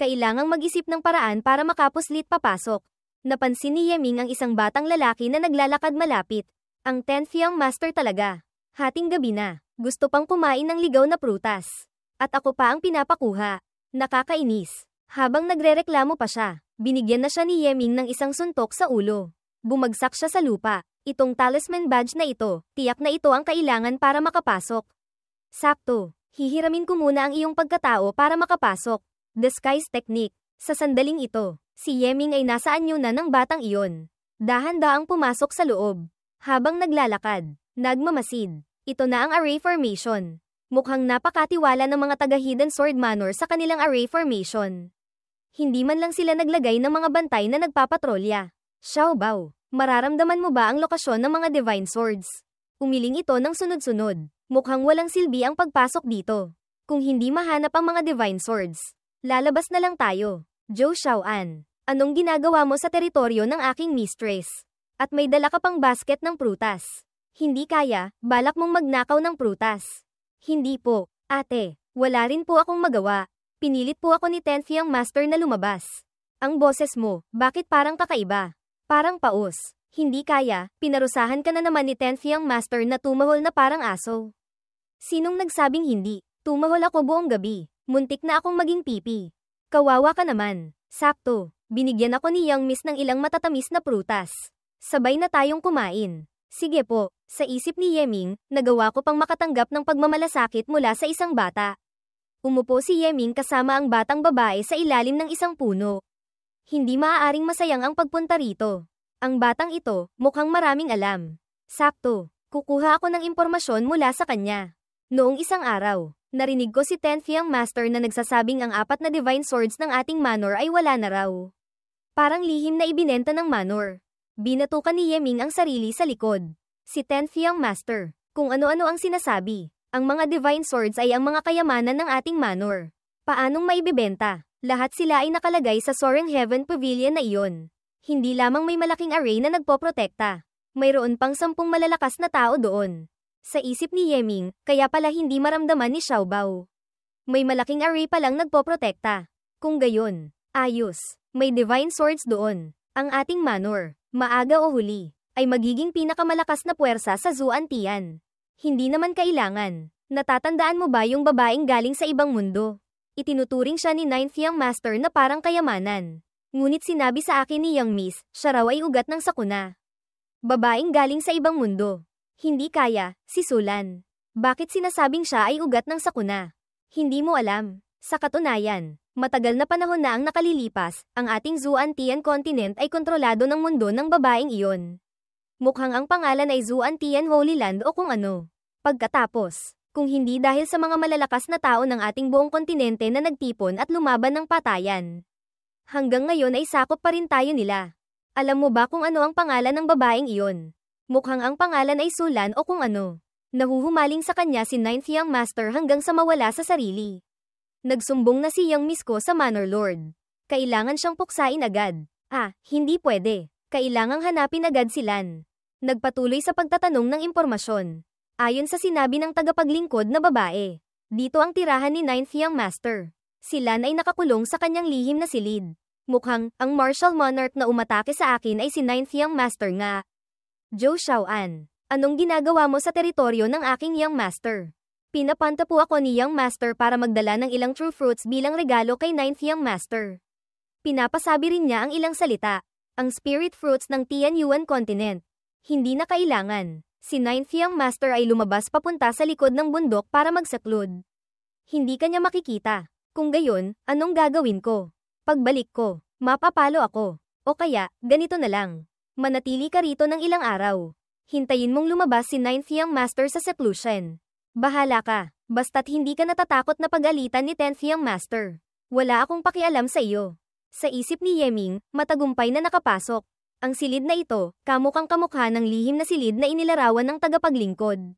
Kailangang mag-isip ng paraan para makapuslit papasok. Napansin ni Yeming ang isang batang lalaki na naglalakad malapit. Ang 10th Young Master talaga. Hating gabi na. Gusto pang kumain ng ligaw na prutas. At ako pa ang pinapakuha. Nakakainis. Habang nagrereklamo pa siya, binigyan na siya ni Yeming ng 1 suntok sa ulo. Bumagsak siya sa lupa. Itong talisman badge na ito, tiyak na ito ang kailangan para makapasok. Sakto. Hihiramin ko muna ang iyong pagkatao para makapasok. Disguise technique. Sa sandaling ito, si Yeming ay nasa anyo na ng batang iyon. Dahan-daang pumasok sa loob. Habang naglalakad, nagmamasid. Ito na ang array formation. Mukhang napakatiwala ng mga taga-Hidden Sword Manor sa kanilang array formation. Hindi man lang sila naglagay ng mga bantay na nagpapatrolya. Xiao Bao, mararamdaman mo ba ang lokasyon ng mga Divine Swords? Umiling ito ng sunod-sunod. Mukhang walang silbi ang pagpasok dito. Kung hindi mahanap ang mga Divine Swords, lalabas na lang tayo. Zhou Xiaoan, anong ginagawa mo sa teritoryo ng aking mistress? At may dala ka pang basket ng prutas. Hindi kaya, balak mong magnakaw ng prutas. Hindi po, ate, wala rin po akong magawa. Pinilit po ako ni 10th Young Master na lumabas. Ang boses mo, bakit parang kakaiba? Parang paos. Hindi kaya, pinarusahan ka na naman ni 10th Young Master na tumahol na parang aso. Sinong nagsabing hindi? Tumahol ako buong gabi. Muntik na akong maging pipi. Kawawa ka naman. Sakto, binigyan ako ni Young Miss ng ilang matatamis na prutas. Sabay na tayong kumain. Sige po, sa isip ni Yeming, nagawa ko pang makatanggap ng pagmamalasakit mula sa isang bata. Umupo si Yeming kasama ang batang babae sa ilalim ng isang puno. Hindi maaaring masayang ang pagpunta rito. Ang batang ito, mukhang maraming alam. Sakto, kukuha ako ng impormasyon mula sa kanya. Noong isang araw, narinig ko si 10th Young Master na nagsasabing ang 4 na Divine Swords ng ating manor ay wala na raw. Parang lihim na ibinenta ng manor. Binatukan ni Yeming ang sarili sa likod. Si 10th Young Master, kung ano-ano ang sinasabi. Ang mga Divine Swords ay ang mga kayamanan ng ating manor. Paanong maibibenta? Lahat sila ay nakalagay sa Soaring Heaven Pavilion na iyon. Hindi lamang may malaking array na nagpoprotekta. Mayroon pang 10 malalakas na tao doon. Sa isip ni Yeming, kaya pala hindi maramdaman ni Xiao Bao. May malaking array palang nagpoprotekta. Kung gayon, ayos, may Divine Swords doon. Ang ating manor, maaga o huli, ay magiging pinakamalakas na puwersa sa Zuantian. Hindi naman kailangan. Natatandaan mo ba yung babaeng galing sa ibang mundo? Itinuturing siya ni 9th Young Master na parang kayamanan. Ngunit sinabi sa akin ni Young Miss, siya raw ay ugat ng sakuna. Babaeng galing sa ibang mundo. Hindi kaya, si Sulan. Bakit sinasabing siya ay ugat ng sakuna? Hindi mo alam. Sa katunayan, Matagal na panahon na ang nakalilipas, ang ating Zuantian continent ay kontrolado ng mundo ng babaeng iyon. Mukhang ang pangalan ay Zuantian Holy Land o kung ano. Pagkatapos, kung hindi dahil sa mga malalakas na tao ng ating buong kontinente na nagtipon at lumaban ng patayan. Hanggang ngayon ay sakop pa rin tayo nila. Alam mo ba kung ano ang pangalan ng babaeng iyon? Mukhang ang pangalan ay Sulan o kung ano. Nahuhumaling sa kanya si Ninth Young Master hanggang sa mawala sa sarili. Nagsumbong na si Young Misko sa Manor Lord. Kailangan siyang puksain agad. Hindi pwede. Kailangang hanapin agad si Lan. Nagpatuloy sa pagtatanong ng impormasyon. Ayon sa sinabi ng tagapaglingkod na babae, dito ang tirahan ni Ninth Young Master. Si Lan ay nakakulong sa kanyang lihim na silid. Mukhang, ang martial monarch na umatake sa akin ay si Ninth Young Master nga. Zhou Xiaoan, anong ginagawa mo sa teritoryo ng aking Young Master? Pinapanta po ako ni Young Master para magdala ng ilang true fruits bilang regalo kay Ninth Young Master. Pinapasabi rin niya ang ilang salita, ang spirit fruits ng Tianyuan continent. Hindi na kailangan. Si Ninth Young Master ay lumabas papunta sa likod ng bundok para magsaklod. Hindi kanya makikita. Kung gayon, anong gagawin ko? Pagbalik ko, mapapalo ako. O kaya, ganito na lang. Manatili ka rito ng ilang araw. Hintayin mong lumabas si Ninth Young Master sa seclusion. Bahala ka, basta't hindi ka natatakot na pag-alitan ni 10th Young Master. Wala akong pakialam sa iyo. Sa isip ni Yeming, matagumpay na nakapasok. Ang silid na ito, kamukhang kamukha ng lihim na silid na inilarawan ng tagapaglingkod.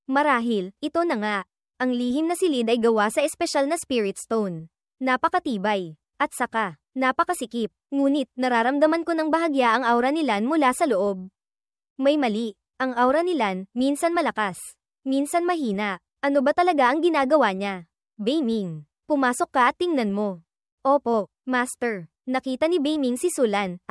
Marahil, ito na nga. Ang lihim na silid ay gawa sa espesyal na spirit stone. Napakatibay. At saka, napakasikip. Ngunit, nararamdaman ko ng bahagya ang aura ni Lan mula sa loob. May mali. Ang aura ni Lan, minsan malakas. Minsan mahina. Ano ba talaga ang ginagawa niya? Beiming, pumasok ka at tingnan mo. Opo, Master. Nakita ni Beiming si Sulan.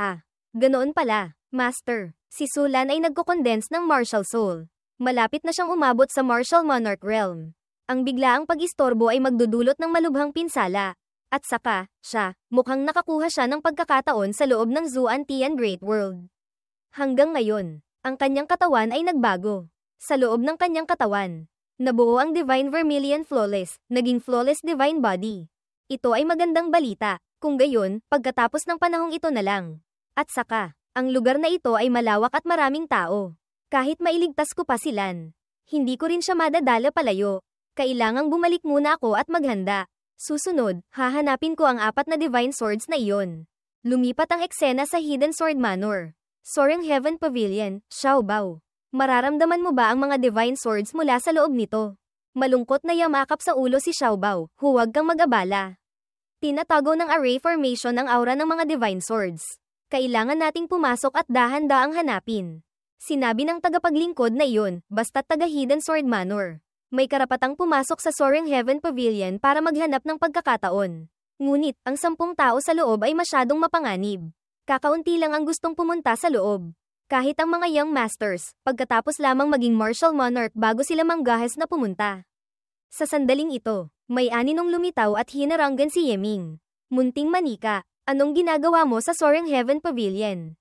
Ganoon pala, Master. Si Sulan ay nagko-condense ng martial soul. Malapit na siyang umabot sa martial monarch realm. Ang biglaang pag-istorbo ay magdudulot ng malubhang pinsala. At saka, mukhang nakakuha siya ng pagkakataon sa loob ng Zuantian Great World. Hanggang ngayon, ang kanyang katawan ay nagbago. Sa loob ng kanyang katawan, nabuo ang Divine Vermilion Flawless, naging Flawless Divine Body. Ito ay magandang balita, kung gayon, pagkatapos ng panahong ito na lang. At saka, ang lugar na ito ay malawak at maraming tao. Kahit mailigtas ko pa si Lan, hindi ko rin siya madadala palayo. Kailangang bumalik muna ako at maghanda. Susunod, hahanapin ko ang 4 na Divine Swords na iyon. Lumipat ang eksena sa Hidden Sword Manor. Soaring Heaven Pavilion, Xiaobao. Mararamdaman mo ba ang mga Divine Swords mula sa loob nito? Malungkot na yamakap sa ulo si Xiaobao, huwag kang mag-abala. Tinatago ng array formation ang aura ng mga Divine Swords. Kailangan nating pumasok at dahan-daang hanapin. Sinabi ng tagapaglingkod na iyon, basta't taga Hidden Sword Manor. May karapatang pumasok sa Soaring Heaven Pavilion para maghanap ng pagkakataon. Ngunit, ang 10 tao sa loob ay masyadong mapanganib. Kakaunti lang ang gustong pumunta sa loob. Kahit ang mga Young Masters, pagkatapos lamang maging Martial Monarch bago sila manggahas na pumunta. Sa sandaling ito, may aninong lumitaw at hinaranggan si Yeming. Munting manika. Anong ginagawa mo sa Soaring Heaven Pavilion?